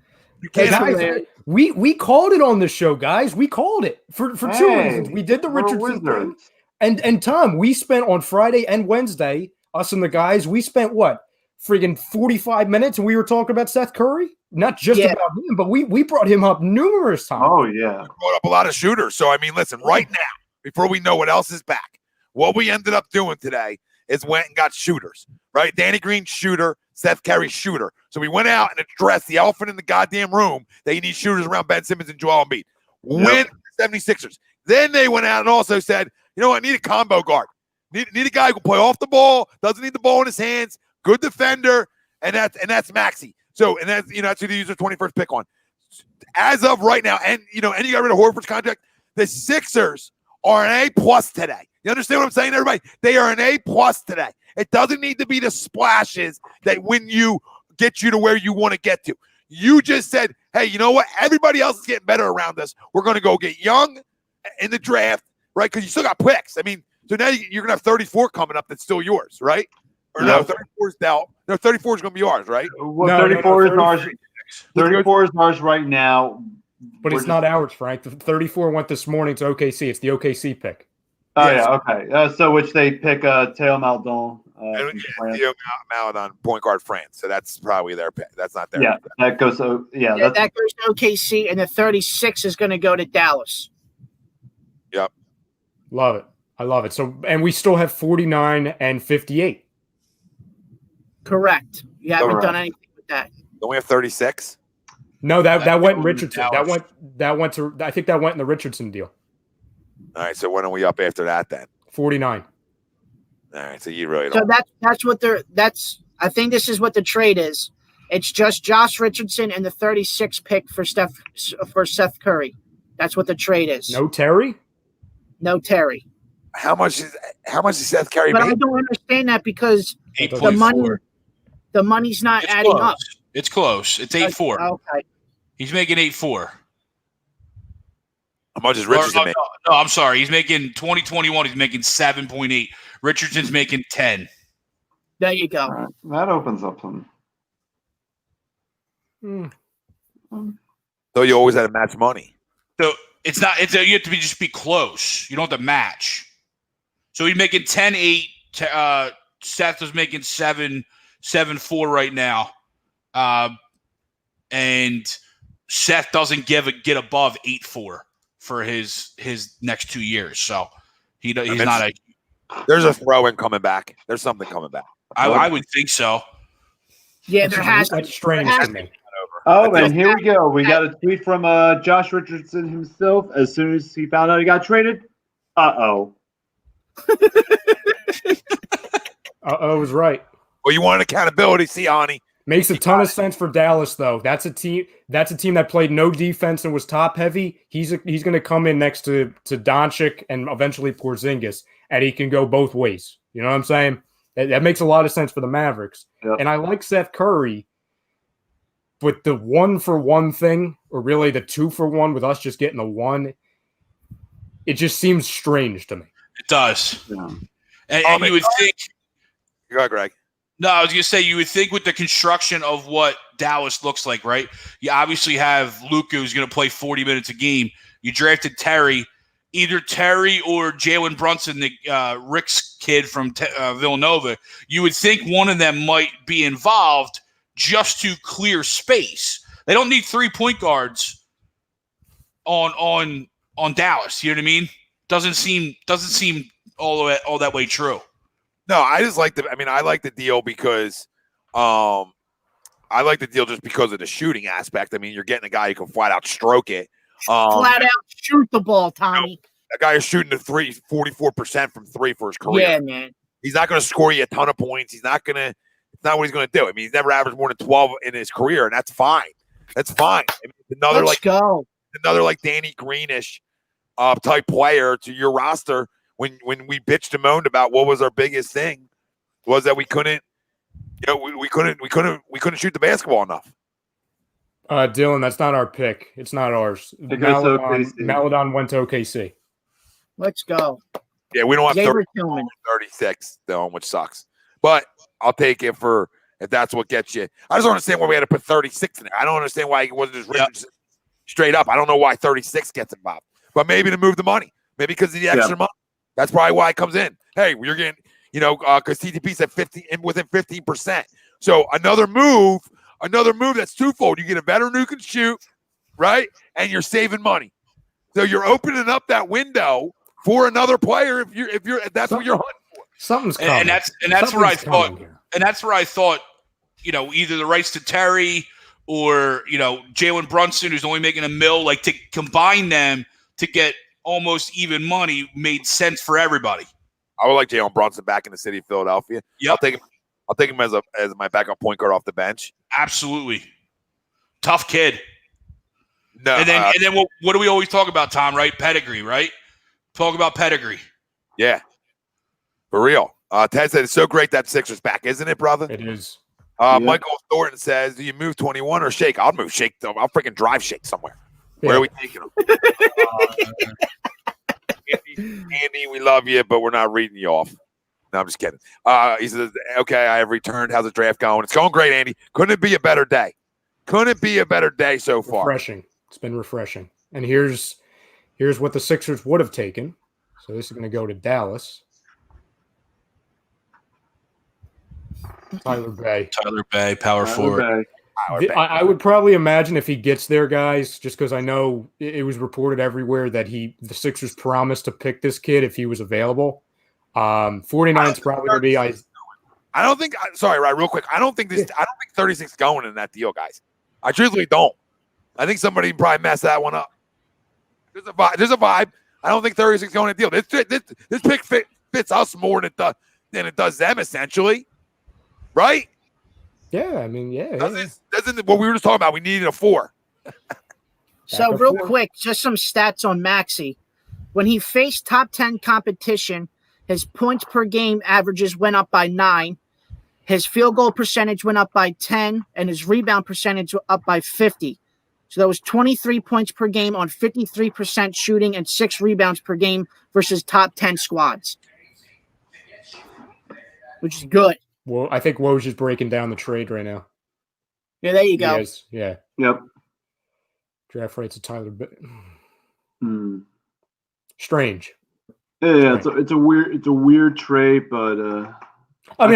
F: Guys, we called it on the show, guys. We called it for 2 reasons. We did the Richardson thing, and Tom, we spent on Friday and Wednesday, us and the guys, we spent what? Friggin' 45 minutes, and we were talking about Seth Curry. Not just about him, but we brought him up numerous times.
D: Oh yeah,
B: we brought up a lot of shooters. So I mean, listen, right now, before we know what else is back, what we ended up doing today is went and got shooters. Right, Danny Green shooter, Seth Curry shooter. So we went out and addressed the elephant in the goddamn room that you need shooters around Ben Simmons and Joel Embiid. Win 76ers. Then they went out and also said, you know what, I need a combo guard. Need a guy who can play off the ball, doesn't need the ball in his hands, good defender, and that's Maxey. So, and that's that's who they use their 21st pick on. As of right now, and you got rid of Horford's contract, the Sixers are an A+ today. You understand what I'm saying, everybody? They are an A+ today. It doesn't need to be the splashes that get you to where you want to get to. You just said, hey, you know what? Everybody else is getting better around us. We're going to go get young in the draft, right? Because you still got picks. I mean, so now you're going to have 34 coming up that's still yours, right? Or no, 34 is now. No, 34 is going to be ours, right?
D: Well, 34 is ours. 34 is ours right now.
F: But it's not ours, Frank. The 34 went this morning to OKC. It's the OKC pick.
D: Oh, yeah, okay. So which they pick Teo Maledon.
B: Teo Maledon, point guard France. So that's probably their pick. That's not their pick.
D: That goes to that
G: goes to OKC, and the 36 is going to go to Dallas.
B: Yep.
F: Love it. I love it. So, and we still have 49 and 58.
G: Correct. You haven't done anything with that.
B: Don't we have 36?
F: No, that went in Richardson. That went to. I think that went in the Richardson deal.
B: All right. So when are we up after that then?
F: 49.
B: All right. So you really don't.
G: So that's what they're. I think this is what the trade is. It's just Josh Richardson and the 36 pick for Seth Curry. That's what the trade is.
F: No Terry.
G: No Terry.
B: How much is Seth Curry?
G: But I don't understand that because the money's not adding up.
E: It's close. It's 8.4.
G: Okay.
E: He's making 8.4.
B: How much is Richardson making?
E: No, I'm sorry. He's making 2021. He's making 7.8. Richardson's making 10.
G: There you go.
D: Right. That opens up some.
B: So you always had to match money.
E: So it's not. You have to just be close. You don't have to match. So he's making 10.8. Seth is making 7.4 right now, and Seth doesn't get above 8.4 for his next 2 years. So he's not a.
B: There's a throw-in coming back. There's something coming back.
E: I would think so.
G: Yeah, there has
F: That's strange to me.
D: Oh, and here we go. We got a tweet from Josh Richardson himself. As soon as he found out he got traded, uh-oh.
F: Uh-oh was right.
B: Well, you want accountability, see, Ani.
F: Makes a ton of sense for Dallas, though. That's a team that played no defense and was top heavy. He's going to come in next to Doncic and eventually Porzingis, and he can go both ways. You know what I'm saying? That makes a lot of sense for the Mavericks.
D: Yep.
F: And I like Seth Curry, but the 1-for-1 thing, or really the 2-for-1 with us just getting a 1, it just seems strange to me.
E: It does.
D: Yeah.
E: And you would think.
B: Go ahead, Greg.
E: No, I was going to say, you would think with the construction of what Dallas looks like, right? You obviously have Luka, who's going to play 40 minutes a game. You drafted Terry. Either Terry or Jalen Brunson, the Rick's kid from Villanova. You would think one of them might be involved just to clear space. They don't need 3 point guards on Dallas. You know what I mean? Doesn't seem all that way true.
B: No, I just like I like the deal because I like the deal just because of the shooting aspect. I mean, you're getting a guy who can flat out stroke it.
G: Flat out shoot the ball, Tommy.
B: You know, that guy is shooting the 44% from 3 for his career.
G: Yeah, man.
B: He's not going to score you a ton of points. It's not what he's going to do. I mean, he's never averaged more than 12 in his career, and that's fine. That's fine. I mean,
G: Let's go.
B: Another like Danny Greenish type player to your roster. When we bitched and moaned about what was our biggest thing, was that we couldn't shoot the basketball enough.
F: Dylan, that's not our pick. It's not ours. Maladon went to OKC.
G: Let's go.
B: Yeah, we don't have 36, though, which sucks. But I'll take it if that's what gets you. I just don't understand why we had to put 36 in there. I don't understand why he wasn't just written straight up. I don't know why 36 gets involved. But maybe to move the money. Maybe because of the extra money. That's probably why it comes in. Hey, you're getting, because TTP's at 15 within 15%. So another move that's twofold. You get a veteran who can shoot, right? And you're saving money. So you're opening up that window for another player if that's what you're hunting for.
F: Something's coming.
E: And that's where I thought. And that's where I thought, either the rights to Terry or Jalen Brunson, who's only making $1 million, like to combine them to get almost even money made sense for everybody.
B: I would like Jalen Brunson back in the city of Philadelphia.
E: Yep.
B: I'll take him as my backup point guard off the bench.
E: Absolutely. Tough kid.
B: No.
E: And then what do we always talk about, Tom, right? Pedigree, right? Talk about pedigree.
B: Yeah. For real. Ted said it's so great that Sixers back, isn't it, brother?
F: It is.
B: Michael Thornton says, do you move 21 or Shake? I'll move Shake. I'll freaking drive Shake somewhere. Yeah. Where are we taking him? Andy, we love you, but we're not reading you off. No, I'm just kidding. He says, okay, I have returned. How's the draft going? It's going great, Andy. Couldn't it be a better day? Couldn't it be a better day so far?
F: Refreshing. It's been refreshing. And here's what the Sixers would have taken. So this is going to go to Dallas. Tyler Bay,
E: power forward.
F: I would probably imagine if he gets there, guys, just because I know it was reported everywhere that the Sixers promised to pick this kid if he was available. 49's probably going to be.
B: I don't think. Sorry, right? Real quick. I don't think 36 is going in that deal, guys. I truthfully don't. I think somebody probably messed that one up. There's a vibe. I don't think 36 is going in the deal. This pick fits us more than it does them, essentially. Right?
F: Yeah, I mean, yeah.
B: Doesn't what we were just talking about? We needed a 4.
G: So real quick, just some stats on Maxey. When he faced top 10 competition, his points per game averages went up by 9. His field goal percentage went up by 10, and his rebound percentage went up by 50. So that was 23 points per game on 53% shooting and 6 rebounds per game versus top 10 squads, which is good.
F: Well, I think Woj is breaking down the trade right now.
G: Yeah, there you go.
F: Yeah.
D: Yep.
F: Draft rights of Tyler Bay. Strange.
D: Yeah, it's a weird trade, but
F: I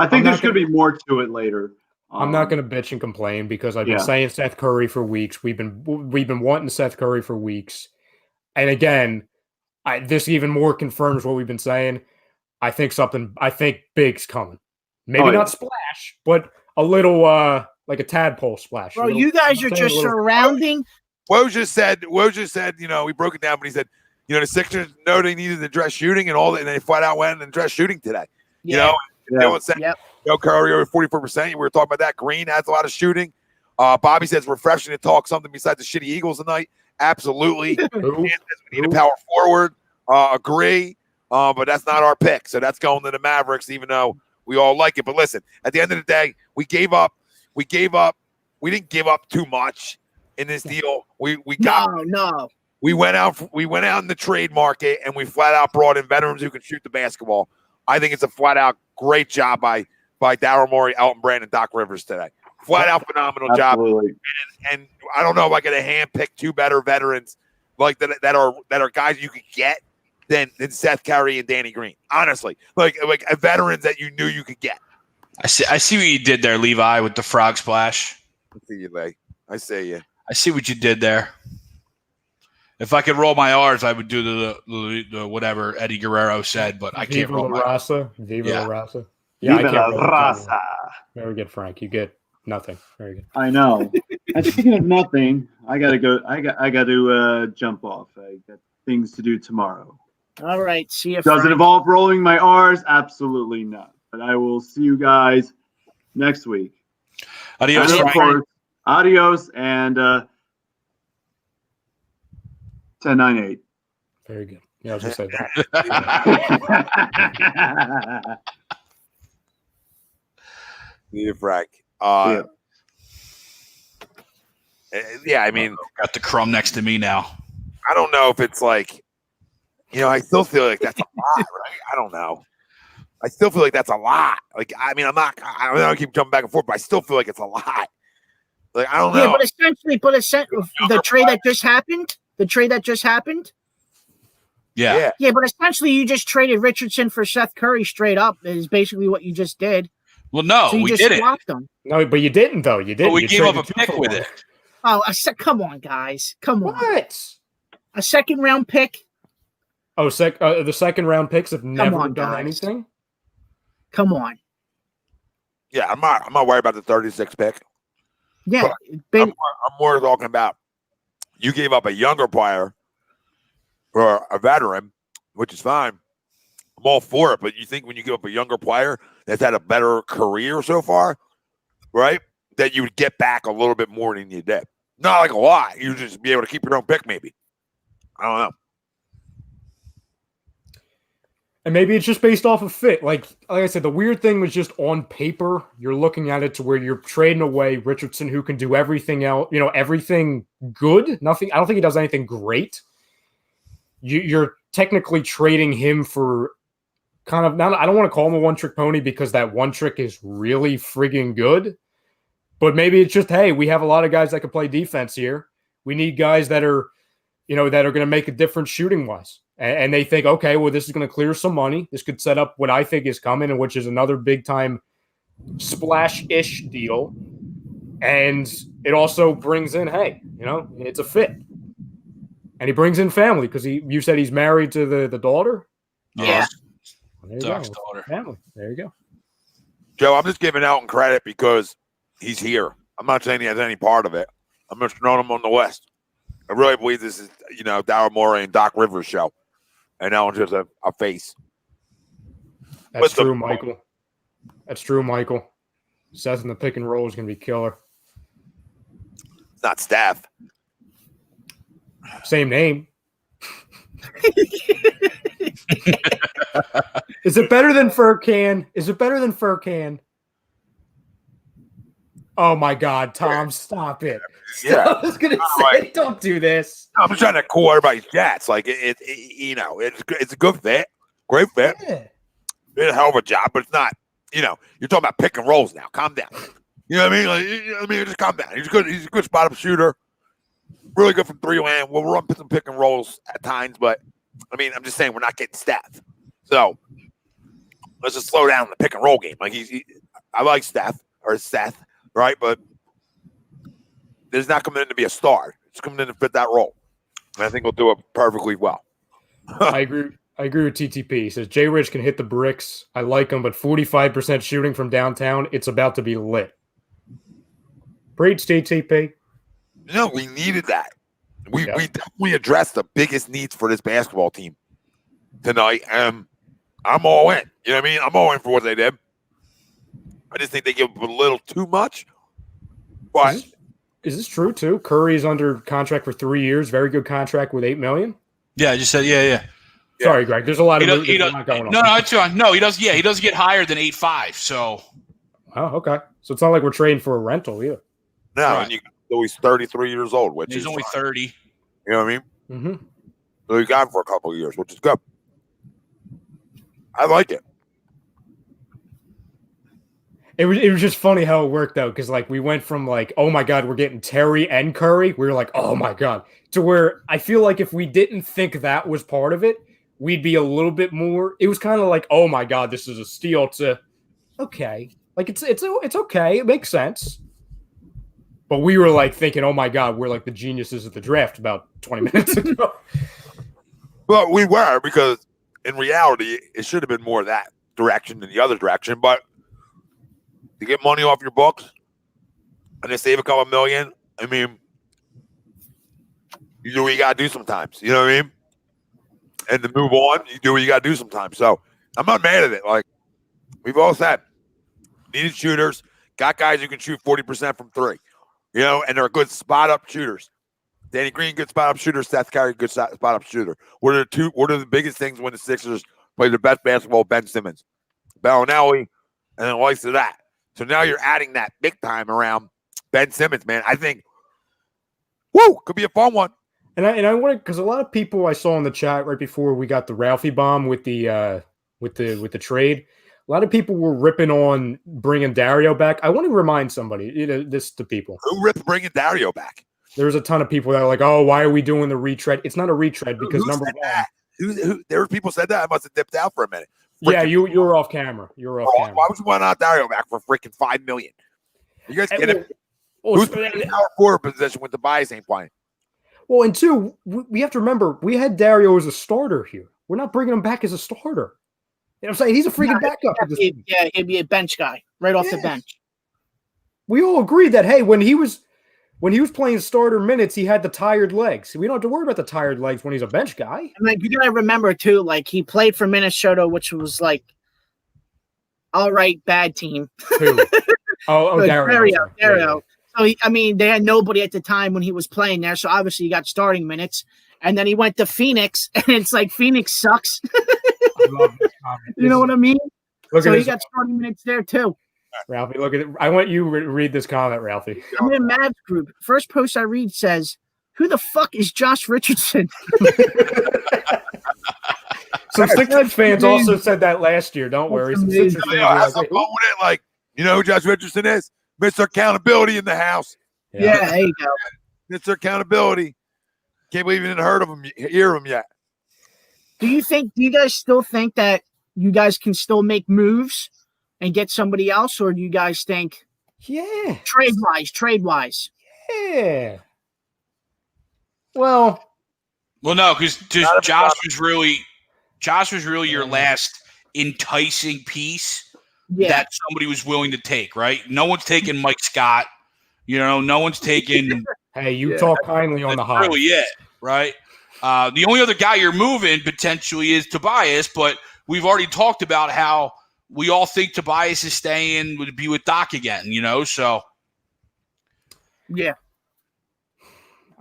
F: think
D: there's going to be more to it later.
F: I'm not going to bitch and complain because I've been saying Seth Curry for weeks. We've been wanting Seth Curry for weeks, and again, this even more confirms what we've been saying. I think big's coming. Maybe not splash, but a little like a tadpole splash.
G: Bro, you guys are just surrounding.
B: Woj just said, we broke it down, but he said, the Sixers know they needed to address shooting and all that, and they flat out went and addressed shooting today. They won't say, Curry over 44%. We were talking about that. Green has a lot of shooting. Bobby says refreshing to talk something besides the shitty Eagles tonight. Absolutely. We need a power forward. Agree. But that's not our pick. So that's going to the Mavericks, even though we all like it. But listen, at the end of the day, we gave up. We didn't give up too much in this deal. We went out in the trade market and we flat out brought in veterans who can shoot the basketball. I think it's a flat out great job by Daryl Morey, Elton Brand, and Doc Rivers today. Flat out phenomenal job. And I don't know if I could have handpicked two better veterans like that are guys you could get than Seth Curry and Danny Green. Honestly, like veterans that you knew you could get.
E: I see what you did there, Levi, with the frog splash.
B: I see you, Lee. I see you.
E: I see what you did there. If I could roll my R's, I would do the whatever Eddie Guerrero said, but I can't roll my R's.
F: Viva la Raza.
D: Yeah, Viva la Raza.
F: Very good, Frank. You get nothing. Very good.
D: I know. And speaking of nothing, I gotta go. I got to jump off. I got things to do tomorrow.
G: All right. See you.
D: Does it involve rolling my R's? Absolutely not. But I will see you guys next week.
E: Adios,
D: and of course, adios and 10-9-8.
F: Very good. Yeah, I was just saying
B: that. See you, Frank. Yeah, I mean,
E: got the crumb next to me now.
B: I don't know if it's like, I still feel like that's a lot, right? I don't know. I still feel like that's a lot. Like, I mean, I don't keep jumping back and forth, but I still feel like it's a lot. Like, I don't know.
G: Yeah, but essentially, the trade that just happened.
E: Yeah.
G: Yeah, but essentially, you just traded Richardson for Seth Curry straight up. Is basically what you just did.
E: Well, no,
G: so
E: we didn't.
G: Them.
F: No, but you didn't, though. You didn't.
E: But we gave up a pick with it.
G: Oh, come on, guys. Come on.
F: What?
G: A second round pick?
F: Oh, the second round picks have never done anything?
G: Come on.
B: Yeah, I'm not worried about the 36 pick.
G: Yeah.
B: I'm more talking about you gave up a younger player for a veteran, which is fine. I'm all for it, but you think when you give up a younger player that's had a better career so far, right, that you would get back a little bit more than you did. Not like a lot. You'd just be able to keep your own pick, maybe. I don't know.
F: And maybe it's just based off of fit. Like I said, the weird thing was just on paper, you're looking at it to where you're trading away Richardson, who can do everything else, everything good. Nothing. I don't think he does anything great. You're technically trading him for kind of, I don't want to call him a one-trick pony because that one trick is really friggin' good. But maybe it's just, hey, we have a lot of guys that can play defense here. We need guys that are, that are going to make a difference shooting-wise. And they think, okay, well, this is going to clear some money. This could set up what I think is coming, and which is another big-time splash-ish deal. And it also brings in, hey, it's a fit. And he brings in family because you said he's married to the daughter?
G: Yeah.
F: There you
E: Doc's
F: go.
E: daughter.
F: Family. There you go.
B: Joe, I'm just giving Elton credit because he's here. I'm not saying he has any part of it. I'm just throwing him on the list. I really believe this is, Daryl Morey and Doc Rivers' show. And Elton's just a face.
F: That's true, Michael. That's true, Michael. Seth in the pick and roll is going to be killer.
B: It's not Steph.
F: Same name. Is it better than Furcan? Oh my God, Tom, stop it.
B: Yeah.
F: I was gonna say, don't do this.
B: I'm just trying to cool everybody's jets. Like it's a good fit, great fit.
F: Yeah.
B: Did a hell of a job, but it's not. You're talking about pick and rolls now. Calm down. You know what I mean? Just calm down. He's a good spot up shooter. Really good from three land. We'll run some pick and rolls at times, but I mean, I'm just saying we're not getting Steph. So let's just slow down the pick and roll game. Like I like Steph or Seth, right? But he's not coming in to be a star. He's coming in to fit that role. And I think we'll do it perfectly well.
F: I agree I agree with TTP. He says Jay Rich can hit the bricks. I like him, but 45% shooting from downtown, it's about to be lit. Preach, TTP.
B: No, we needed that. We definitely addressed the biggest needs for this basketball team tonight. I'm all in. You know what I mean? I'm all in for what they did. I just think they give a little too much. But
F: is this true too? Curry's under contract for 3 years. Very good contract with $8 million.
E: Yeah, I just said yeah.
F: Sorry, Greg. There's a lot of going on.
E: No, it's fine. No, he does. Yeah, he doesn't get higher than 8.5. So.
F: Oh, okay. So it's not like we're trading for a rental either.
B: No, right. And he's 33 years old, which
E: he's only 30.
B: You know what I mean?
F: Mm-hmm.
B: So he got him for a couple of years, which is good. I like it.
F: It was just funny how it worked out because like we went from like, oh my God, we're getting Terry and Curry. We were like, oh my God, to where I feel like if we didn't think that was part of it, we'd be a little bit more. It was kind of like, oh my God, this is a steal. To okay, like it's okay, it makes sense. But we were like thinking, oh my God, we're like the geniuses of the draft about 20 minutes ago.
B: Well, we were because in reality, it should have been more that direction than the other direction, but. To get money off your books and to save a couple million, I mean, you do what you got to do sometimes. You know what I mean? And to move on, you do what you got to do sometimes. So I'm not mad at it. Like we've all said, needed shooters, got guys who can shoot 40% from three, you know, and they're good spot up shooters. Danny Green, good spot up shooter. Seth Curry, good spot up shooter. What are the biggest things when the Sixers play their best basketball? Ben Simmons, Bellinelli, and the likes of that. So now you're adding that big time around Ben Simmons, man. I think, could be a fun one.
F: And I want to, because a lot of people I saw in the chat right before we got the Ralphie bomb with the trade. A lot of people were ripping on bringing Dario back. I want to remind somebody, this to people.
B: Who ripped bringing Dario back?
F: There's a ton of people that are like, oh, why are we doing the retread? It's not a retread because
B: who
F: number one.
B: That? Who? There were people said that. I must have dipped out for a minute.
F: Yeah, you were off camera. You were off camera.
B: Why would you want out Dario back for freaking $5 million? You guys kidding? Who's in the power forward position when Tobias ain't playing?
F: Well, and two, we have to remember we had Dario as a starter here. We're not bringing him back as a starter. You know what I'm saying? He's a freaking backup.
G: He'd be a bench guy right off the bench.
F: We all agreed that when he was playing starter minutes, he had the tired legs. We don't have to worry about the tired legs when he's a bench guy.
G: And like you gotta remember too, like he played for Minnesota, which was like all right, bad team.
F: Who? Dario.
G: So they had nobody at the time when he was playing there. So obviously he got starting minutes. And then he went to Phoenix, and it's like Phoenix sucks.
F: I love this comment.
G: You know what I mean? So he
F: this.
G: got starting minutes there too.
F: Ralphie, look at it. I want you to read this comment, Ralphie.
G: I'm in Mavs group. First post I read says, "Who the fuck is Josh Richardson?"
F: Some Sixers fans also said that last year. Don't worry. Some Sixers fans
B: like, you know who Josh Richardson is? Mr. Accountability in the house.
G: Yeah, there you go.
B: Mr. Accountability. Can't believe you didn't hear him yet.
G: Do you guys still think that you guys can still make moves and get somebody else, or do you guys think trade wise?
F: Yeah. Well,
E: no, because Josh was really your last enticing piece that somebody was willing to take, right? No one's taking Mike Scott. You know, no one's taking.
F: Hey, you talk kindly on the hot.
E: Really, right? The only other guy you're moving potentially is Tobias, but we've already talked about how we all think Tobias is staying, would be with Doc again, you know, so.
G: Yeah.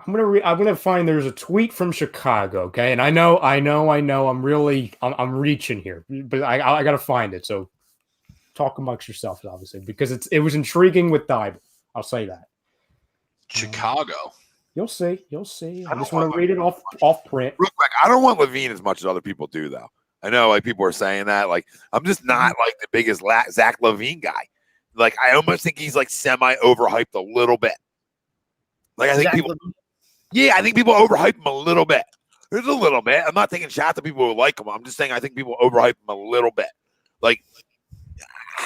F: I'm gonna find there's a tweet from Chicago, okay? And I know I'm reaching here, but I gotta find it. So talk amongst yourselves, obviously, because it was intriguing with Dybul. I'll say that.
E: Chicago.
F: You'll see. I just want to read it off print.
B: Real quick, I don't want Levine as much as other people do, though. I know, like, people are saying that. Like, I'm just not, like, the biggest Zach LaVine guy. Like, I almost think he's, like, semi-overhyped a little bit. Like, I think I think people overhype him a little bit. There's a little bit. I'm not taking shots at people who like him. I'm just saying I think people overhype him a little bit. Like,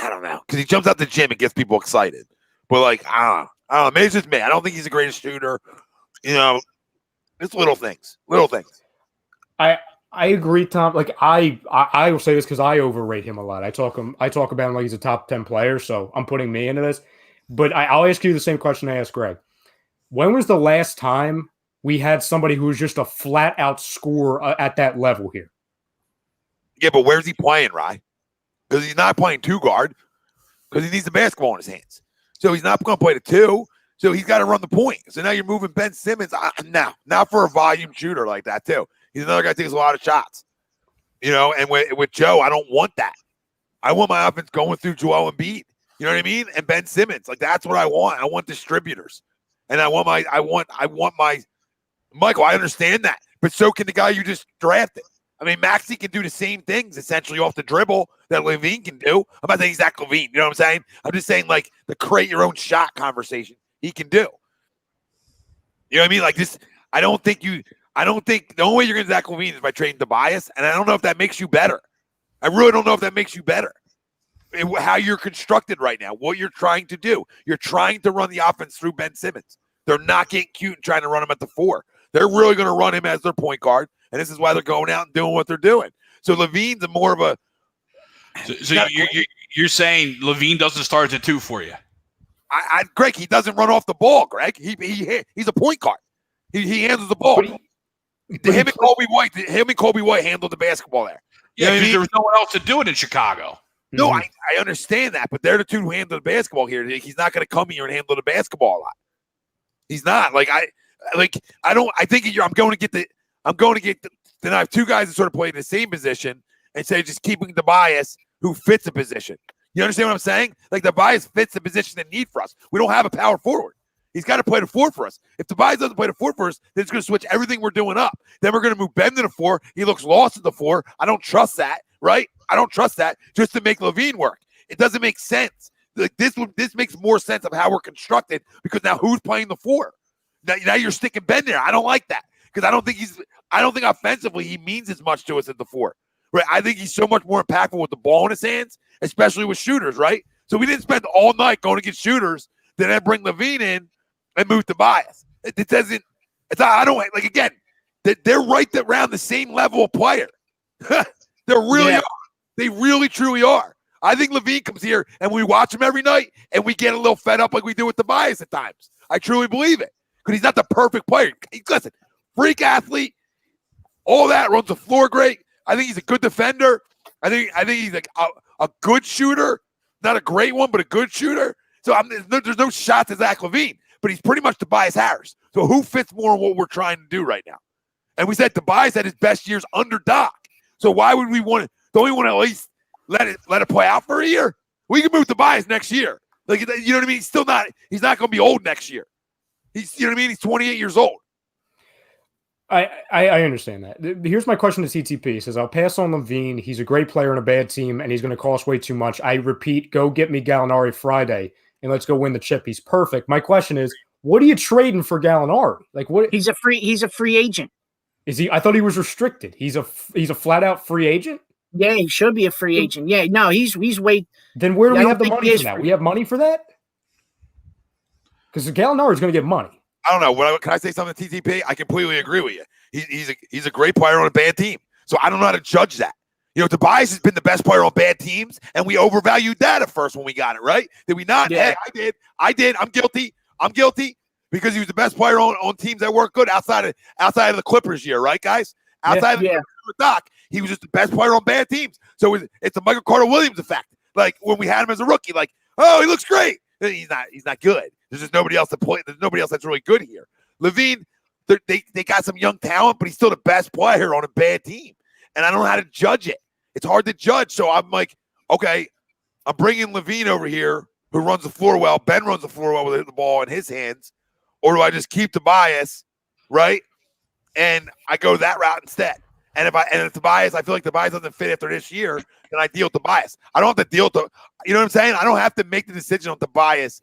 B: I don't know. Because he jumps out the gym and gets people excited. But, like, I don't know. Maybe it's just me. I don't think he's the greatest shooter. You know, it's little things.
F: I agree, Tom. Like I will say this because I overrate him a lot. I talk about him like he's a top 10 player, so I'm putting me into this. But I'll ask you the same question I asked Greg. When was the last time we had somebody who was just a flat out scorer at that level here?
B: Yeah, but where's he playing, Rye? Because he's not playing two guard because he needs the basketball in his hands. So he's not going to play the two. So he's got to run the point. So now you're moving Ben Simmons. Not for a volume shooter like that, too. He's another guy that takes a lot of shots. You know, and with Joe, I don't want that. I want my offense going through Joel Embiid. You know what I mean? And Ben Simmons. Like, that's what I want. I want distributors. And I want my Michael, I understand that. But so can the guy you just drafted. I mean, Maxey can do the same things essentially off the dribble that Levine can do. I'm not saying Zach Levine. You know what I'm saying? I'm just saying, like, the create your own shot conversation he can do. You know what I mean? Like this, I don't think the only way you're going to Zach Levine is by trading Tobias, and I don't know if that makes you better. I really don't know if that makes you better. How you're constructed right now, what you're trying to do. You're trying to run the offense through Ben Simmons. They're not getting cute and trying to run him at the 4. They're really going to run him as their point guard, and this is why they're going out and doing what they're doing. So Levine's more of a.
E: So you're saying Levine doesn't start at 2 for you?
B: Greg, he doesn't run off the ball. Greg, he's a point guard. He handles the ball. Him and Kobe White handled the basketball there.
E: Yeah, because there was no one else to do it in Chicago.
B: No, I understand that, but they're the two who handle the basketball here. He's not going to come here and handle the basketball a lot. He's not. I'm going to get then I have two guys that sort of play in the same position and say just keeping Tobias who fits a position. You understand what I'm saying? Like Tobias fits the position they need for us. We don't have a power forward. He's got to play the 4 for us. If Tobias doesn't play the 4 for us, then it's going to switch everything we're doing up. Then we're going to move Ben to the 4. He looks lost at the 4. I don't trust that, right? I don't trust that just to make Levine work. It doesn't make sense. Like this makes more sense of how we're constructed because now who's playing the 4? Now you're sticking Ben there. I don't like that because I don't think offensively he means as much to us at the 4. Right? I think he's so much more impactful with the ball in his hands, especially with shooters, right? So we didn't spend all night going to get shooters, then bring Levine in and move Tobias. They're right around the same level of player. They really, truly are. I think Levine comes here and we watch him every night and we get a little fed up like we do with Tobias at times. I truly believe it because he's not the perfect player. Listen, freak athlete, all that, runs the floor great. I think he's a good defender. I think he's like a good shooter, not a great one, but a good shooter. So there's no shot to Zach Levine, but he's pretty much Tobias Harris. So who fits more in what we're trying to do right now? And we said Tobias had his best years under Doc. So why would we want to? Don't we want to at least let it play out for a year? We can move Tobias next year. Like, you know what I mean? He's not going to be old next year. You know what I mean? He's 28 years old.
F: I understand that. Here's my question to CTP. He says, I'll pass on Levine. He's a great player on a bad team, and he's going to cost way too much. I repeat, go get me Gallinari Friday, and let's go win the chip. He's perfect. My question is, what are you trading for Gallinari? Like, what?
G: He's a free agent.
F: Is he? I thought he was restricted. He's a flat out free agent.
G: Yeah, he should be a free agent. Yeah, no, he's way.
F: Then where do we have the money for that? We have money for that because Gallinari is going to get money.
B: I don't know. Can I say something to TTP? I completely agree with you. He's a great player on a bad team. So I don't know how to judge that. You know, Tobias has been the best player on bad teams, and we overvalued that at first when we got it, right? Did we not?
G: Yeah.
B: Hey, I did. I'm guilty because he was the best player on teams that weren't good outside of the Clippers year, right, guys? Outside of the Clippers with Doc, he was just the best player on bad teams. So it's a Michael Carter Williams effect. Like when we had him as a rookie, like, oh, he looks great. He's not good. There's just nobody else to play. There's nobody else that's really good here. Levine, they got some young talent, but he's still the best player on a bad team. And I don't know how to judge it. It's hard to judge. So I'm like, okay, I'm bringing Levine over here who runs the floor well. Ben runs the floor well with the ball in his hands. Or do I just keep Tobias, right? And I go that route instead. And if Tobias, I feel like Tobias doesn't fit after this year, then I deal with Tobias. I don't have to deal with you know what I'm saying? I don't have to make the decision on Tobias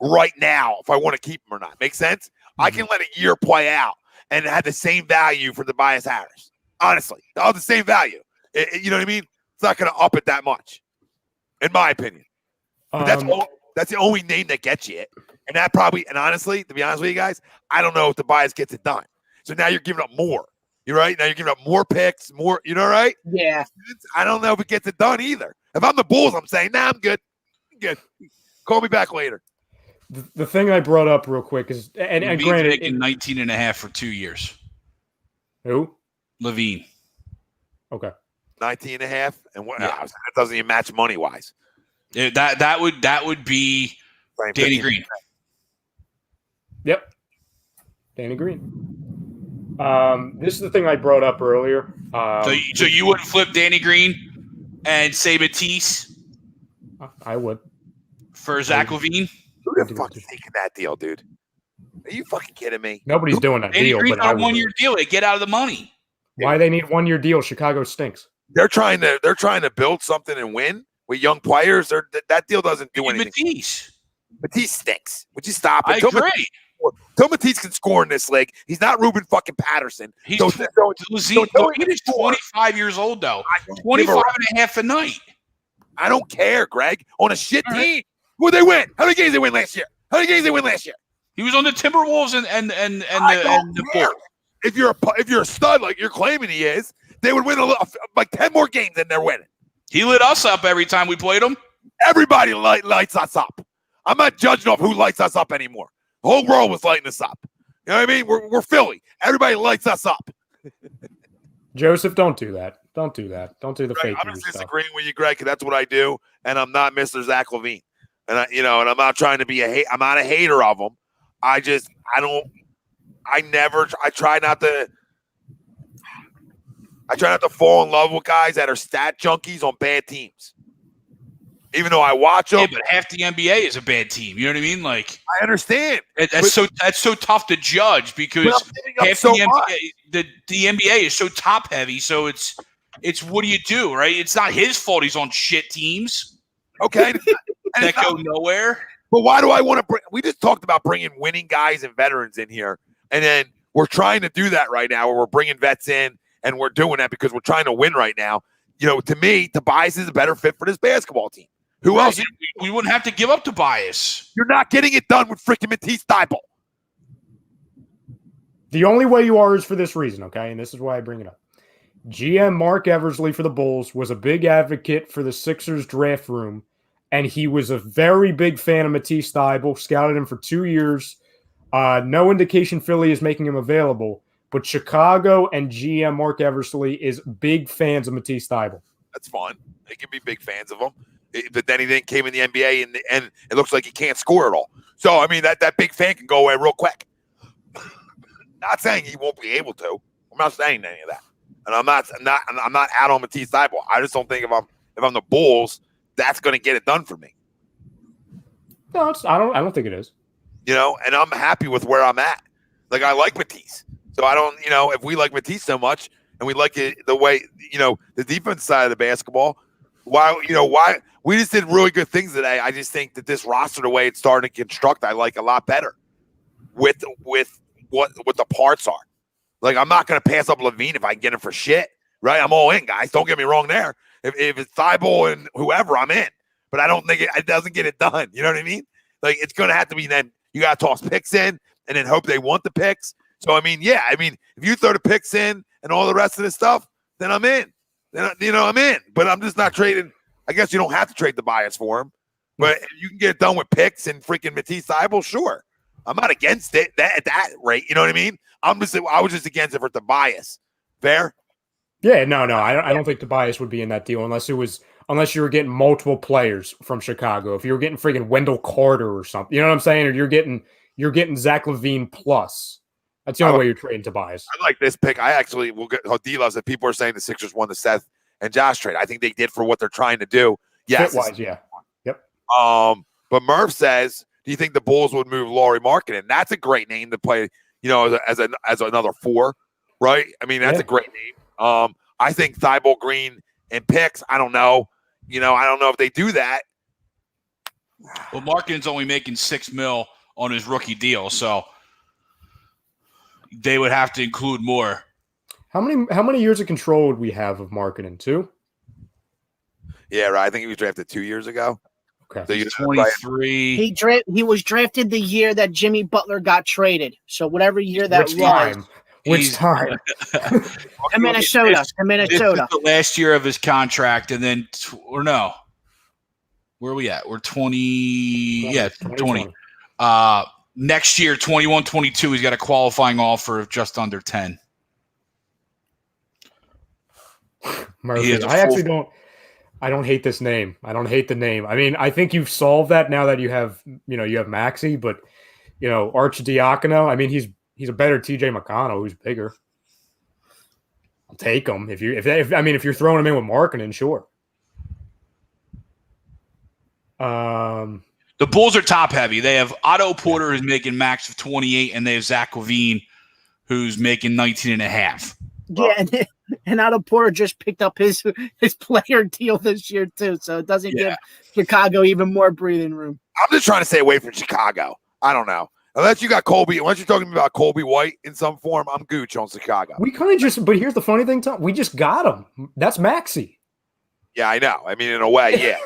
B: right now if I want to keep him or not. Make sense? Mm-hmm. I can let a year play out and have the same value for Tobias Harris. Honestly, all the same value. You know what I mean? It's not going to up it that much, in my opinion. But that's the only name that gets you it. And that probably, and honestly, to be honest with you guys, I don't know if Tobias gets it done. So now you're giving up more. You're right. Now you're giving up more picks, more. You know, right?
G: Yeah.
B: I don't know if it gets it done either. If I'm the Bulls, I'm saying, nah, I'm good. I'm good. Call me back later.
F: The thing I brought up real quick is, and granted,
E: making 19.5 for 2 years.
F: Who?
E: Levine.
F: Okay.
B: 19.5, and what? That doesn't even match money wise.
E: That would be Danny Green.
F: Yep. Danny Green. This is the thing I brought up earlier.
E: So you wouldn't flip Danny Green and say Matisse?
F: I would.
E: For Zach LaVine?
B: Who the fuck is taking that deal, dude? Are you fucking kidding me?
F: Nobody's doing that
E: Danny
F: deal.
E: Green's
F: But
E: on a 1-year deal. They get out of the money.
F: Why they need 1-year deal? Chicago stinks.
B: They're trying to build something and win with young players. That deal doesn't do anything. Matisse stinks. Would you stop it?
E: I agree.
B: Till Matisse can score in this league. He's not Ruben fucking Patterson.
E: Levine is 25 years old, though. 25 and a half a night.
B: I don't care, Greg. On a shit team. Would they win? How many games they win last year?
E: He was on the Timberwolves and the Bulls.
B: If you're a stud like you're claiming he is, they would win like 10 more games than they're winning.
E: He lit us up every time we played him.
B: Everybody lights us up. I'm not judging off who lights us up anymore. The whole world was lighting us up. You know what I mean? We're Philly. Everybody lights us up.
F: Joseph, don't do that. Don't do that. Don't do the
B: Greg,
F: fake
B: I'm
F: news
B: just
F: stuff.
B: disagreeing with you, Greg, because that's what I do, and I'm not Mr. Zach LaVine. And I'm not trying to be I'm not a hater of him. I try not to fall in love with guys that are stat junkies on bad teams. Even though I watch them.
E: Yeah, but half the NBA is a bad team. You know what I mean? Like,
B: I understand.
E: That's so tough to judge because half the NBA is so top heavy. So it's what do you do, right? It's not his fault he's on shit teams.
B: Okay.
E: that go nowhere.
B: But why do I want to bring – we just talked about bringing winning guys and veterans in here, and then we're trying to do that right now where we're bringing vets in, and we're doing that because we're trying to win right now. You know, to me, Tobias is a better fit for this basketball team. Who else?
E: We wouldn't have to give up Tobias.
B: You're not getting it done with freaking Matisse Thybulle.
F: The only way you are is for this reason, okay? And this is why I bring it up. GM Mark Eversley for the Bulls was a big advocate for the Sixers draft room, and he was a very big fan of Matisse Thybulle, scouted him for 2 years. No indication Philly is making him available, but Chicago and GM Mark Eversley is big fans of Matisse Thybulle.
B: That's fine. They can be big fans of him. But then he came in the NBA, and it looks like he can't score at all. So, I mean, that big fan can go away real quick. Not saying he won't be able to. I'm not saying any of that. And I'm not out on Matisse Thybulle. I just don't think if I'm the Bulls, that's going to get it done for me.
F: No, I don't think it is.
B: You know, and I'm happy with where I'm at. Like, I like Matisse. So I don't, if we like Matisse so much and we like it the way, the defense side of the basketball, why we just did really good things today. I just think that this roster, the way it's starting to construct, I like a lot better with what the parts are. Like, I'm not going to pass up Levine if I can get him for shit, right? I'm all in, guys. Don't get me wrong there. If it's Thybulle and whoever, I'm in. But I don't think it doesn't get it done. You know what I mean? Like, it's going to have to be then you got to toss picks in and then hope they want the picks. So, if you throw the picks in and all the rest of this stuff, then I'm in. Then, I'm in. But I'm just not trading. I guess you don't have to trade the bias for him. But if you can get it done with picks and freaking Matisse Thybulle, sure. I'm not against it at that rate. You know what I mean? I was just against it for the bias. Fair?
F: Yeah, no. I don't think Tobias would be in that deal unless you were getting multiple players from Chicago. If you were getting freaking Wendell Carter or something, you know what I'm saying? Or you're getting Zach LaVine plus. That's the only way you're trading Tobias.
B: I like this pick. I actually will get D loves that people are saying the Sixers won the Seth and Josh trade. I think they did for what they're trying to do. Yes.
F: Fit-wise, yeah. Yep.
B: But Murph says, do you think the Bulls would move Lauri Markkanen? That's a great name to play, as another 4, right? I mean, that's a great name. I think Thybulle, Green, and picks. I don't know. I don't know if they do that.
E: Well, Markkanen's only making $6 million on his rookie deal, so they would have to include more.
F: How many years of control would we have of Markkanen? 2?
B: Yeah, right. I think he was drafted 2 years ago.
F: Okay.
B: So
E: he's 23.
G: He was drafted the year that Jimmy Butler got traded. So whatever year that was.
F: Which time?
G: To Minnesota.
E: This is the last year of his contract, and then where are we at? We're 20. Next year, 21-22, he's got a qualifying offer of just under 10.
F: Murphy, I don't hate this name. I don't hate the name. I mean, I think you've solved that now that you have Maxey, but Arcidiacono, I mean, he's a better TJ McConnell, who's bigger. I'll take him if you're throwing him in with Markkanen, sure.
E: The Bulls are top heavy. They have Otto Porter, who's making max of 28, and they have Zach LaVine, who's making 19.5.
G: Yeah, and Otto Porter just picked up his player deal this year too, so it doesn't give Chicago even more breathing room.
B: I'm just trying to stay away from Chicago. I don't know. Unless you're talking about Colby White in some form, I'm Gooch on Chicago.
F: We kind of but here's the funny thing, Tom. We just got him. That's Maxey.
B: Yeah, I know. I mean, in a way, yeah.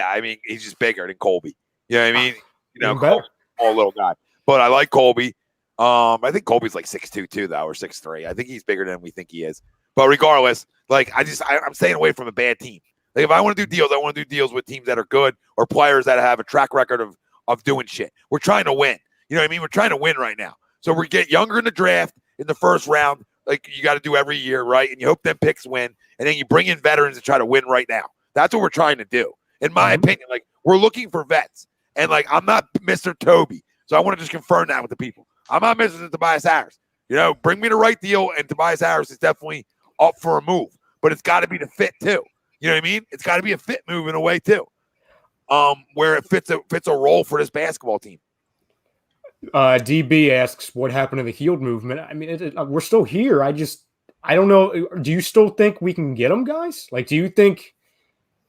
B: I mean, he's just bigger than Colby. You know what I mean? Colby's a small little guy. But I like Colby. I think Colby's like 6'2", too, though, or 6'3". I think he's bigger than we think he is. But regardless, I'm staying away from a bad team. Like, if I want to do deals, I want to do deals with teams that are good or players that have a track record of doing shit. We're trying to win. You know what I mean? We're trying to win right now. So we get younger in the draft in the first round, like you got to do every year, right? And you hope them picks win, and then you bring in veterans to try to win right now. That's what we're trying to do, in my opinion. Like, we're looking for vets, and I'm not Mr. Toby, so I want to just confirm that with the people. I'm not Mr. Tobias Harris. Bring me the right deal, and Tobias Harris is definitely up for a move, but it's got to be the fit too. You know what I mean? It's got to be a fit move in a way too, where it fits a role for this basketball team.
F: DB asks what happened to the Healed movement. I mean, we're still here. I don't know. Do you still think we can get them, guys? Like, do you think?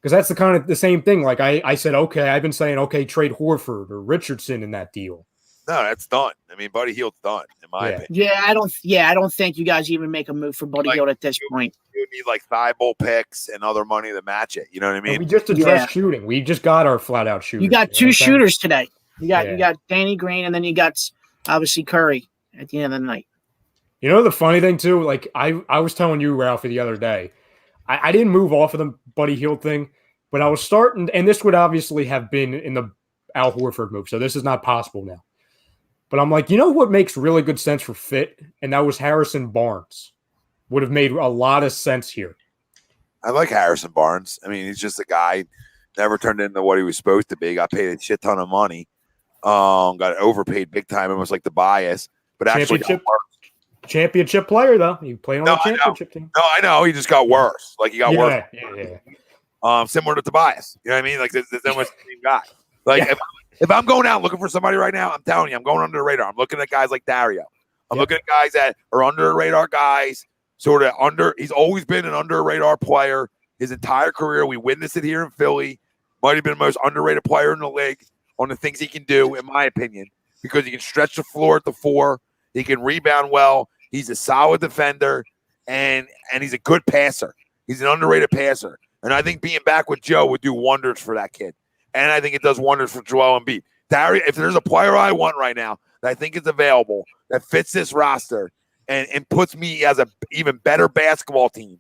F: Because that's the same thing. Like I said, okay, I've been saying, okay, trade Horford or Richardson in that deal.
B: No, that's done. I mean, Buddy Hield's done, in my opinion.
G: Yeah, I don't think you guys even make a move for Buddy Hield at this point.
B: You need Thibault picks and other money to match it. You know what I mean?
F: And we just addressed shooting. We just got our flat out shooting.
G: You got two shooters today. You got Danny Green, and then you got obviously Curry at the end of the night.
F: The funny thing too, like I was telling you, Ralphie, the other day, I didn't move off of the Buddy Hield thing, but I was starting, and this would obviously have been in the Al Horford move, so this is not possible now. But I'm like, what makes really good sense for fit? And that was Harrison Barnes. Would have made a lot of sense here.
B: I like Harrison Barnes. I mean, he's just a guy, never turned into what he was supposed to be. Got paid a shit ton of money. Got overpaid big time, almost like the bias. But actually
F: championship player, though. He played on the championship team.
B: No, I know. He just got worse. Like, he got worse.
F: Yeah.
B: Similar to Tobias. You know what I mean? Like, there's almost the same guy. Like, if I'm going out looking for somebody right now, I'm telling you, I'm going under the radar. I'm looking at guys like Dario. I'm looking at guys that are under the radar guys, sort of under. He's always been an under the radar player his entire career. We witnessed it here in Philly. Might have been the most underrated player in the league on the things he can do, in my opinion, because he can stretch the floor at the 4. He can rebound well. He's a solid defender, and he's a good passer. He's an underrated passer. And I think being back with Joe would do wonders for that kid. And I think it does wonders for Joel Embiid. If there's a player I want right now that I think is available, that fits this roster, and puts me as an even better basketball team,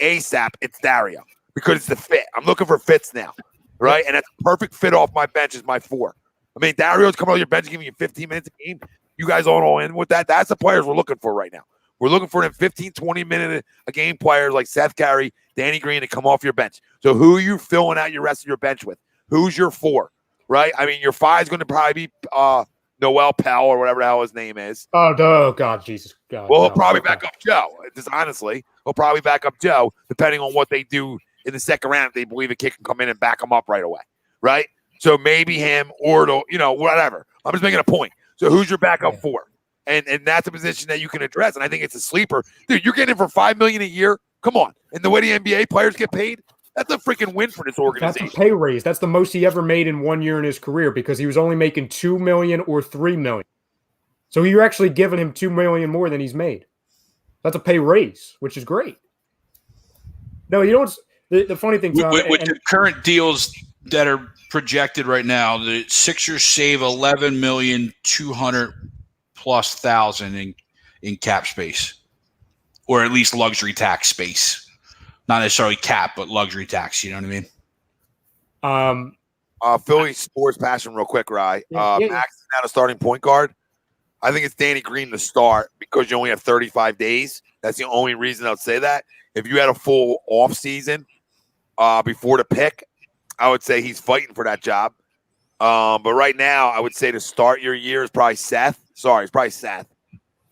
B: ASAP, it's Dario. Because it's the fit. I'm looking for fits now, right? And that's a perfect fit off my bench is my 4. I mean, Dario's coming off your bench giving you 15 minutes a game. You guys all in with that? That's the players we're looking for right now. We're looking for them 15, 20-minute a game players like Seth Curry, Danny Green to come off your bench. So who are you filling out your rest of your bench with? Who's your 4, right? I mean, your 5 is going to probably be Noel Pell or whatever the hell his name is.
F: Oh, God, Jesus. God,
B: well, he'll probably back up Joe. Just honestly, he'll probably back up Joe, depending on what they do in the second round. If they believe a kid can come in and back him up right away, right? So maybe him or, whatever. I'm just making a point. So who's your backup 4? And that's a position that you can address. And I think it's a sleeper. Dude, you're getting it for $5 million a year? Come on. And the way the NBA players get paid, that's a freaking win for this organization.
F: That's a pay raise. That's the most he ever made in 1 year in his career because he was only making $2 million or $3 million. So you're actually giving him $2 million more than he's made. That's a pay raise, which is great. No, you don't. The funny thing, Tom,
E: with the current deals that are projected right now, the Sixers save $11,200,000+ in cap space, or at least luxury tax space. Not necessarily cap, but luxury tax. You know what I mean?
B: Philly sports passion real quick, Rye.
F: Yeah.
B: Max is not a starting point guard. I think it's Danny Green to start because you only have 35 days. That's the only reason I'd say that. If you had a full offseason before the pick, I would say he's fighting for that job. But right now, I would say to start your year is probably Seth. Sorry, it's probably Seth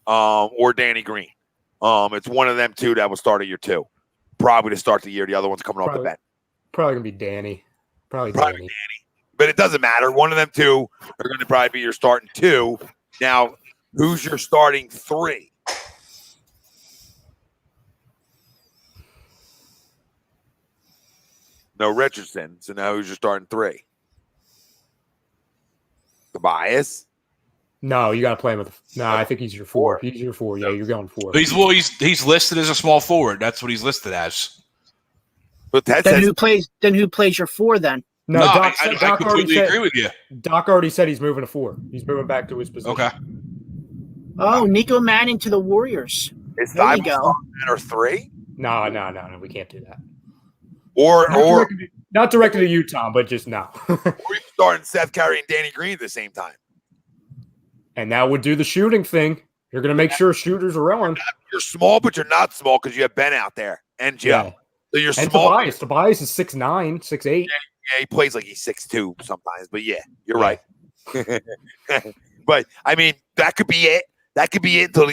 B: or Danny Green. It's one of them two that will start at year 2. Probably to start the year. The other one's coming off the bench.
F: Probably going to be Danny. Probably Danny.
B: But it doesn't matter. One of them two are going to probably be your starting 2. Now, who's your starting 3? No Richardson. So now who's your starting 3? Tobias?
F: No, you got to play him with. No, I think he's your 4. He's your 4. Yeah, you're going 4.
E: He's listed as a small forward. That's what he's listed as.
B: But
G: who plays your 4 then?
F: No,
E: I
F: Doc
E: completely agree with you.
F: Doc already said he's moving to 4. He's moving back to his position.
E: Okay.
G: Oh, Nico Manning to the Warriors.
B: Is
G: there you go.
B: Or 3?
F: No, we can't do that.
B: Or
F: not directed to you, Tom, but just no.
B: Or you starting Seth Curry and Danny Green at the same time.
F: And that would do the shooting thing. You're going to make sure shooters are around.
B: You're small, but you're not small because you have Ben out there and Joe. Yeah. So you're
F: and
B: small.
F: Tobias is 6'9", 6'8".
B: Yeah, he plays like he's 6'2" sometimes. But yeah, you're right. But I mean, that could be it. That could be it until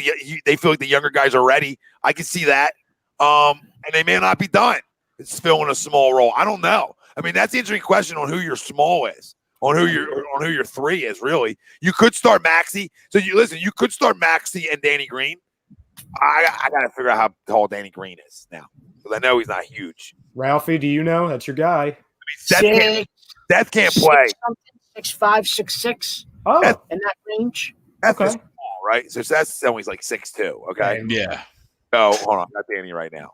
B: they feel like the younger guys are ready. I can see that. And they may not be done. It's filling a small role. I don't know. I mean, that's the interesting question on who your small is, on who your 3 is. Really, you could start Maxey. So you could start Maxey and Danny Green. I got to figure out how tall Danny Green is now because I know he's not huge.
F: Ralphie, do you know? That's your guy.
B: I mean, Seth can't play.
G: 6'5", 6'6".
F: Oh,
G: in that range.
B: That's okay. Small, right? So that's only like 6'2". Okay.
E: Yeah.
B: Oh, hold on. I got Danny right now.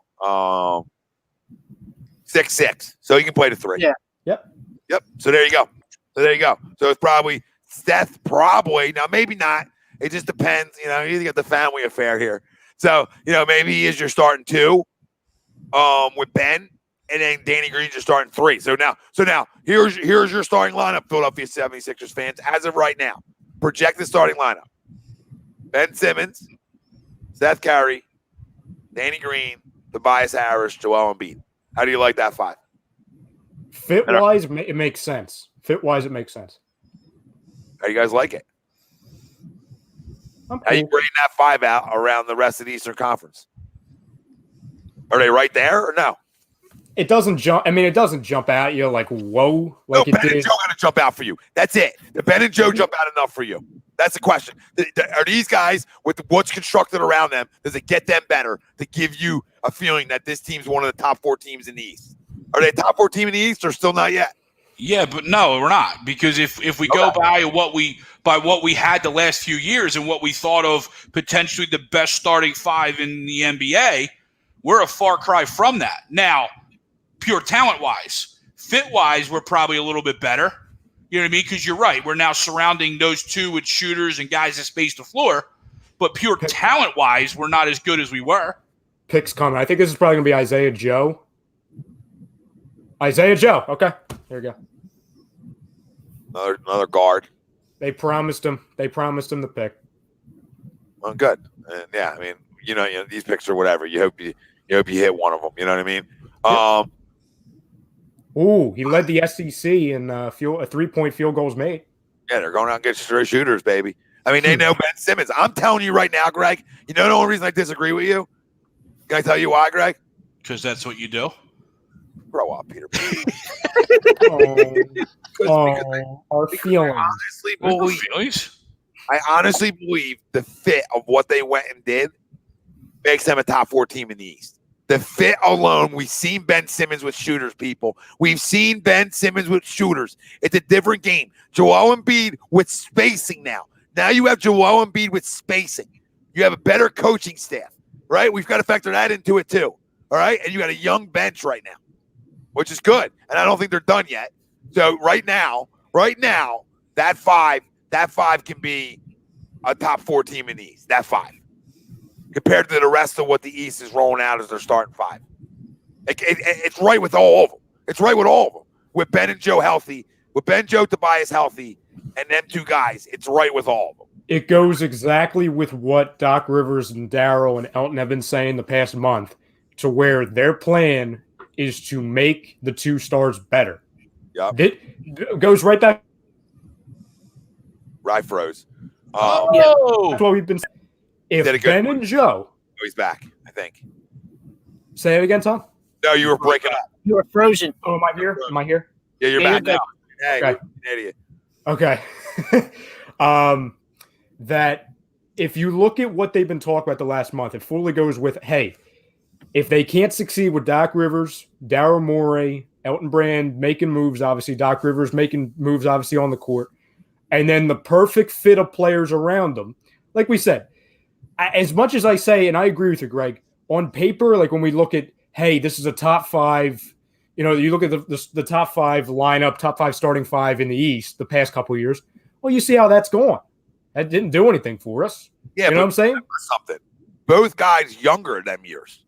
B: 6'6". So he can play the 3.
G: Yeah.
B: Yep. So there you go. So it's probably Seth. Probably now, maybe not. It just depends. You got the family affair here. So maybe he is your starting 2, with Ben, and then Danny Green's your starting 3. So now here's your starting lineup, Philadelphia 76ers fans, as of right now. Projected starting lineup: Ben Simmons, Seth Curry, Danny Green, Tobias Harris, Joel Embiid. How do you like that 5?
F: Fit-wise, it makes sense. Fit-wise, it makes sense.
B: How do you guys like it?
F: Cool.
B: How you grading that 5 out around the rest of the Eastern Conference? Are they right there or no?
F: It doesn't jump. I mean, it doesn't jump out. You're like, whoa. Like
B: no, Ben and Joe got to jump out for you. That's it. The Ben and Joe jump out enough for you. That's the question. Are these guys, with what's constructed around them, does it get them better to give you a feeling that this team's one of the top 4 teams in the East? Are they a top 4 team in the East or still not yet?
E: Yeah, but no, we're not. Because if we go by what we had the last few years and what we thought of potentially the best starting 5 in the NBA, we're a far cry from that. Now, pure talent-wise, fit-wise, we're probably a little bit better. You know what I mean? Because you're right. We're now surrounding those 2 with shooters and guys that space the floor. But pure talent-wise, we're not as good as we were.
F: Picks coming. I think this is probably going to be Isaiah Joe. Okay. There you
B: go. Another guard.
F: They promised him the pick.
B: Well, good. And yeah, I mean, these picks are whatever. You hope you hit one of them. You know what I mean?
F: Ooh, he led the SEC in 3-point field goals made.
B: Yeah, they're going out and get straight shooters, baby. I mean, they know Ben Simmons. I'm telling you right now, Greg, the only reason I disagree with you? Can I tell you why, Greg?
E: Because that's what you do.
B: Grow up, Peter.
F: Our feelings.
B: I honestly believe the fit of what they went and did makes them a top 4 team in the East. The fit alone, we've seen Ben Simmons with shooters, people. We've seen Ben Simmons with shooters. It's a different game. Joel Embiid with spacing now. Now you have Joel Embiid with spacing. You have a better coaching staff, right? We've got to factor that into it too, all right? And you got a young bench right now, which is good. And I don't think they're done yet. So right now, that 5 can be a top 4 team in the East. That 5. compared to the rest of what the East is rolling out as their starting five. It's right with all of them. It's right with all of them. With Ben and Joe healthy, with Ben, Joe, Tobias healthy, and them two guys, it's right with all of them.
F: It goes exactly with what Doc Rivers and Darryl and Elton have been saying the past month, to where their plan is to make the two stars better.
B: Yep.
F: It goes right back.
B: Right, froze.
F: That's what we've been saying. If Ben and Joe.
B: Oh, he's back, I think.
F: Say it again, Tom.
B: No, you were breaking up.
G: You were frozen.
F: Oh, am I here? Am I here?
B: Yeah, you're back now. Hey,
F: okay.
B: Idiot.
F: Okay. That if you look at what they've been talking about the last month, it fully goes with, hey, if they can't succeed with Doc Rivers, Daryl Morey, Elton Brand making moves, obviously, Doc Rivers making moves, obviously, on the court, and then the perfect fit of players around them, like we said, as much as I say, and I agree with you, Greg, on paper, like when we look at, hey, this is a top five, you look at the top five lineup, top five starting five in the East the past couple of years, well, you see how that's going. That didn't do anything for us.
B: Yeah,
F: you know what I'm saying?
B: Something. Both guys younger in them years.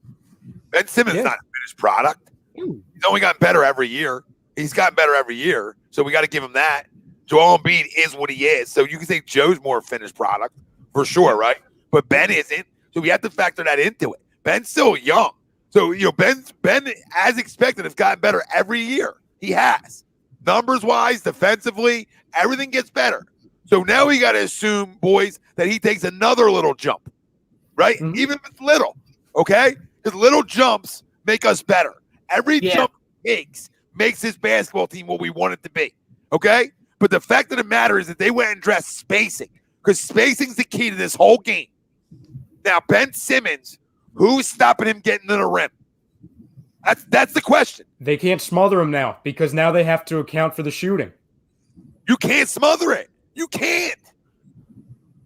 B: Ben Simmons not a finished product. He's only gotten better every year. He's gotten better every year, so we got to give him that. Joel Embiid is what he is, so you can say Joe's more finished product for sure, right? But Ben isn't, so we have to factor that into it. Ben's still young, so Ben, as expected, has gotten better every year. He has, numbers wise, defensively, everything gets better. So now we got to assume, boys, that he takes another little jump, right?
F: Mm-hmm.
B: Even if it's little, okay? Because little jumps make us better. Every jump he takes makes this basketball team what we want it to be, okay? But the fact of the matter is that they went and dressed spacing, because spacing's the key to this whole game. Now, Ben Simmons, who's stopping him getting to the rim? That's the question.
F: They can't smother him now because now they have to account for the shooting.
B: You can't smother it. You can't.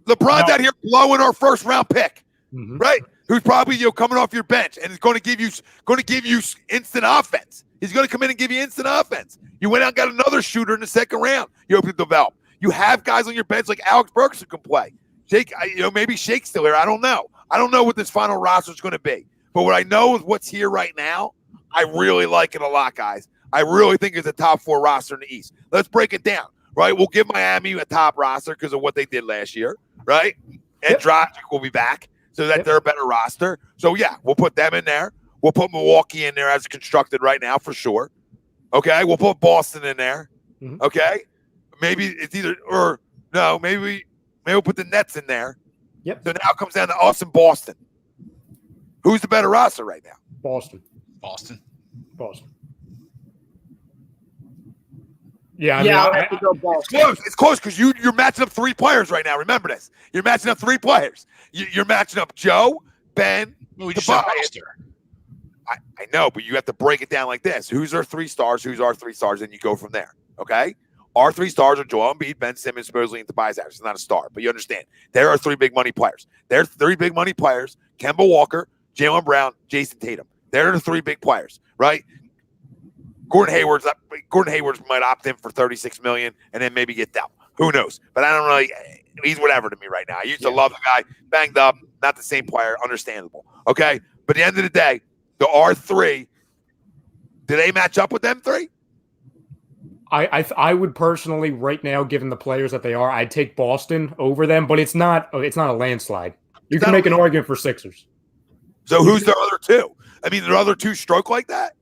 B: LeBron's out here blowing our first round pick, right? Who's probably coming off your bench and is going to give you instant offense. He's going to come in and give you instant offense. You went out and got another shooter in the second round. You open to develop. You have guys on your bench like Alex Burks who can play. Shake, maybe Shake's still here. I don't know. I don't know what this final roster is going to be. But what I know is what's here right now, I really like it a lot, guys. I really think it's a top 4 roster in the East. Let's break it down, right? We'll give Miami a top roster because of what they did last year, right? And Dragic will be back so that they're a better roster. So, yeah, we'll put them in there. We'll put Milwaukee in there as constructed right now for sure. Okay? We'll put Boston in there. Okay? Maybe it's either – or no, maybe we'll put the Nets in there.
F: Yep.
B: So now it comes down to us and Boston. Who's the better roster right now?
F: Boston.
G: Yeah, I have to go Boston.
B: It's close because you're matching up 3 players right now. Remember this. You're matching up 3 players. You're matching up Joe, Ben, Tobias. I know, but you have to break it down like this. Who's our 3 stars? Who's our 3 stars? And you go from there. Okay? Our 3 stars are Joel Embiid, Ben Simmons, supposedly, and Tobias Harris. It's not a star, but you understand. There are 3 big money players. There's 3 big money players. Kemba Walker, Jaylen Brown, Jason Tatum. They're the 3 big players, right? Gordon Hayward might opt in for $36 million and then maybe get dealt. Who knows? But I don't really. He's whatever to me right now. I used to love the guy, banged up, not the same player, understandable. Okay, but at the end of the day, the R3. Do they match up with them 3?
F: I would personally right now, given the players that they are, I'd take Boston over them, but it's not a landslide. You can make an argument for Sixers.
B: So who's the other 2? I mean, the other 2 stroke like that?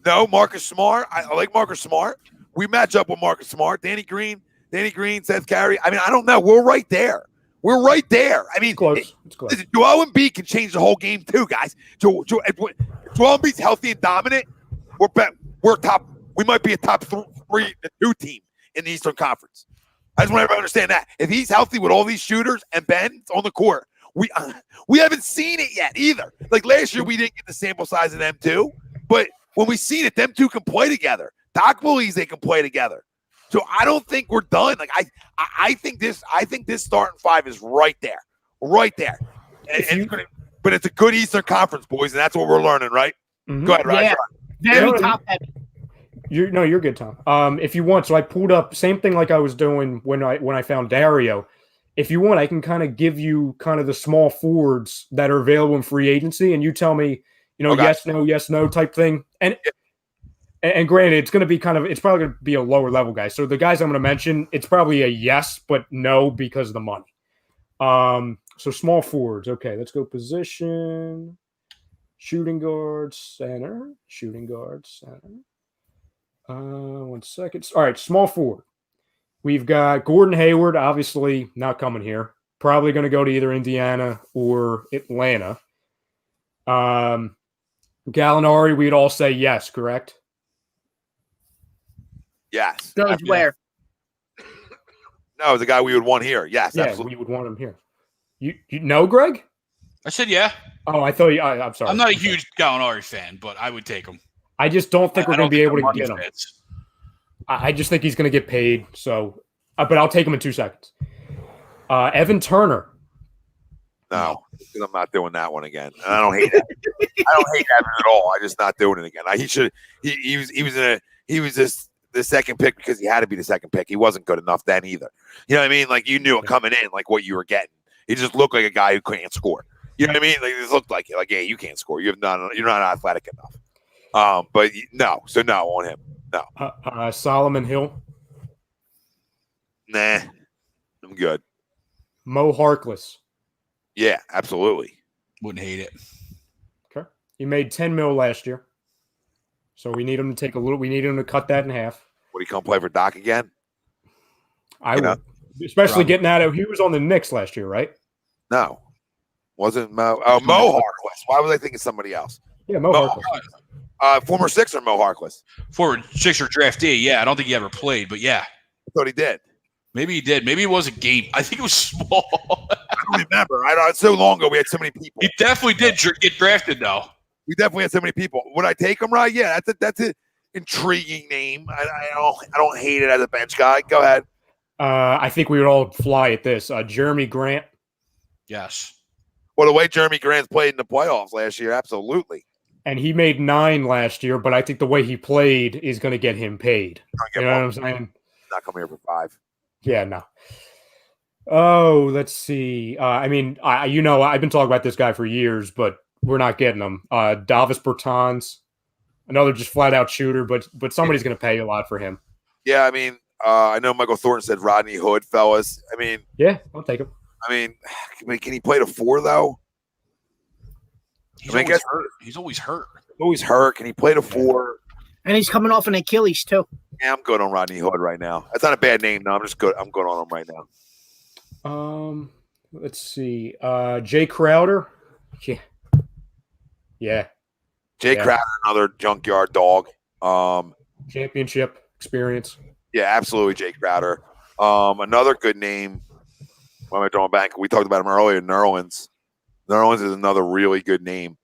B: No, Marcus Smart. I like Marcus Smart. We match up with Marcus Smart. Danny Green, Seth Curry. I mean, I don't know. We're right there. I mean, it's close. Joel Embiid can change the whole game too, guys. Joel Embiid's healthy and dominant. We're top. We might be a top 3 to 2 team in the Eastern Conference. I just want everybody to understand that. If he's healthy with all these shooters and Ben's on the court, we haven't seen it yet either. Like last year, we didn't get the sample size of them too, but when we seen it, them 2 can play together. Doc believes they can play together. So I don't think we're done. Like I think this starting 5 is right there. But it's a good Eastern Conference, boys, and that's what we're learning, right?
F: Mm-hmm.
B: Go ahead, Ryan.
G: Yeah, very top heavy.
F: You're good, Tom. If you want, so I pulled up same thing like I was doing when I found Dario. if you want, I can kind of give you kind of the small forwards that are available in free agency, and you tell me,
B: Okay.
F: yes, no type thing. And granted, it's probably going to be a lower level guy. So the guys I'm going to mention, it's probably a yes, but no because of the money. So small forwards. Okay, let's go position. Shooting guard, center. 1 second. All right, small forward. We've got Gordon Hayward, obviously not coming here. Probably going to go to either Indiana or Atlanta. Gallinari, we'd all say yes, correct?
B: Yes.
G: Goes where?
B: No, the guy we would want here. Yes,
F: Yeah,
B: absolutely.
F: we would want him here. You know, Greg?
E: I said yeah.
F: Oh, I thought I'm sorry.
E: I'm not a huge Gallinari fan, but I would take him.
F: I just don't think we're going to be able to get him.
E: Fits.
F: I just think he's going to get paid. So, but I'll take him in 2 seconds. Evan Turner.
B: No, because I'm not doing that one again. And I don't hate that. I don't hate Evan at all. I'm just not doing it again. He was the second pick because he had to be the second pick. He wasn't good enough then either. You know what I mean? Like you knew it coming in, like what you were getting. He just looked like a guy who can't score. You know what I mean? Like it looked like it. Like, yeah, you can't score. You're not athletic enough. But no, so no on him. No.
F: Solomon Hill.
B: Nah, I'm good.
F: Mo Harkless.
B: Yeah, absolutely.
E: Wouldn't hate it.
F: Okay. He made $10 million last year. So we need him to we need him to cut that in half.
B: Would he come play for Doc again?
F: I would. Especially getting out of, he was on the Knicks last year, right?
B: No. Wasn't Mo? Oh, Mo Harkless. Why was I thinking somebody else?
F: Yeah, Mo Harkless.
B: Former Sixer Mo Harkless.
E: Former Sixer draftee. Yeah, I don't think he ever played, but yeah.
B: I thought he did.
E: Maybe he did. Maybe it was a game. I think it was small.
B: I don't remember. It's so long ago. We had so many people.
E: He definitely did get drafted, though.
B: We definitely had so many people. Would I take him, right? Yeah, that's an intriguing name. I don't hate it as a bench guy. Go ahead.
F: I think we would all fly at this. Jeremy Grant.
E: Yes.
B: Well, the way Jeremy Grant's played in the playoffs last year, absolutely.
F: And he made 9 last year, but I think the way he played is going to get him paid. You know what I'm saying?
B: Not coming here for 5.
F: Yeah, no. Oh, let's see. I've been talking about this guy for years, but we're not getting him. Davis Bertans, another just flat out shooter, but somebody's going to pay a lot for him.
B: Yeah, I mean, I know Michael Thornton said Rodney Hood, fellas. I mean,
F: yeah, I'll take him.
B: I mean, can he play the 4 though?
E: He's always hurt. He's always hurt.
B: Always hurt. Can he play the 4?
G: And he's coming off an Achilles too.
B: Yeah, I'm good on Rodney Hood right now. That's not a bad name. No, I'm just good. I'm good on him right now.
F: Let's see. Jay Crowder. Yeah.
B: Jay Crowder, another junkyard dog.
F: Championship experience.
B: Yeah, absolutely, Jay Crowder. Another good name. Why am I drawing back? We talked about him earlier. Nerlens. Nerlens is another really good name.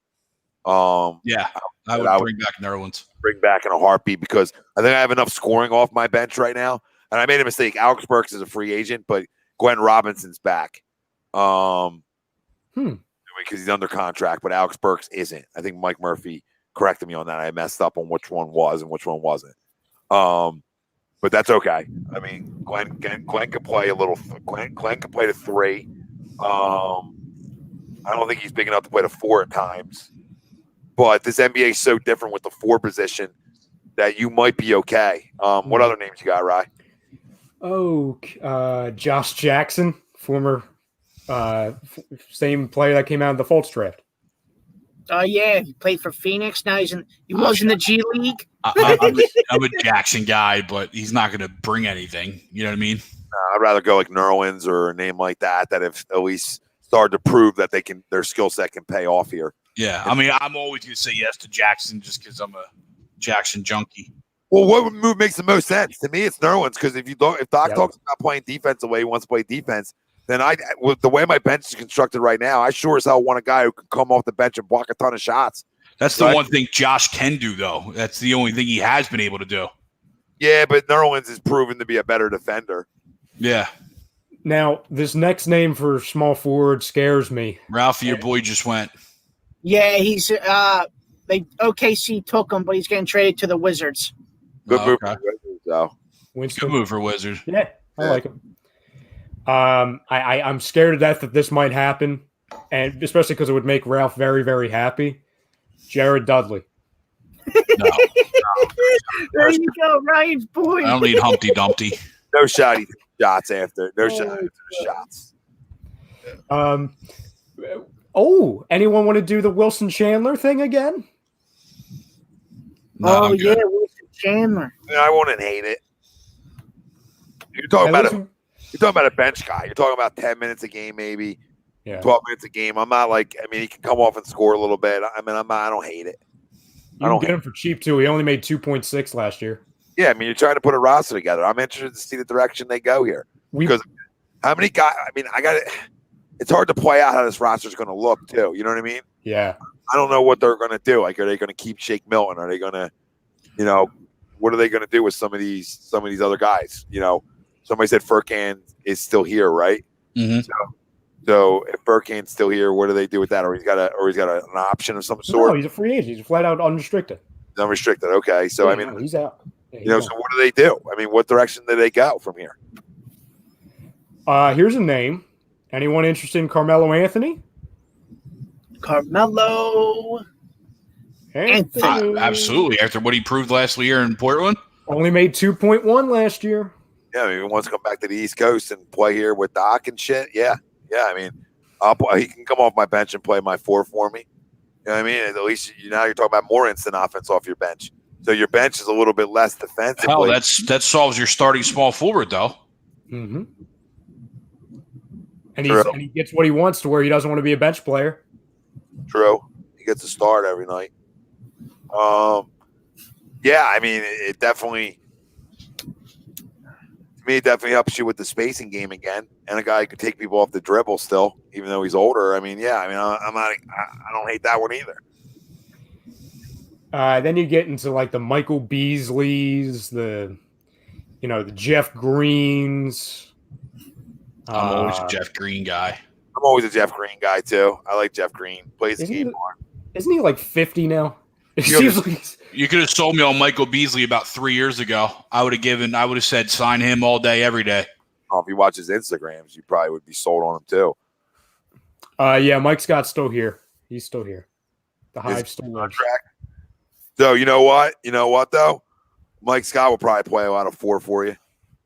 E: Yeah, I would bring back Nerlens.
B: Bring back in a heartbeat because I think I have enough scoring off my bench right now. And I made a mistake. Alex Burks is a free agent, but Glenn Robinson's back. Because he's under contract, but Alex Burks isn't. I think Mike Murphy corrected me on that. I messed up on which one was and which one wasn't. But that's okay. I mean, Glenn could play a little. Glenn could play the 3. I don't think he's big enough to play the 4 at times. But this NBA is so different with the 4 position that you might be okay. What other names you got, Rye?
F: Josh Jackson, former same player that came out of the Fultz draft.
G: Yeah, he played for Phoenix. Now he was in the G League.
E: I'm a Jackson guy, but he's not going to bring anything. You know what I mean?
B: I'd rather go like Nerlens or a name like that have at least started to prove that their skill set can pay off here.
E: Yeah, I mean, I'm always going to say yes to Jackson just because I'm a Jackson junkie.
B: Well, what move makes the most sense to me? It's Nerlens because if Doc talks about playing defense the way he wants to play defense, then with the way my bench is constructed right now, I sure as hell want a guy who can come off the bench and block a ton of shots.
E: That's the one thing Josh can do, though. That's the only thing he has been able to do.
B: Yeah, but Nerlens is proven to be a better defender.
E: Yeah.
F: Now, this next name for small forward scares me.
E: Ralphie, your boy just went.
G: Yeah, he's OKC took him, but he's getting traded to the Wizards.
B: Good move for Wizards, though.
F: Winston.
E: Good move for Wizards.
F: Yeah, I like him. I'm scared to death that this might happen, and especially because it would make Ralph very, very happy. Jared Dudley.
E: No,
G: There you go, Ryan's boy.
E: I don't need Humpty Dumpty.
B: No shotty shots after. No shot after the shots.
F: Anyone want to do the Wilson Chandler thing again?
E: No, I'm good.
G: Wilson Chandler.
B: I wouldn't hate it. You're talking about a bench guy. You're talking about 10 minutes a game, maybe 12 minutes a game. I'm not like. I mean, he can come off and score a little bit. I mean, I don't hate it.
F: You can get him for cheap too. He only made 2.6 last year.
B: Yeah, I mean, you're trying to put a roster together. I'm interested to see the direction they go here. Because how many guys? I mean, it's hard to play out how this roster is going to look too. You know what I mean?
F: Yeah.
B: I don't know what they're going to do. Like, are they going to keep Shake Milton? Are they going to, what are they going to do with some of these other guys? Somebody said Furkan is still here, right?
E: Mm-hmm.
B: So if Furkan's still here, what do they do with that? Or he's got an option of some sort.
F: No, he's a free agent. He's flat out unrestricted.
B: Unrestricted. Okay, so
F: yeah,
B: I mean,
F: he's out.
B: So what do they do? I mean, what direction do they go from here?
F: Here's a name. Anyone interested in Carmelo Anthony?
G: Carmelo Anthony.
E: Absolutely. After what he proved last year in Portland.
F: Only made 2.1 last year.
B: Yeah, I mean, he wants to come back to the East Coast and play here with Doc and shit. Yeah. I mean, he can come off my bench and play my 4 for me. You know what I mean? At least now you're talking about more instant offense off your bench. So your bench is a little bit less defensive.
E: Hell, that solves your starting small forward, though.
F: Mm-hmm. And he gets what he wants to where he doesn't want to be a bench player.
B: True. He gets a start every night. Yeah, I mean, it definitely helps you with the spacing game again. And a guy who could take people off the dribble still, even though he's older. I mean, I don't hate that one either.
F: Then you get into like the Michael Beasleys, the Jeff Greens.
E: I'm always a Jeff Green guy.
B: I'm always a Jeff Green guy too. I like Jeff Green. Plays the game more.
F: Isn't he like 50 now?
E: You could have sold me on Michael Beasley about 3 years ago. I would have said sign him all day, every day.
B: Oh, if you watch his Instagrams, you probably would be sold on him too.
F: Yeah, Mike Scott's still here. He's still here. The Hive still lives.
B: So you know what? Though, Mike Scott will probably play a lot of 4 for you.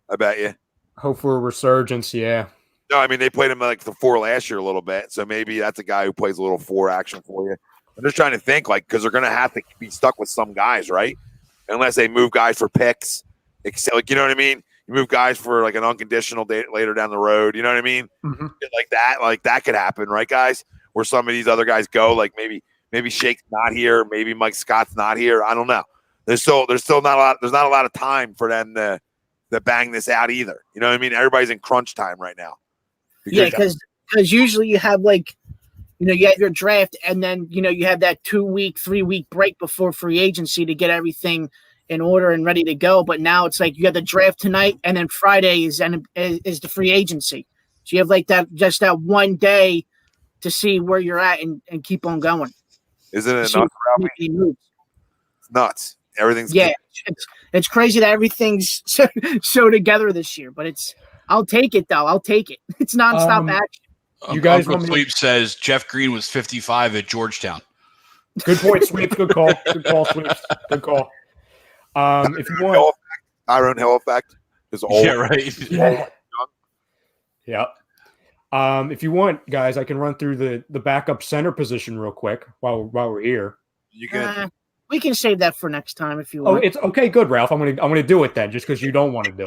B: I bet you.
F: Hope for a resurgence. Yeah.
B: No, I mean they played him like the 4 last year a little bit, so maybe that's a guy who plays a little 4 action for you. I'm just trying to think, like, because they're going to have to be stuck with some guys, right? Unless they move guys for picks, like, you know what I mean? You move guys for like an unconditional date later down the road. You know what I mean?
F: Mm-hmm.
B: Like that could happen, right, guys? Where some of these other guys go, like maybe Shake's not here, maybe Mike Scott's not here. I don't know. There's still not a lot. There's not a lot of time for them to bang this out either. You know what I mean? Everybody's in crunch time right now.
G: Because usually you have like. You have your draft, and then you have that 2-week, 3-week break before free agency to get everything in order and ready to go. But now it's like you have the draft tonight, and then Friday is the free agency. So you have like that one day to see where you're at and keep on going.
B: Isn't it nuts? It's nuts. Everything's
G: it's crazy that everything's so together this year. But I'll take it though. I'll take it. It's nonstop action.
F: You guys,
E: Uncle Sleep says Jeff Green was 55 at Georgetown.
F: Good point, Sweeps. Good call. Good call, Sweeps. Good call. If you want,
B: Tyrone Hill effect is old.
E: Yeah, right.
F: Yeah. If you want, guys, I can run through the backup center position real quick while we're here.
B: You can.
G: We can save that for next time if you want.
F: Oh, it's okay. Good, Ralph. I'm gonna do it then, just because you don't want to do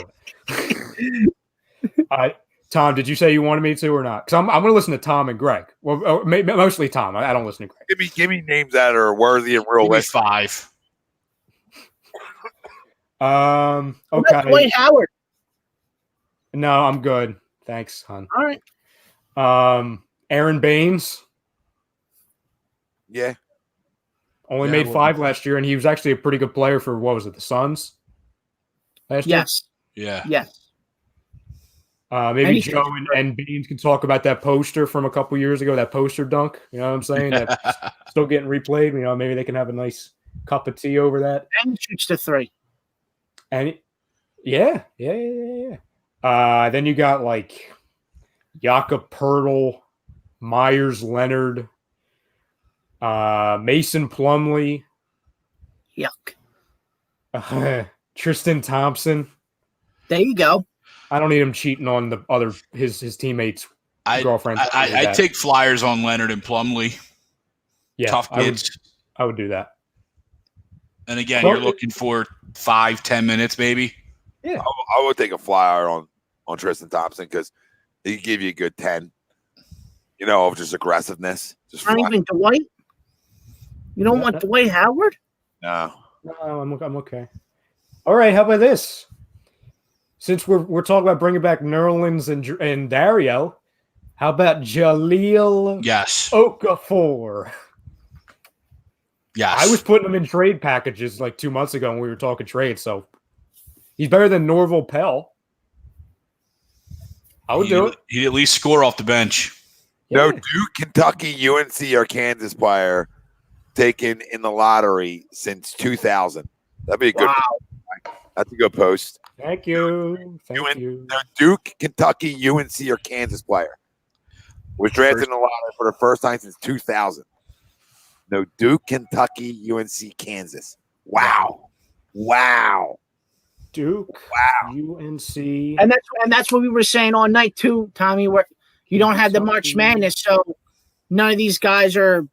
F: it. Tom, did you say you wanted me to or not? Because I'm going to listen to Tom and Greg. Well, mostly Tom. I don't listen to Greg.
B: Give me names that are worthy and real.
E: Give me 5.
F: Okay.
G: Dwight Howard.
F: No, I'm good. Thanks, hon.
G: All right.
F: Aaron Baines.
B: Yeah.
F: Only made 5 last year, and he was actually a pretty good player for, what was it, the Suns? Last year?
E: Yeah.
G: Yes.
F: Maybe Joe and Beans can talk about that poster from a couple years ago, that poster dunk. You know what I'm saying? That's still getting replayed. Maybe they can have a nice cup of tea over that.
G: And shoots to 3.
F: And yeah. Then you got like Jakob Pertl, Myers Leonard, Mason Plumlee.
G: Yuck.
F: Tristan Thompson.
G: There you go.
F: I don't need him cheating on the other his teammates' girlfriends.
E: I take flyers on Leonard and Plumlee.
F: Yeah,
E: tough kids.
F: I would do that.
E: And again, you're looking for 5-10 minutes, maybe.
F: Yeah,
B: I would take a flyer on Tristan Thompson because he could give you a good 10. Of just aggressiveness.
G: Not even Dwight. You don't want Dwight Howard?
B: No.
F: No, I'm okay. All right, how about this? Since we're talking about bringing back Nerlens and Dario, how about Jahlil Okafor?
E: Yes.
F: I was putting him in trade packages like 2 months ago when we were talking trade, so he's better than Norval Pell. I would do it.
E: He'd at least score off the bench.
B: Yeah. No Duke, Kentucky, UNC, or Kansas player taken in the lottery since 2000. That'd be a good. Wow. That's a good post.
F: Thank you.
B: No Duke, Kentucky, UNC, or Kansas player was drafted in the lottery for the first time since 2000. No Duke, Kentucky, UNC, Kansas. Wow.
F: Duke.
B: Wow.
F: UNC.
G: And that's what we were saying all night too, Tommy, where you don't have the March Madness, so none of these guys are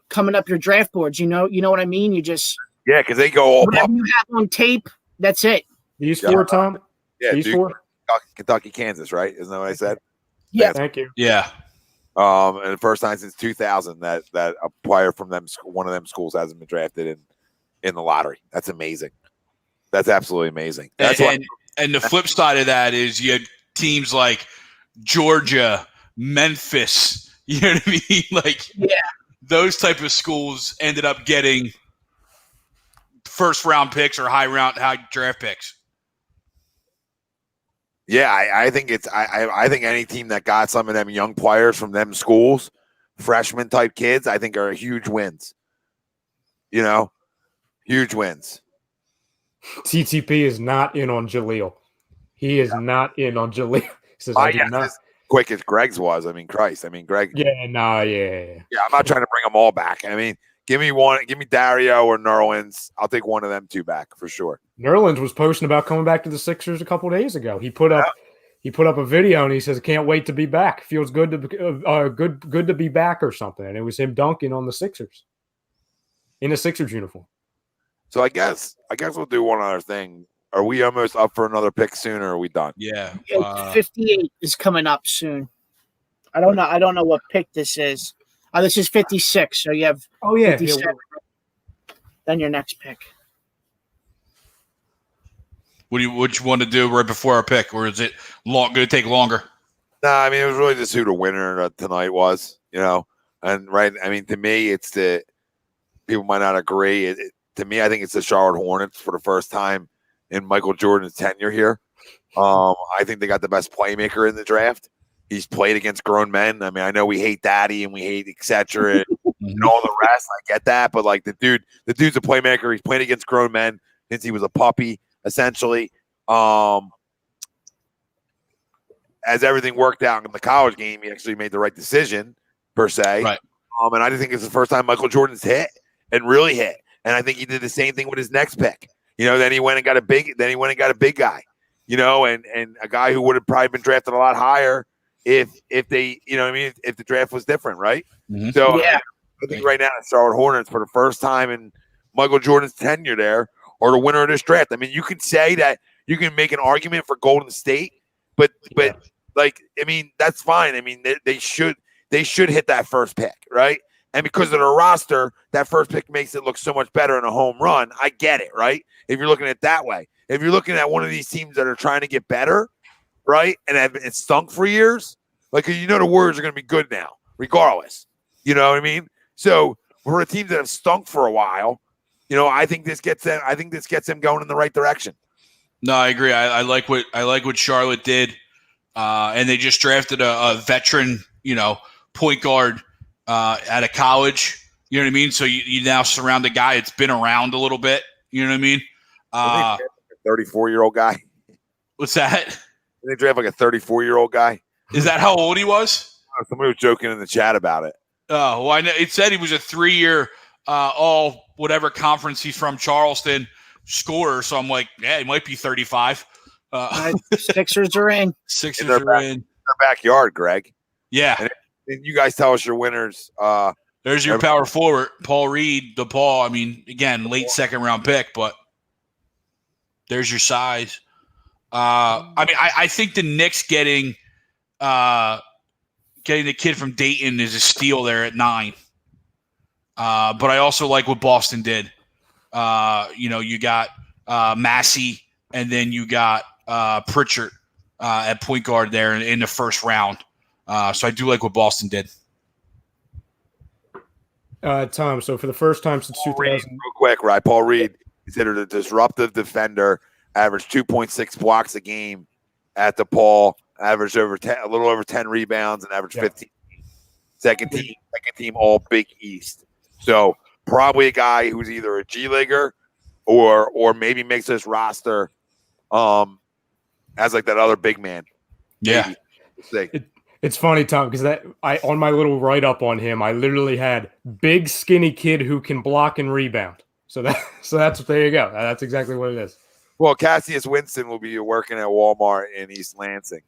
G: coming up your draft boards. You know what I mean? You just
B: because they go all
G: whatever you have on tape, that's it.
F: These four, Tom?
B: Yeah,
F: these
B: Duke,
F: four?
B: Kentucky, Kansas, right? Isn't that what I said?
G: Yeah.
F: Thank you.
E: Yeah.
B: And the first time since 2000 that a player from one of them schools hasn't been drafted in the lottery. That's amazing. That's absolutely amazing. That's
E: and the flip side of that is you had teams like Georgia, Memphis. You know what I mean? Like, those type of schools ended up getting first round picks or high draft picks.
B: Yeah, I think I think any team that got some of them young players from them schools, freshman type kids, I think are huge wins. Huge wins.
F: TTP is not in on Jahlil. He is not in on Jahlil. He says, I do not.
B: As quick as Greg's was. I mean, Christ. I mean, Greg.
F: Yeah, nah,
B: yeah. I'm not trying to bring them all back. I mean, give me one. Give me Dario or Nerlens. I'll take one of them two back for sure.
F: Nerlens was posting about coming back to the Sixers a couple days ago. He put up a video and he says, "Can't wait to be back. Feels good to good to be back," or something. And it was him dunking on the Sixers in a Sixers uniform.
B: So I guess we'll do one other thing. Are we almost up for another pick soon, or are we done?
E: Yeah.
G: 58 is coming up soon. I don't know what pick this is. This is 56. So you have 57. Then your next pick.
E: What you want to do right before our pick, or is it going to take longer?
B: No, I mean, it was really just who the winner tonight was, And I mean, to me, it's the people might not agree. To me, I think it's the Charlotte Hornets for the first time in Michael Jordan's tenure here. I think they got the best playmaker in the draft. He's played against grown men. I mean, I know we hate Daddy and we hate et cetera and all the rest. I get that, but like the dude's a playmaker. He's played against grown men since he was a puppy, essentially. As everything worked out in the college game, he actually made the right decision per se. Right. And I just think it's the first time Michael Jordan's hit and really hit. And I think he did the same thing with his next pick. Then he went and got a big guy, and a guy who would have probably been drafted a lot higher if they, if the draft was different, right? Mm-hmm. So I think right now the Charlotte Hornets for the first time in Michael Jordan's tenure there are the winner of this draft. I mean, you could say that you can make an argument for Golden State, but I mean, that's fine. I mean, they should hit that first pick, right? And because of the roster, that first pick makes it look so much better in a home run. I get it, right? If you're looking at it that way. If you're looking at one of these teams that are trying to get better, right, and have it stunk for years, like the Warriors are going to be good now, regardless. You know what I mean? So for the teams that have stunk for a while, I think this gets them. I think this gets them going in the right direction.
E: No, I agree. I like what Charlotte did, and they just drafted a veteran, point guard. Out of college, you know what I mean? So you now surround a guy that's been around a little bit, you know what I mean?
B: 34-year-old guy.
E: What's that?
B: They draft like a 34-year-old guy.
E: Is that how old he was?
B: Somebody was joking in the chat about it.
E: Oh, well, I know it said he was a 3-year all whatever conference he's from, Charleston scorer. So I'm like, yeah, he might be 35.
G: Sixers are in.
E: Sixers are in
B: their backyard, Greg.
E: Yeah.
B: And you guys tell us your winners.
E: There's your power forward, Paul Reed. I mean, again, late second-round pick, but there's your size. I think the Knicks getting the kid from Dayton is a steal there at 9. But I also like what Boston did. You got Massey, and then you got Pritchard at point guard there in the first round. So I do like what Boston did.
F: Tom, so for the first time since 2000.
B: Real quick, right? Paul Reed, considered a disruptive defender, averaged 2.6 blocks a game at DePaul, averaged a little over 10 rebounds, and averaged 15. Second team all Big East. So probably a guy who's either a G Leaguer or maybe makes this roster as like that other big man.
E: Yeah.
F: It's funny, Tom, because on my little write-up on him, I literally had big, skinny kid who can block and rebound. So that's there you go. That's exactly what it is.
B: Well, Cassius Winston will be working at Walmart in East Lansing.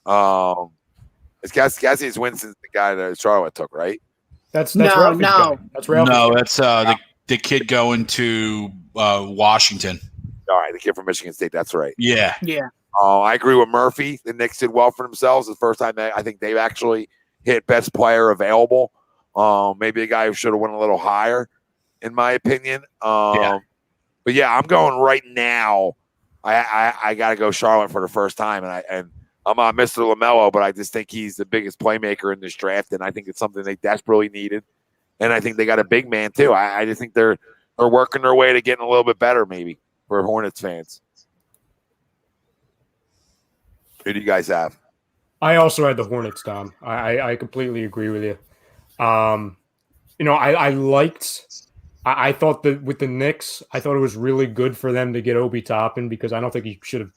B: Cassius Winston's the guy that Charlotte took, right?
F: That's Ralphie's guy. That's Ralphie's
E: No, that's the kid going to Washington.
B: All right, the kid from Michigan State. That's right.
E: Yeah.
G: Yeah.
B: I agree with Murphy. The Knicks did well for themselves. The first time I think they've actually hit best player available. Maybe a guy who should have went a little higher, in my opinion. But yeah, I'm going right now. I got to go Charlotte for the first time, and I'm on Mr. LaMelo, but I just think he's the biggest playmaker in this draft, and I think it's something they desperately needed. And I think they got a big man too. I just think they're working their way to getting a little bit better, maybe for Hornets fans. Who do you guys have?
F: I also had the Hornets, Tom. I completely agree with you. I thought that with the Knicks, I thought it was really good for them to get Obi Toppin because I don't think he should have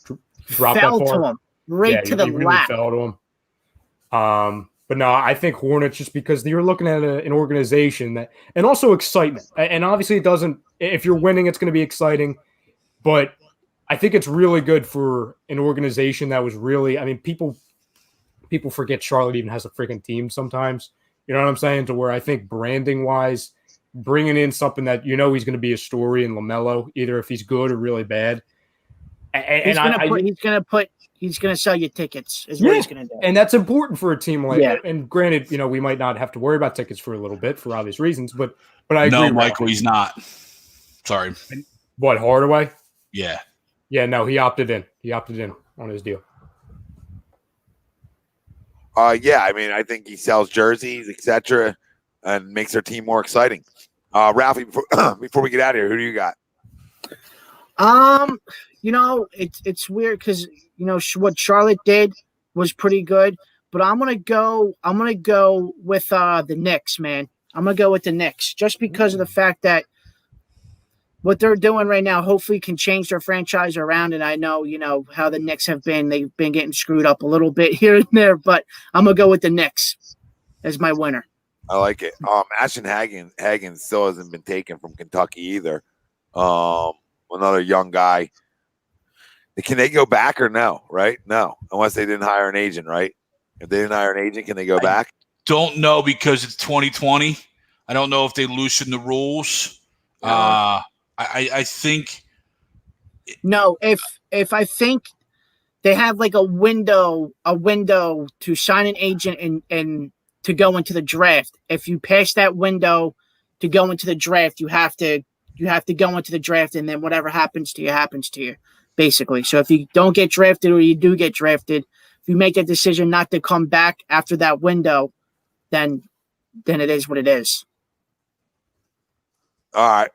F: dropped
G: fell
F: that far.
G: to him right to the
F: really
G: lap.
F: Fell to him. But no, I think Hornets just because you're looking at an organization that, and also excitement, and obviously it doesn't. If you're winning, it's going to be exciting, but I think it's really good for an organization that was really. I mean, people forget Charlotte even has a freaking team sometimes. You know what I'm saying? To where I think branding wise, bringing in something that he's going to be a story in LaMelo, either if he's good or really bad.
G: He's going to sell you tickets. Is what he's going to do,
F: and that's important for a team like. Yeah. And granted, we might not have to worry about tickets for a little bit for obvious reasons, but I agree.
E: No, Michael, he's not. Sorry.
F: What, Hardaway?
E: Yeah.
F: Yeah, no, he opted in. He opted in on his deal.
B: Yeah, I mean, I think he sells jerseys, etc., and makes their team more exciting. Ralphie, before we get out of here, who do you got?
G: It's weird because what Charlotte did was pretty good, but I'm gonna go with the Knicks, man. I'm gonna go with the Knicks just because of the fact that what they're doing right now hopefully can change their franchise around. And I know, how the Knicks have been. They've been getting screwed up a little bit here and there, but I'm going to go with the Knicks as my winner.
B: I like it. Ashton Hagen still hasn't been taken from Kentucky either. Another young guy. Can they go back or no, right? No, unless they didn't hire an agent, right? If they didn't hire an agent, can they go back?
E: Don't know because it's 2020. I don't know if they loosen the rules. I think
G: no. If I think they have like a window to sign an agent and to go into the draft. If you pass that window to go into the draft, you have to go into the draft, and then whatever happens to you, basically. So if you don't get drafted or you do get drafted, if you make that decision not to come back after that window, then it is what it is.
B: All right.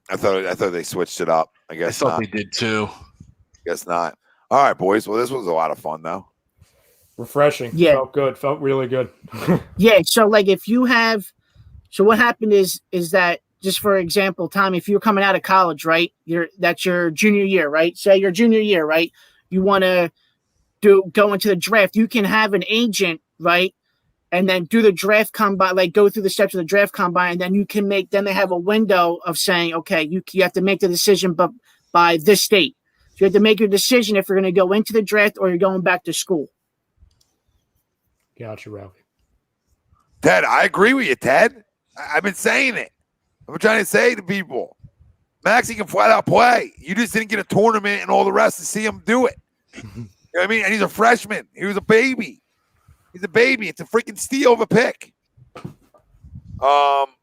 B: I thought they switched it up. I guess
E: I thought they did too.
B: Guess not. All right, boys. Well, this was a lot of fun, though.
F: Refreshing.
G: Yeah.
F: Felt good. Felt really good.
G: Yeah. So, like, what happened is that, just for example, Tom, if you're coming out of college, right? That's your junior year, right? Say your junior year, right? You want to go into the draft. You can have an agent, right? And then do the draft combine, like go through the steps of the draft combine, and then you can make. Then they have a window of saying, okay, you have to make the decision, but by this date, so you have to make your decision if you're going to go into the draft or you're going back to school.
F: Gotcha, Ralphie.
B: Ted, I agree with you, Ted. I've been saying it. I'm trying to say to people, Maxey can flat out play. You just didn't get a tournament and all the rest to see him do it. You know what I mean? And he's a freshman. He was a baby. He's a baby. It's a freaking steal of a pick. Honest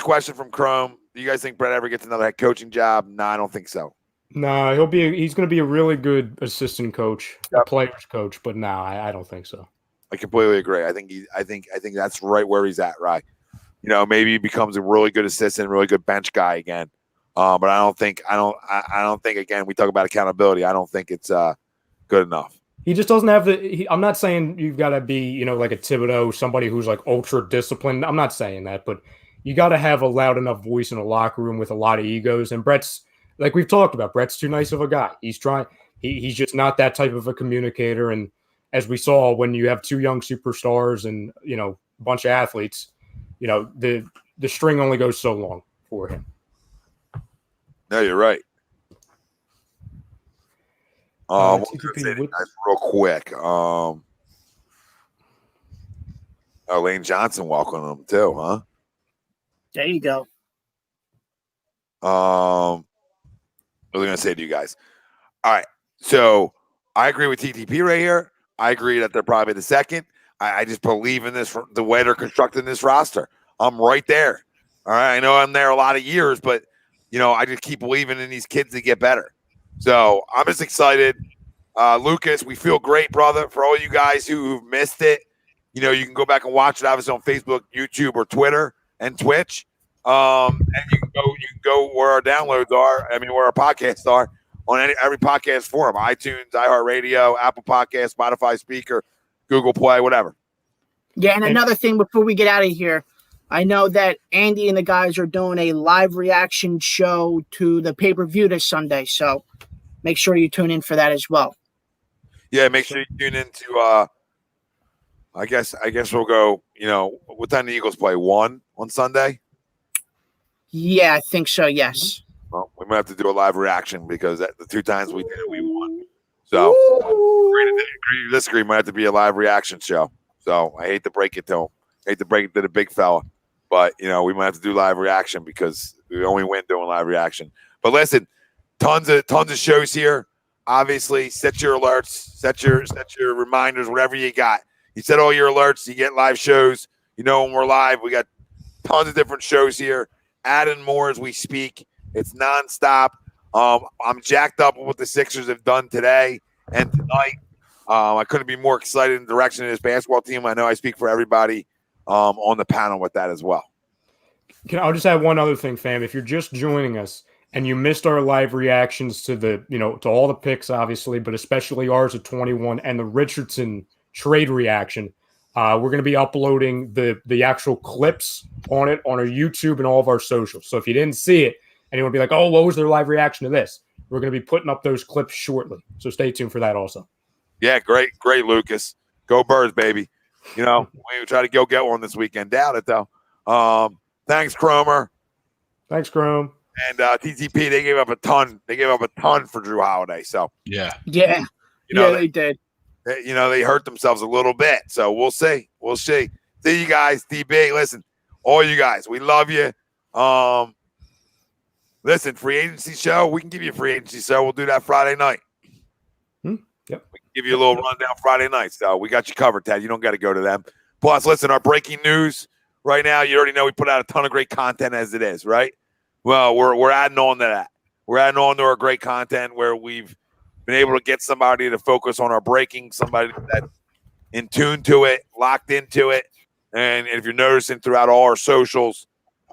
B: question from Chrome. Do you guys think Brett ever gets another head coaching job? No, I don't think so.
F: No, he's going to be a really good assistant coach, a player's coach, but no, I don't think so.
B: I completely agree. I think that's right where he's at, right? You know, maybe he becomes a really good assistant, really good bench guy again. But I don't think again, we talk about accountability. I don't think it's good enough.
F: He just doesn't have I'm not saying you've got to be, like a Thibodeau, somebody who's like ultra disciplined. I'm not saying that, but you got to have a loud enough voice in a locker room with a lot of egos. And Brett's, like we've talked about, Brett's too nice of a guy. He's just not that type of a communicator. And as we saw, when you have two young superstars and, a bunch of athletes, the string only goes so long for him.
B: No, you're right. Real quick. Lane Johnson welcoming him too, huh?
G: There you go.
B: What was I going to say to you guys? All right. So I agree with TTP right here. I agree that they're probably the second. I just believe in this, the way they're constructing this roster. I'm right there. All right. I know I'm there a lot of years, but, I just keep believing in these kids to get better. So I'm just excited. Lucas, we feel great, brother. For all you guys who've missed it, you can go back and watch it, obviously, on Facebook, YouTube, or Twitter and Twitch. And you can go where our downloads are. Where our podcasts are on every podcast forum: iTunes, iHeartRadio, Apple Podcasts, Spotify Speaker, Google Play, whatever.
G: Yeah, and another thing before we get out of here, I know that Andy and the guys are doing a live reaction show to the pay-per-view this Sunday, so make sure you tune in for that as well.
B: Yeah, make sure you tune into. I guess we'll go. What time the Eagles play? 1 on Sunday.
G: Yeah, I think so. Yes.
B: Well, we might have to do a live reaction because the 2 times we did it, we won. So, agree to disagree, might have to be a live reaction show. So I hate to break it to him. I hate to break it to the big fella, but we might have to do live reaction because we only win doing live reaction. But listen, tons of shows here. Obviously, set your alerts, set your reminders, whatever you got. You set all your alerts, you get live shows. When we're live, we got tons of different shows here. Adding more as we speak. It's nonstop. I'm jacked up with what the Sixers have done today and tonight. I couldn't be more excited in the direction of this basketball team. I know I speak for everybody on the panel with that as well.
F: I'll just add one other thing, fam. If you're just joining us and you missed our live reactions to to all the picks, obviously, but especially ours at 21 and the Richardson trade reaction, we're going to be uploading the actual clips on it on our YouTube and all of our socials. So if you didn't see it and you want to be like, oh, what was their live reaction to this? We're going to be putting up those clips shortly. So stay tuned for that also.
B: Yeah, great, Lucas. Go Birds, baby. We try to go get one this weekend. Doubt it, though. Thanks, Cromer.
F: Thanks, Chrome.
B: And TTP, they gave up a ton. They gave up a ton for Drew Holiday. So
G: yeah, they did.
B: They hurt themselves a little bit. So we'll see. See you guys. DB, listen, all you guys, we love you. Listen, free agency show. We can give you a free agency show. We'll do that Friday night.
F: Yep.
B: We can give you a little rundown Friday night. So we got you covered, Ted. You don't got to go to them. Plus, listen, our breaking news right now, you already know we put out a ton of great content as it is, right? Well, we're adding on to that. We're adding on to our great content where we've been able to get somebody to focus on our breaking, somebody that's in tune to it, locked into it. And if you're noticing throughout all our socials,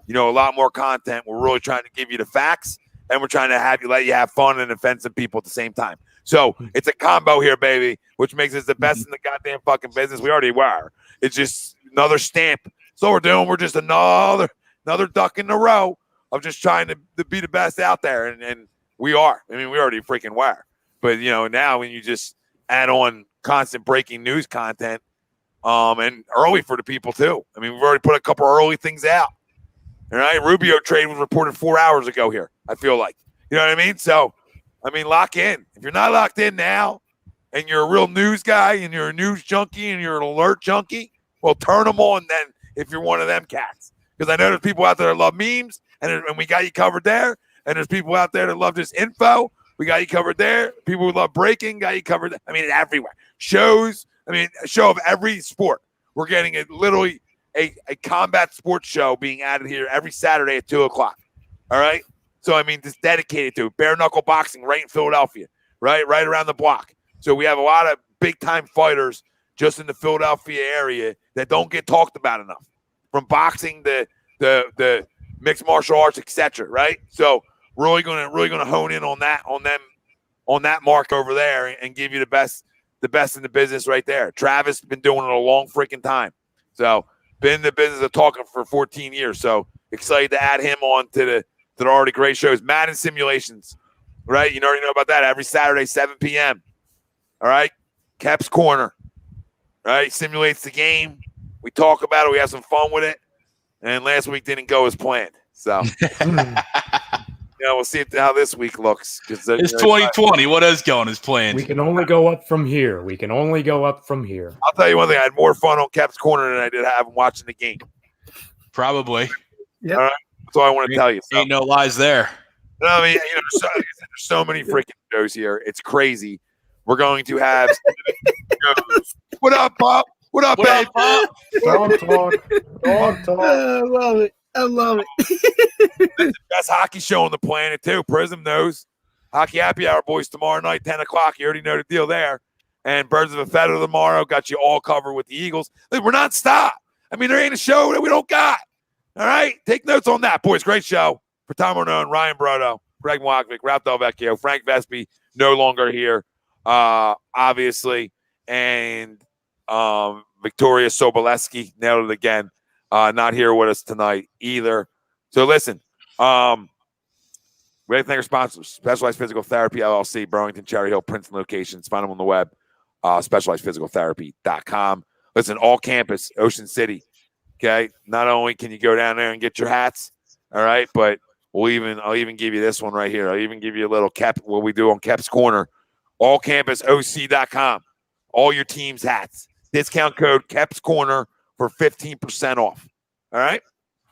B: a lot more content. We're really trying to give you the facts, and we're trying to let you have fun and offend some people at the same time. So it's a combo here, baby, which makes us the best in the goddamn fucking business. We already were. It's just another stamp. So we're doing. We're just another duck in the row of just trying to be the best out there, and we are. We already freaking were. But now when you just add on constant breaking news content, and early for the people too. I mean, we've already put a couple early things out. All right, Rubio trade was reported 4 hours ago here. I feel like, you know what I mean. So, I mean, lock in. If you're not locked in now, and you're a real news guy, and you're a news junkie, and you're an alert junkie, well, turn them on then. If you're one of them cats, because I know there's people out there that love memes, and we got you covered there. And there's people out there that love just info. We got you covered there. People who love breaking got you covered. I mean, everywhere. Shows. I mean, a show of every sport. We're getting literally a combat sports show being added here every Saturday at 2:00. All right. So, I mean, just dedicated to bare knuckle boxing right in Philadelphia, right around the block. So we have a lot of big time fighters just in the Philadelphia area that don't get talked about enough, from boxing to the mixed martial arts, etc. Right. So really gonna hone in on that mark over there and give you the best in the business right there. Travis been doing it a long freaking time. So been in the business of talking for 14 years. So excited to add him on to the already great shows. Madden Simulations, right? You already know about that. Every Saturday, 7 p.m. All right. Kep's Corner, right? Simulates the game. We talk about it. We have some fun with it. And last week didn't go as planned. So, we'll see how this week looks.
E: It's 2020. What is going as planned?
F: We can only go up from here.
B: I'll tell you one thing. I had more fun on Kep's Corner than I did having watching the game.
E: Probably.
G: Yeah.
B: All right. That's all I want to tell you. So,
E: ain't no lies there.
B: I mean, there's so many freaking shows here. It's crazy. We're going to have shows. What up, Pop? What up, Pop?
F: Dog talk.
G: I love it.
B: The best hockey show on the planet, too. Prism knows. Hockey Happy Hour, boys, tomorrow night, 10 o'clock. You already know the deal there. And Birds of a Feather tomorrow. Got you all covered with the Eagles. We're not stopped. I mean, there ain't a show that we don't got. All right? Take notes on that, boys. Great show. For Tom Ornone, Ryan Brodo, Greg Mockvick, Ralph Del Vecchio, Frank Vespi, no longer here, obviously. And Victoria Soboleski, nailed it again. Not here with us tonight either. So listen, we have to thank our sponsors: Specialized Physical Therapy LLC, Burlington, Cherry Hill, Princeton locations. Find them on the web, specializedphysicaltherapy.com. Listen, all campus, Ocean City. Okay, not only can you go down there and get your hats, all right, but I'll even give you this one right here. I'll even give you a little Kep, what we do on Kep's Corner. Allcampusoc.com. All your team's hats. Discount code Kep's Corner for 15% off. All right?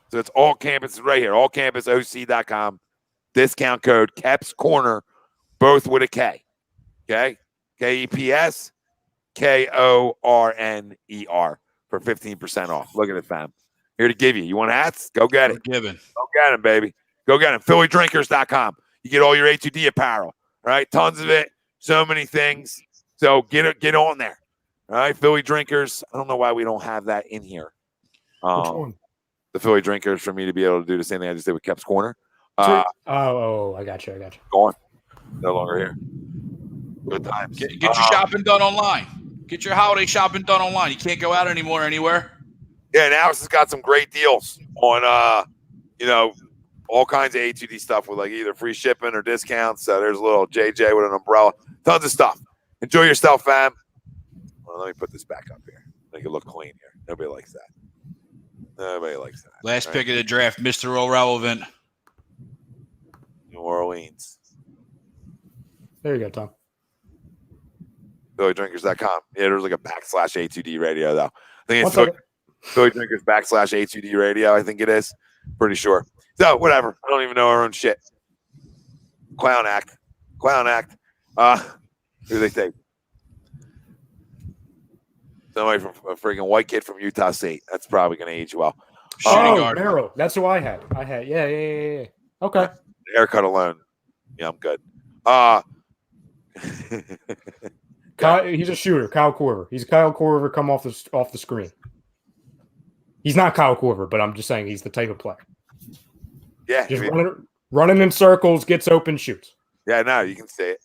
B: So it's all campus right here. Allcampusoc.com. Discount code Kep's Corner, both with a K. Okay? KEPS KORNER for 15% off. Look at it, fam. Here to give you. You want hats? Go get it.
E: Given.
B: Go get them, baby. Go get them. PhillyDrinkers.com. You get all your A2D apparel. All right? Tons of it. So many things. So get on there. All right? Philly Drinkers. I don't know why we don't have that in here.
F: Which one?
B: The Philly Drinkers, for me to be able to do the same thing I just did with Kep's Corner.
F: I got you.
B: Go on. No longer here. Good times.
E: Get your shopping done online. Get your holiday shopping done online. You can't go out anymore anywhere.
B: Yeah, now it's got some great deals on, all kinds of A2D stuff with like either free shipping or discounts. So there's a little JJ with an umbrella. Tons of stuff. Enjoy yourself, fam. Well, let me put this back up here. Make it look clean here. Nobody likes that.
E: Last pick of the draft, Mr. Irrelevant.
B: New Orleans.
F: There you go, Tom.
B: PhillyDrinkers.com. Yeah, there's like a / A2D radio, though. I think it's PhillyDrinkers / A2D radio. I think it is. Pretty sure. So, whatever. I don't even know our own shit. Clown act. Who do they think? Somebody from a freaking white kid from Utah State. That's probably going to age well.
F: Merrill. That's who I had. Yeah. Okay.
B: Haircut alone. Yeah, I'm good.
F: He's a shooter. Kyle Korver. He's Kyle Korver come off the screen. He's not Kyle Korver, but I'm just saying he's the type of player.
B: Yeah.
F: Just running in circles, gets open, shoots.
B: Yeah, no, you can see it.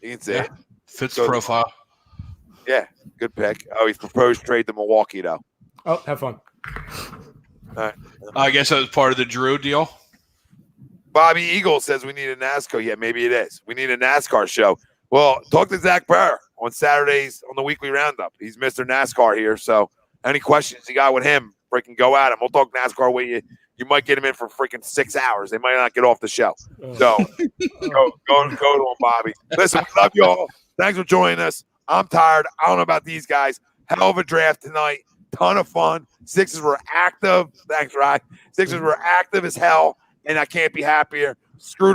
B: it.
E: Fits the profile.
B: Yeah, good pick. Oh, he's proposed trade to Milwaukee, though.
F: Oh, have fun.
B: All right.
E: I guess that was part of the Drew deal.
B: Bobby Eagle says we need a NASCAR. Yeah, maybe it is. We need a NASCAR show. Well, talk to Zach Burr on Saturdays on the weekly roundup. He's Mr. NASCAR here. So any questions you got with him, freaking go at him. We'll talk NASCAR with you. You might get him in for freaking 6 hours. They might not get off the show. So go to him, Bobby. Listen, we love you all. Thanks for joining us. I'm tired. I don't know about these guys. Hell of a draft tonight. Ton of fun. Sixers were active. Thanks, Ryan. Sixers were active as hell, and I can't be happier. Screw the